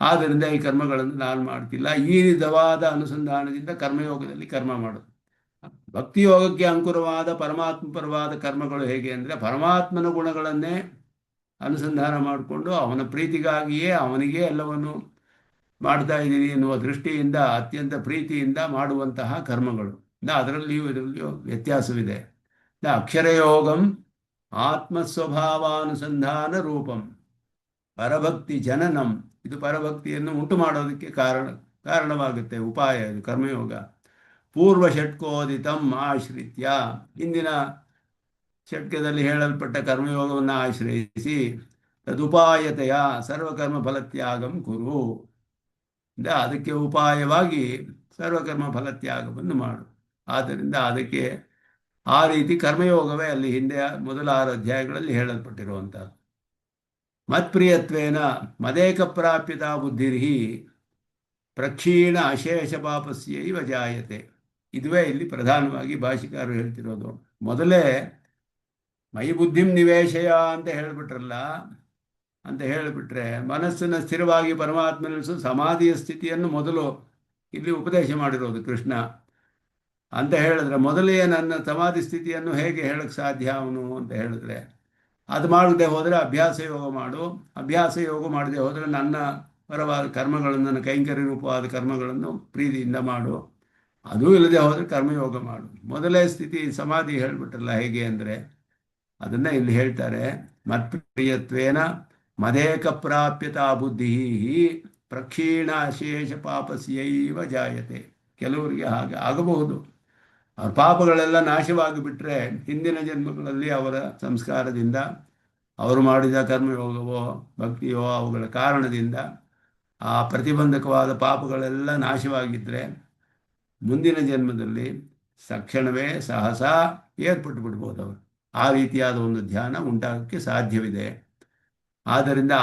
ಆದ್ದರಿಂದ ಈ ಕರ್ಮಗಳನ್ನು ನಾನು ಮಾಡ್ತಿಲ್ಲ. ಈ ವಿಧವಾದ ಅನುಸಂಧಾನದಿಂದ ಕರ್ಮಯೋಗದಲ್ಲಿ ಕರ್ಮ ಮಾಡೋದು. ಭಕ್ತಿಯೋಗಕ್ಕೆ ಅಂಕುರವಾದ ಪರಮಾತ್ಮ ಪರವಾದ ಕರ್ಮಗಳು ಹೇಗೆ ಅಂದರೆ ಪರಮಾತ್ಮನ ಗುಣಗಳನ್ನೇ ಅನುಸಂಧಾನ ಮಾಡಿಕೊಂಡು ಅವನ ಪ್ರೀತಿಗಾಗಿಯೇ ಅವನಿಗೆ ಎಲ್ಲವನ್ನು ಮಾಡ್ತಾ ಇದ್ದೀವಿ ಎನ್ನುವ ದೃಷ್ಟಿಯಿಂದ ಅತ್ಯಂತ ಪ್ರೀತಿಯಿಂದ ಮಾಡುವಂತಹ ಕರ್ಮಗಳು. ಇದರಲ್ಲಿಯೂ ವ್ಯತ್ಯಾಸವಿದೆ. ಅಕ್ಷರಯೋಗಂ ಆತ್ಮಸ್ವಭಾವಾನುಸಂಧಾನ ರೂಪಂ ಪರಭಕ್ತಿ ಜನನಂ, ಇದು ಪರಭಕ್ತಿಯನ್ನು ಉಂಟು ಮಾಡೋದಕ್ಕೆ ಕಾರಣವಾಗುತ್ತೆ. ಉಪಾಯ ಇದು ಕರ್ಮಯೋಗ. ಪೂರ್ವ ಷಟ್ಕೋದಿತಂ ಆಶ್ರಿತ್ಯ, ಇಂದಿನ ಷಟ್ಕದಲ್ಲಿ ಹೇಳಲ್ಪಟ್ಟ ಕರ್ಮಯೋಗವನ್ನು ಆಶ್ರಯಿಸಿ ತದುಪಾಯತೆಯ ಸರ್ವಕರ್ಮ ಫಲತ್ಯಾಗಂ ಕುರು, ಅದಕ್ಕೆ ಉಪಾಯವಾಗಿ ಸರ್ವಕರ್ಮ ಫಲತ್ಯಾಗವನ್ನು ಮಾಡು. ಆದ್ದರಿಂದ ಅದಕ್ಕೆ ಆ ರೀತಿ ಕರ್ಮಯೋಗವೇ ಅಲ್ಲಿ ಹಿಂದೆ ಮೊದಲ 6 ಅಧ್ಯಾಯಗಳಲ್ಲಿ ಹೇಳಲ್ಪಟ್ಟಿರುವಂಥದ್ದು. ಮತ್ಪ್ರಿಯತ್ವೇನ ಮದೇಕ ಪ್ರಾಪ್ಯತಾ ಬುದ್ಧಿರ್ಹಿ ಪ್ರಕ್ಷೀಣ ಅಶೇಷ ಪಾಪಸ್ಯೈವ ಜಾಯತೆ. ಇದುವೇ ಇಲ್ಲಿ ಪ್ರಧಾನವಾಗಿ ಭಾಷಿಕಾರರು ಹೇಳ್ತಿರೋದು. ಮೊದಲೇ ಮೈ ಬುದ್ಧಿಂ ನಿವೇಶಯ ಅಂತ ಹೇಳಿಬಿಟ್ರಲ್ಲ, ಅಂತ ಹೇಳಿಬಿಟ್ರೆ ಮನಸ್ಸನ್ನು ಸ್ಥಿರವಾಗಿ ಪರಮಾತ್ಮನಿಸು ಸಮಾಧಿಯ ಸ್ಥಿತಿಯನ್ನು ಮೊದಲು ಇಲ್ಲಿ ಉಪದೇಶ ಮಾಡಿರೋದು ಕೃಷ್ಣ. ಅಂತ ಹೇಳಿದ್ರೆ ಮೊದಲೇ ನನ್ನ ಸಮಾಧಿ ಸ್ಥಿತಿಯನ್ನು ಹೇಗೆ ಹೇಳಕ್ಕೆ ಸಾಧ್ಯ ಅವನು ಅಂತ ಹೇಳಿದ್ರೆ, ಅದು ಮಾಡದೆ ಹೋದರೆ ಅಭ್ಯಾಸ ಯೋಗ ಮಾಡು, ಅಭ್ಯಾಸ ಯೋಗ ಮಾಡದೆ ಹೋದರೆ ನನ್ನ ಪರವಾದ ಕರ್ಮಗಳನ್ನು, ನನ್ನ ಕೈಂಕರ್ಯ ರೂಪವಾದ ಕರ್ಮಗಳನ್ನು ಪ್ರೀತಿಯಿಂದ ಮಾಡು, ಅದೂ ಇಲ್ಲದೆ ಹೋದರೆ ಕರ್ಮಯೋಗ ಮಾಡು. ಮೊದಲೇ ಸ್ಥಿತಿ ಸಮಾಧಿ ಹೇಳಿಬಿಟ್ರಲ್ಲ ಹೇಗೆ ಅಂದರೆ ಅದನ್ನು ಇಲ್ಲಿ ಹೇಳ್ತಾರೆ. ಮತ್ಪ್ರಿಯತ್ವೇನ ಮದೇಕ ಪ್ರಾಪ್ಯತಾ ಬುದ್ಧಿ ಪ್ರಕ್ಷೀಣ ಶೇಷ ಪಾಪಸ್ಯೈವ ಜಾಯತೆ. ಕೆಲವರಿಗೆ ಹಾಗೆ ಆಗಬಹುದು. ಅವ್ರ ಪಾಪಗಳೆಲ್ಲ ನಾಶವಾಗಿ ಬಿಟ್ಟರೆ ಹಿಂದಿನ ಜನ್ಮಗಳಲ್ಲಿ ಅವರ ಸಂಸ್ಕಾರದಿಂದ, ಅವರು ಮಾಡಿದ ಕರ್ಮಯೋಗವೋ ಭಕ್ತಿಯೋ ಅವುಗಳ ಕಾರಣದಿಂದ ಆ ಪ್ರತಿಬಂಧಕವಾದ ಪಾಪಗಳೆಲ್ಲ ನಾಶವಾಗಿದ್ದರೆ ಮುಂದಿನ ಜನ್ಮದಲ್ಲಿ ತಕ್ಷಣವೇ ಸಹಸಾ ಏರ್ಪಟ್ಟು ಬಿಡ್ಬೋದು ಅವರು. ಆ ರೀತಿಯಾದ ಒಂದು ಧ್ಯಾನ ಉಂಟಾಗಕ್ಕೆ ಸಾಧ್ಯವಿದೆ. ಆದ್ದರಿಂದ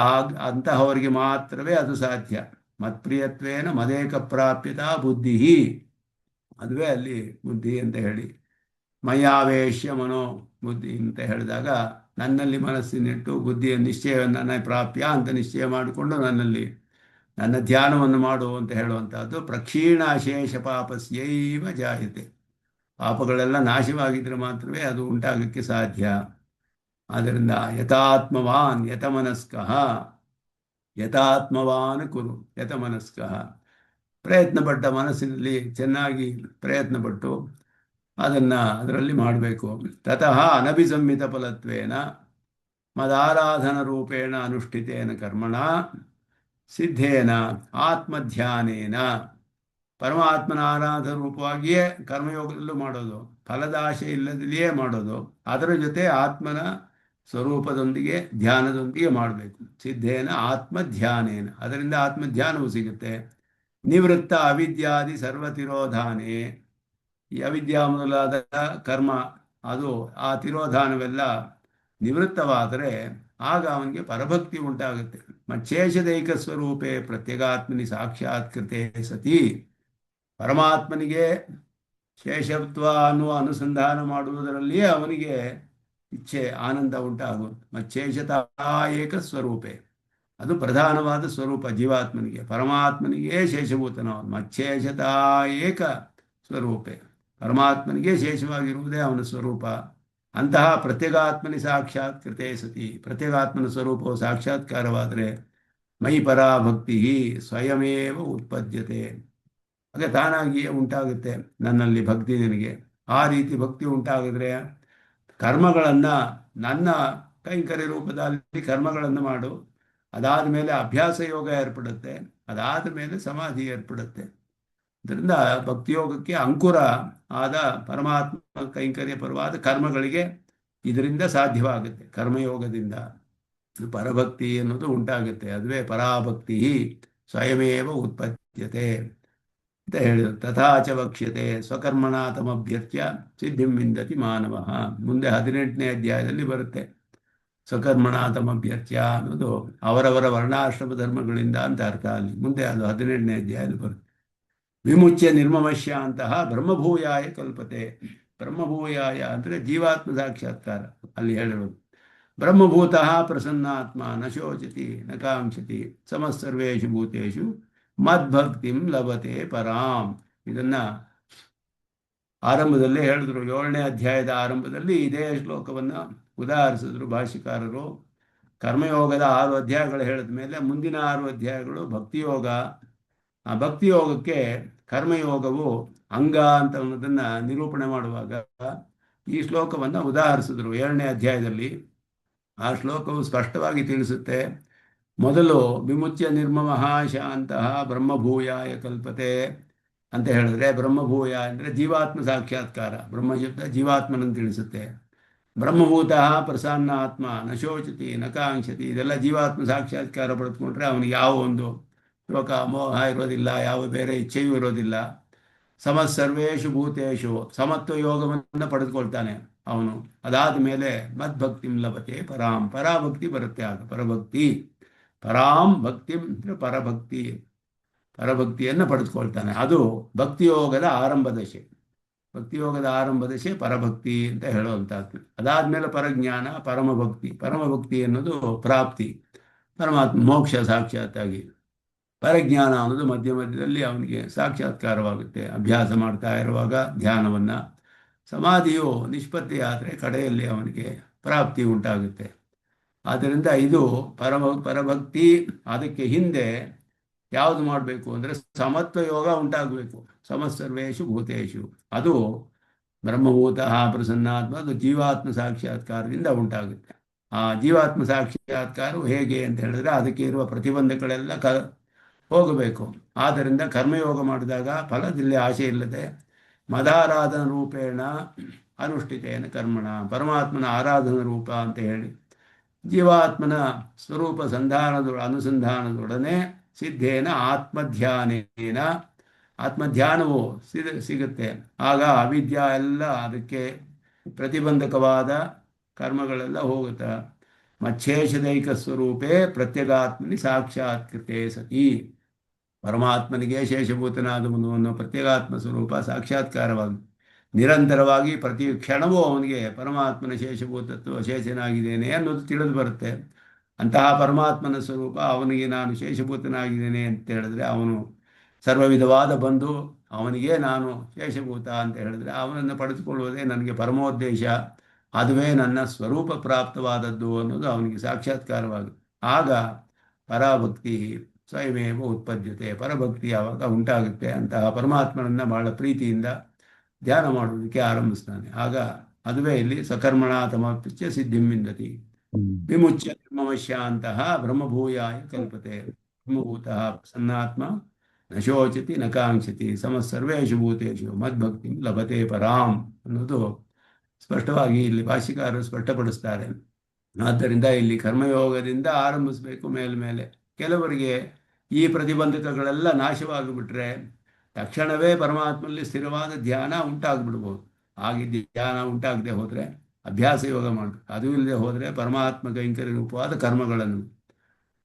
ಅಂತಹವರಿಗೆ ಮಾತ್ರವೇ ಅದು ಸಾಧ್ಯ. ಮತ್ಪ್ರಿಯತ್ವೇನ ಮದೇಕ ಪ್ರಾಪ್ಯತಾ ಬುದ್ಧಿ, ಅದುವೇ ಅಲ್ಲಿ ಬುದ್ಧಿ ಅಂತ ಹೇಳಿ. ಮಯಾವೇಶ್ಯ ಮನೋ ಬುದ್ಧಿ ಅಂತ ಹೇಳಿದಾಗ ನನ್ನಲ್ಲಿ ಮನಸ್ಸಿನಿಟ್ಟು ಬುದ್ಧಿಯ ನಿಶ್ಚಯವನ್ನು ಪ್ರಾಪ್ಯ ಅಂತ ನಿಶ್ಚಯ ಮಾಡಿಕೊಂಡು ನನ್ನಲ್ಲಿ ನನ್ನ ಧ್ಯಾನವನ್ನು ಮಾಡು ಅಂತ ಹೇಳುವಂಥದ್ದು. ಪ್ರಕ್ಷೀಣ ಶೇಷ ಪಾಪಸ್ಯೈವ ಜಾಯತೆ. ಪಾಪಗಳೆಲ್ಲ ನಾಶವಾಗಿದ್ದರೆ ಮಾತ್ರವೇ ಅದು ಉಂಟಾಗಕ್ಕೆ ಸಾಧ್ಯ. ಆದ್ದರಿಂದ ಯಥಾತ್ಮವಾನ್ ಯತಮನಸ್ಕಃ, ಯಥಾತ್ಮವಾನ್ ಕುರು ಯತಮನಸ್ಕಃ. ಪ್ರಯತ್ನಪಟ್ಟ ಮನಸ್ಸಿನಲ್ಲಿ ಚೆನ್ನಾಗಿ ಪ್ರಯತ್ನಪಟ್ಟು ಅದರಲ್ಲಿ ಮಾಡಬೇಕು. ತತಃ ಅನಭಿಸಂಹಿತ ಫಲತ್ವೇನ ಮದಾರಾಧನ ರೂಪೇಣ ಅನುಷ್ಠಿತೇನ ಕರ್ಮಣ ಸಿದ್ಧೇನ ಆತ್ಮಧ್ಯಾನೇನ. ಪರಮಾತ್ಮನ ಆರಾಧನ ರೂಪವಾಗಿಯೇ ಕರ್ಮಯೋಗದಲ್ಲೂ ಮಾಡೋದು, ಫಲದಾಶೆ ಇಲ್ಲದಲ್ಲಿಯೇ ಮಾಡೋದು, ಅದರ ಜೊತೆ ಆತ್ಮನ ಸ್ವರೂಪದೊಂದಿಗೆ ಧ್ಯಾನದೊಂದಿಗೆ ಮಾಡಬೇಕು. ಸಿದ್ಧೇನ ಆತ್ಮಧ್ಯಾನೇನ, ಅದರಿಂದ ಆತ್ಮಧ್ಯಾನವು ಸಿಗುತ್ತೆ. ನಿವೃತ್ತ ಅವಿದ್ಯಾದಿ ಸರ್ವತಿರೋಧಾನೇ. ಈ ಅವಿದ್ಯಾ ಮೊದಲಾದ ಕರ್ಮ ಅದು ಆ ತಿರೋಧಾನವೆಲ್ಲ ನಿವೃತ್ತವಾದರೆ ಆಗ ಅವನಿಗೆ ಪರಭಕ್ತಿ ಉಂಟಾಗುತ್ತೆ. ಮಚ್ಚೇಷದೈಕ ಸ್ವರೂಪೇ ಪ್ರತ್ಯಗಾತ್ಮನಿ ಸಾಕ್ಷಾತ್ಕೃತೆ ಸತಿ. ಪರಮಾತ್ಮನಿಗೆ ಶೇಷತ್ವ ಅನ್ನುವ ಅನುಸಂಧಾನ ಮಾಡುವುದರಲ್ಲಿಯೇ ಅವನಿಗೆ ಇಚ್ಛೆ ಆನಂದ ಉಂಟಾಗುತ್ತೆ. ಮಚ್ಚೇಷತಾ ಏಕ ಸ್ವರೂಪೇ, ಅದು ಪ್ರಧಾನವಾದ ಸ್ವರೂಪ ಜೀವಾತ್ಮನಿಗೆ. ಪರಮಾತ್ಮನಿಗೆ ಶೇಷಭೂತನ ಮಚ್ಚೇಷತಾ ಏಕ ಸ್ವರೂಪೇ, ಪರಮಾತ್ಮನಿಗೆ ಶೇಷವಾಗಿರುವುದೇ ಅವನ ಸ್ವರೂಪ. ಅಂತಹ ಪ್ರತ್ಯಗಾತ್ಮನಿ ಸಾಕ್ಷಾತ್ಕೃತೆ ಸತಿ, ಪ್ರತ್ಯಗಾತ್ಮನ ಸ್ವರೂಪವು ಸಾಕ್ಷಾತ್ಕಾರವಾದರೆ ಮೈ ಪರಾಭಕ್ತಿ ಸ್ವಯಮೇವ ಉತ್ಪದ್ಯತೆ, ಹಾಗೆ ತಾನಾಗಿಯೇ ಉಂಟಾಗುತ್ತೆ ನನ್ನಲ್ಲಿ ಭಕ್ತಿ ನಿನಗೆ. ಆ ರೀತಿ ಭಕ್ತಿ ಉಂಟಾಗಿದ್ರೆ ಕರ್ಮಗಳನ್ನು, ನನ್ನ ಕೈಂಕರ್ಯ ರೂಪದಲ್ಲಿ ಕರ್ಮಗಳನ್ನು ಮಾಡು, ಅದಾದ ಮೇಲೆ ಅಭ್ಯಾಸ ಯೋಗ ಏರ್ಪಡುತ್ತೆ, ಅದಾದ ಮೇಲೆ ಸಮಾಧಿ ಏರ್ಪಡುತ್ತೆ. ಇದರಿಂದ ಭಕ್ತಿಯೋಗಕ್ಕೆ ಅಂಕುರ ಆದ ಪರಮಾತ್ಮ ಕೈಂಕರ್ಯ ಪರವಾದ ಕರ್ಮಗಳಿಗೆ ಇದರಿಂದ ಸಾಧ್ಯವಾಗುತ್ತೆ. ಕರ್ಮಯೋಗದಿಂದ ಪರಭಕ್ತಿ ಅನ್ನೋದು ಉಂಟಾಗುತ್ತೆ. ಅದುವೇ ಪರಾಭಕ್ತಿ ಸ್ವಯಮೇವ ಉತ್ಪದ್ಯತೆ ಅಂತ ಹೇಳಿದರು. ತಥಾಚ ವಕ್ಷ್ಯತೆ ಸ್ವಕರ್ಮಣ ತಮಭ್ಯರ್ಚ್ಯ ಸಿದ್ಧಿಂ ವಿಂದತಿ ಮಾನವ. ಮುಂದೆ 18ನೇ ಅಧ್ಯಾಯದಲ್ಲಿ ಬರುತ್ತೆ. ಸ್ವಕರ್ಮಣ ತಮಭ್ಯರ್ಚ್ಯ ಅನ್ನೋದು ಅವರವರ ವರ್ಣಾಶ್ರಮ ಧರ್ಮಗಳಿಂದ ಅಂತ ಅರ್ಥ. ಅಲ್ಲಿ ಮುಂದೆ ಅದು 18ನೇ ಅಧ್ಯಾಯದಲ್ಲಿ ಬರುತ್ತೆ. ವಿಮುಚ್ಯ ನಿರ್ಮಮಶ್ಯ ಅಂತಹ ಬ್ರಹ್ಮಭೂಯಾಯ ಕಲ್ಪತೆ. ಬ್ರಹ್ಮಭೂಯಾಯ ಅಂದರೆ ಜೀವಾತ್ಮ ಸಾಕ್ಷಾತ್ಕಾರ ಅಲ್ಲಿ ಹೇಳಿರೋದು. ಬ್ರಹ್ಮಭೂತಃ ಪ್ರಸನ್ನಾತ್ಮ ನ ಶೋಚತಿ ನ ಕಾಂಕ್ಷತಿ ಸಮಸ್ಸರ್ವೇಷು ಭೂತೇಷು ಮದ್ಭಕ್ತಿಂ ಲಭತೆ ಪರಾಂ. ಇದನ್ನ ಆರಂಭದಲ್ಲೇ ಹೇಳಿದ್ರು. 7ನೇ ಅಧ್ಯಾಯದ ಆರಂಭದಲ್ಲಿ ಇದೇ ಶ್ಲೋಕವನ್ನು ಉದಾಹರಿಸಿದ್ರು ಭಾಷ್ಯಕಾರರು. ಕರ್ಮಯೋಗದ 6 ಅಧ್ಯಾಯಗಳು ಹೇಳಿದ ಮೇಲೆ ಮುಂದಿನ 6 ಅಧ್ಯಾಯಗಳು ಭಕ್ತಿಯೋಗ. ಆ ಭಕ್ತಿಯೋಗಕ್ಕೆ ಕರ್ಮಯೋಗವು ಅಂಗ ಅಂತ ಅನ್ನೋದನ್ನು ನಿರೂಪಣೆ ಮಾಡುವಾಗ ಈ ಶ್ಲೋಕವನ್ನು ಉದಾಹರಿಸಿದ್ರು 7ನೇ ಅಧ್ಯಾಯದಲ್ಲಿ. ಆ ಶ್ಲೋಕವು ಸ್ಪಷ್ಟವಾಗಿ ತಿಳಿಸುತ್ತೆ. ಮೊದಲು ವಿಮುಚ್ಯ ನಿರ್ಮಮಃ ಶಾಂತಃ ಬ್ರಹ್ಮಭೂಯಾಯ ಕಲ್ಪತೆ ಅಂತ ಹೇಳಿದ್ರೆ, ಬ್ರಹ್ಮಭೂಯ ಅಂದರೆ ಜೀವಾತ್ಮ ಸಾಕ್ಷಾತ್ಕಾರ. ಬ್ರಹ್ಮಶಬ್ದ ಜೀವಾತ್ಮನನ್ನು ತಿಳಿಸುತ್ತೆ. ಬ್ರಹ್ಮಭೂತಃ ಪ್ರಸನ್ನಾತ್ಮ ನ ಶೋಚತಿ ನ ಕಾಂಕ್ಷತಿ, ಇದೆಲ್ಲ ಜೀವಾತ್ಮ ಸಾಕ್ಷಾತ್ಕಾರ ಪಡೆದುಕೊಂಡ್ರೆ ಅವನಿಗೆ ಯಾವ ಒಂದು ಶೋಕ ಮೋಹ ಇರೋದಿಲ್ಲ, ಯಾವ ಬೇರೆ ಇಚ್ಛೆಯೂ ಇರೋದಿಲ್ಲ. ಸಮಸ್ಸರ್ವೇಷು ಭೂತೇಷು, ಸಮತ್ವ ಯೋಗವನ್ನು ಪಡೆದುಕೊಳ್ತಾನೆ ಅವನು. ಅದಾದ ಮೇಲೆ ಮದ್ಭಕ್ತಿಂ ಲಭತೆ ಪರಾಂ, ಪರಾಭಕ್ತಿ ಬರುತ್ತೆ. ಆಗ ಪರಭಕ್ತಿ, ಪರಾಂ ಭಕ್ತಿ ಅಂದರೆ ಪರಭಕ್ತಿ, ಪರಭಕ್ತಿಯನ್ನು ಪಡೆದುಕೊಳ್ತಾನೆ. ಅದು ಭಕ್ತಿಯೋಗದ ಆರಂಭ ದಶೆ. ಭಕ್ತಿಯೋಗದ ಆರಂಭ ದಶೆ ಪರಭಕ್ತಿ ಅಂತ ಹೇಳುವಂಥದ್ದು. ಅದಾದಮೇಲೆ ಪರಜ್ಞಾನ, ಪರಮಭಕ್ತಿ. ಪರಮಭಕ್ತಿ ಅನ್ನೋದು ಪ್ರಾಪ್ತಿ, ಪರಮಾತ್ಮ ಮೋಕ್ಷ ಸಾಕ್ಷಾತ್ತಾಗಿ. ಪರಜ್ಞಾನ ಅನ್ನೋದು ಮಧ್ಯ ಮಧ್ಯದಲ್ಲಿ ಅವನಿಗೆ ಸಾಕ್ಷಾತ್ಕಾರವಾಗುತ್ತೆ ಅಭ್ಯಾಸ ಮಾಡ್ತಾ ಇರುವಾಗ ಧ್ಯಾನವನ್ನು. ಸಮಾಧಿಯು ನಿಷ್ಪತ್ತಿ ಆದರೆ ಕಡೆಯಲ್ಲಿ ಅವನಿಗೆ ಪ್ರಾಪ್ತಿ ಉಂಟಾಗುತ್ತೆ. ಆದ್ದರಿಂದ ಇದು ಪರಭಕ್ತಿ. ಅದಕ್ಕೆ ಹಿಂದೆ ಯಾವುದು ಮಾಡಬೇಕು ಅಂದರೆ ಸಮತ್ವ ಯೋಗ ಉಂಟಾಗಬೇಕು. ಸಮಸ್ಸರ್ವೇಷು ಭೂತೇಶು, ಅದು ಬ್ರಹ್ಮಭೂತಃ ಪ್ರಸನ್ನಾತ್ಮ, ಅದು ಜೀವಾತ್ಮ ಸಾಕ್ಷಾತ್ಕಾರದಿಂದ ಉಂಟಾಗುತ್ತೆ. ಆ ಜೀವಾತ್ಮ ಸಾಕ್ಷಾತ್ಕಾರವು ಹೇಗೆ ಅಂತ ಹೇಳಿದ್ರೆ ಅದಕ್ಕೆ ಇರುವ ಪ್ರತಿಬಂಧಗಳೆಲ್ಲ ಹೋಗಬೇಕು. ಆದ್ದರಿಂದ ಕರ್ಮಯೋಗ ಮಾಡಿದಾಗ ಫಲದಲ್ಲಿ ಆಶೆ ಇಲ್ಲದೆ ಮದಾರಾಧನ ರೂಪೇಣ ಅನುಷ್ಠಿತೇನ ಕರ್ಮಣ, ಪರಮಾತ್ಮನ ಆರಾಧನಾ ರೂಪ ಅಂತ ಹೇಳಿ ಜೀವಾತ್ಮನ ಸ್ವರೂಪ ಅನುಸಂಧಾನದೊಡನೆ ಸಿದ್ಧೇನ ಆತ್ಮಧ್ಯಾನೇನ, ಆತ್ಮಧ್ಯಾನವು ಸಿಗುತ್ತೆ. ಆಗ ಅವಿದ್ಯಾ ಎಲ್ಲ ಅದಕ್ಕೆ ಪ್ರತಿಬಂಧಕವಾದ ಕರ್ಮಗಳೆಲ್ಲ ಹೋಗುತ್ತೆ. ಮಚ್ಛೇಷದೈಕ ಸ್ವರೂಪೇ ಪ್ರತ್ಯಗಾತ್ಮನಿ ಸಾಕ್ಷಾತ್ಕೃತೆ ಸತಿ, ಪರಮಾತ್ಮನಿಗೆ ಶೇಷಭೂತನಾದವನು ಅನ್ನೋ ಪ್ರತ್ಯೇಗಾತ್ಮ ಸ್ವರೂಪ ಸಾಕ್ಷಾತ್ಕಾರವಾಗುತ್ತೆ. ನಿರಂತರವಾಗಿ ಪ್ರತಿ ಕ್ಷಣವೂ ಅವನಿಗೆ ಪರಮಾತ್ಮನ ಶೇಷಭೂತತ್ವ, ಶೇಷನಾಗಿದ್ದೇನೆ ಅನ್ನೋದು ತಿಳಿದು ಬರುತ್ತೆ. ಅಂತಹ ಪರಮಾತ್ಮನ ಸ್ವರೂಪ ಅವನಿಗೆ ನಾನು ಶೇಷಭೂತನಾಗಿದ್ದೇನೆ ಅಂತ ಹೇಳಿದ್ರೆ ಅವನು ಸರ್ವವಿಧವಾದ ಬಂದು ಅವನಿಗೆ ನಾನು ಶೇಷಭೂತ ಅಂತ ಹೇಳಿದ್ರೆ ಅವನನ್ನು ಪಡೆದುಕೊಳ್ಳುವುದೇ ನನಗೆ ಪರಮೋದ್ದೇಶ, ಅದುವೇ ನನ್ನ ಸ್ವರೂಪ ಪ್ರಾಪ್ತವಾದದ್ದು ಅನ್ನೋದು ಅವನಿಗೆ ಸಾಕ್ಷಾತ್ಕಾರವಾಗುತ್ತೆ. ಆಗ ಪರಭಕ್ತಿ ಸ್ವಯಮೇವ ಉತ್ಪದ್ಯತೆ, ಪರಭಕ್ತಿ ಯಾವಾಗ ಉಂಟಾಗುತ್ತೆ. ಅಂತಹ ಪರಮಾತ್ಮನನ್ನು ಬಹಳ ಪ್ರೀತಿಯಿಂದ ಧ್ಯಾನ ಮಾಡುವುದಕ್ಕೆ ಆರಂಭಿಸ್ತಾನೆ. ಆಗ ಅದುವೇ ಇಲ್ಲಿ ಸಕರ್ಮಣ ತಮಪ್ಯ ಸಿದ್ಧಿಂ ವಿಂದತಿ ವಿಮುಚ್ಯ ನಿರ್ಮಮಶ್ಯಾಂತಹ ಬ್ರಹ್ಮಭೂಯಾಯ ಕಲ್ಪತೆ, ಬ್ರಹ್ಮಭೂತಃ ಪ್ರಸನ್ನಾತ್ಮ ನ ಶೋಚತಿ ನ ಕಾಂಕ್ಷತಿ ಸಮಸ್ಸರ್ವೇಷು ಭೂತೇಷು ಮದ್ಭಕ್ತಿ ಲಭತೆ ಪರಾಂ ಅನ್ನೋದು ಸ್ಪಷ್ಟವಾಗಿ ಇಲ್ಲಿ ಭಾಷ್ಯಕಾರರು ಸ್ಪಷ್ಟಪಡಿಸ್ತಾರೆ. ಆದ್ದರಿಂದ ಇಲ್ಲಿ ಕರ್ಮಯೋಗದಿಂದ ಆರಂಭಿಸಬೇಕು. ಮೇಲ್ಮೇಲೆ ಕೆಲವರಿಗೆ ಈ ಪ್ರತಿಬಂಧಕಗಳೆಲ್ಲ ನಾಶವಾಗಿಬಿಟ್ರೆ ತಕ್ಷಣವೇ ಪರಮಾತ್ಮನಲ್ಲಿ ಸ್ಥಿರವಾದ ಧ್ಯಾನ ಉಂಟಾಗ್ಬಿಡ್ಬೋದು. ಆಗಿದ್ದ ಧ್ಯಾನ ಉಂಟಾಗದೆ ಹೋದರೆ ಅಭ್ಯಾಸ ಯೋಗ ಮಾಡಬೇಕು. ಅದು ಇಲ್ಲದೆ ಹೋದರೆ ಪರಮಾತ್ಮ ಕೈಂಕರ್ಯ ರೂಪವಾದ ಕರ್ಮಗಳನ್ನು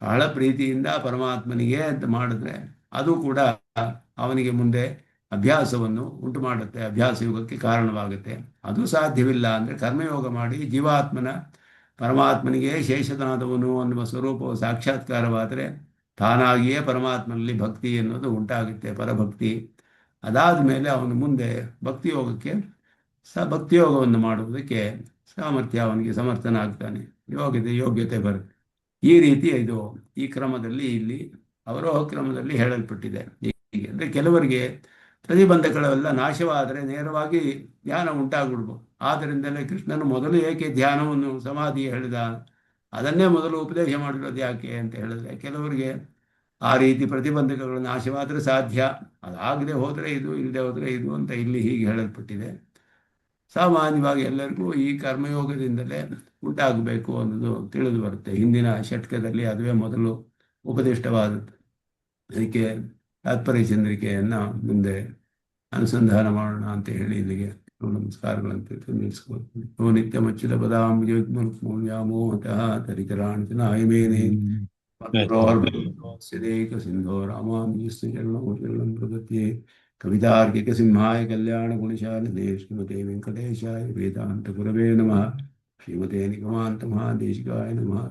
ಬಹಳ ಪ್ರೀತಿಯಿಂದ ಪರಮಾತ್ಮನಿಗೆ ಅಂತ ಮಾಡಿದ್ರೆ ಅದು ಕೂಡ ಅವನಿಗೆ ಮುಂದೆ ಅಭ್ಯಾಸವನ್ನು ಉಂಟು ಮಾಡುತ್ತೆ, ಅಭ್ಯಾಸ ಯೋಗಕ್ಕೆ ಕಾರಣವಾಗುತ್ತೆ. ಅದು ಸಾಧ್ಯವಿಲ್ಲ ಅಂದರೆ ಕರ್ಮಯೋಗ ಮಾಡಿ ಜೀವಾತ್ಮನ ಪರಮಾತ್ಮನಿಗೆ ಶೇಷನಾದವನು ಅನ್ನುವ ಸ್ವರೂಪವು ಸಾಕ್ಷಾತ್ಕಾರವಾದರೆ ತಾನಾಗಿಯೇ ಪರಮಾತ್ಮನಲ್ಲಿ ಭಕ್ತಿ ಅನ್ನೋದು ಉಂಟಾಗುತ್ತೆ, ಪರಭಕ್ತಿ. ಅದಾದ ಮೇಲೆ ಅವನು ಮುಂದೆ ಭಕ್ತಿಯೋಗಕ್ಕೆ ಭಕ್ತಿಯೋಗವನ್ನು ಮಾಡುವುದಕ್ಕೆ ಸಾಮರ್ಥ್ಯ, ಅವನಿಗೆ ಸಮರ್ಥನಾಗ್ತಾನೆ, ಯೋಗ್ಯತೆ ಬರುತ್ತೆ. ಈ ರೀತಿ ಇದು ಈ ಕ್ರಮದಲ್ಲಿ ಇಲ್ಲಿ ಅವರೋಹ ಕ್ರಮದಲ್ಲಿ ಹೇಳಲ್ಪಟ್ಟಿದೆ. ಹೀಗೆ ಅಂದರೆ ಕೆಲವರಿಗೆ ಪ್ರತಿಬಂಧಗಳೆಲ್ಲ ನಾಶವಾದರೆ ನೇರವಾಗಿ ಧ್ಯಾನ ಉಂಟಾಗ್ಬಿಡ್ಬೋದು. ಆದ್ದರಿಂದಲೇ ಕೃಷ್ಣನು ಮೊದಲು ಏಕೆ ಧ್ಯಾನವನ್ನು ಸಮಾಧಿ ಹೇಳಿದ, ಅದನ್ನೇ ಮೊದಲು ಉಪದೇಶ ಮಾಡಿರೋದು ಯಾಕೆ ಅಂತ ಹೇಳಿದ್ರೆ ಕೆಲವರಿಗೆ ಆ ರೀತಿ ಪ್ರತಿಬಂಧಕಗಳು ನಾಶವಾದರೆ ಸಾಧ್ಯ, ಅದಾಗದೆ ಹೋದರೆ ಇದು, ಇಲ್ಲದೆ ಹೋದರೆ ಇದು ಅಂತ ಇಲ್ಲಿ ಹೀಗೆ ಹೇಳಲ್ಪಟ್ಟಿದೆ. ಸಾಮಾನ್ಯವಾಗಿ ಎಲ್ಲರಿಗೂ ಈ ಕರ್ಮಯೋಗದಿಂದಲೇ ಉಂಟಾಗಬೇಕು ಅನ್ನೋದು ತಿಳಿದು ಬರುತ್ತೆ. ಹಿಂದಿನ ಷಟ್ಕದಲ್ಲಿ ಅದುವೇ ಮೊದಲು ಉಪದಿಷ್ಟವಾದದ್ದು. ಅದಕ್ಕೆ ತಾತ್ಪರ್ಯ ಚಂದ್ರಿಕೆಯನ್ನು ಮುಂದೆ ಅನುಸಂಧಾನ ಮಾಡೋಣ ಅಂತ ಹೇಳಿ ಇಲ್ಲಿಗೆ ನಮಸ್ಕಾರಗಳಂತೆ ನಿಲ್ಲಿಸ್ಕೊಳ್ತೀನಿ. ನಿತ್ಯ ಮಚ್ಚಿದ ಪದಾಂಬುಜೋತ್ಮೋಹತಃ ತರಿತರಾಣಿತನ ಆಯಮೇನೆ ಸಿದೇಕ ಸಿಂಧೋ ರಾಮಾನುಜಸ್ಯ ಚರಣಂ ಪ್ರಗತ್ಯೆ ಕವಿತಾರ್ಕಿಕ ಸಿಂಹಾಯ ಕಲ್ಯಾಣ ಗುಣಶಾಲಿನೇ ಶ್ರೀಮತೆ ವೆಂಕಟೇಶಾಯ ವೇದಾಂತ ಗುರವೇ ನಮಃ. ಶ್ರೀಮತೆ ನಿಗಮಾಂತ ಮಹಾದೇಶಿಕಾಯ ನಮಃ.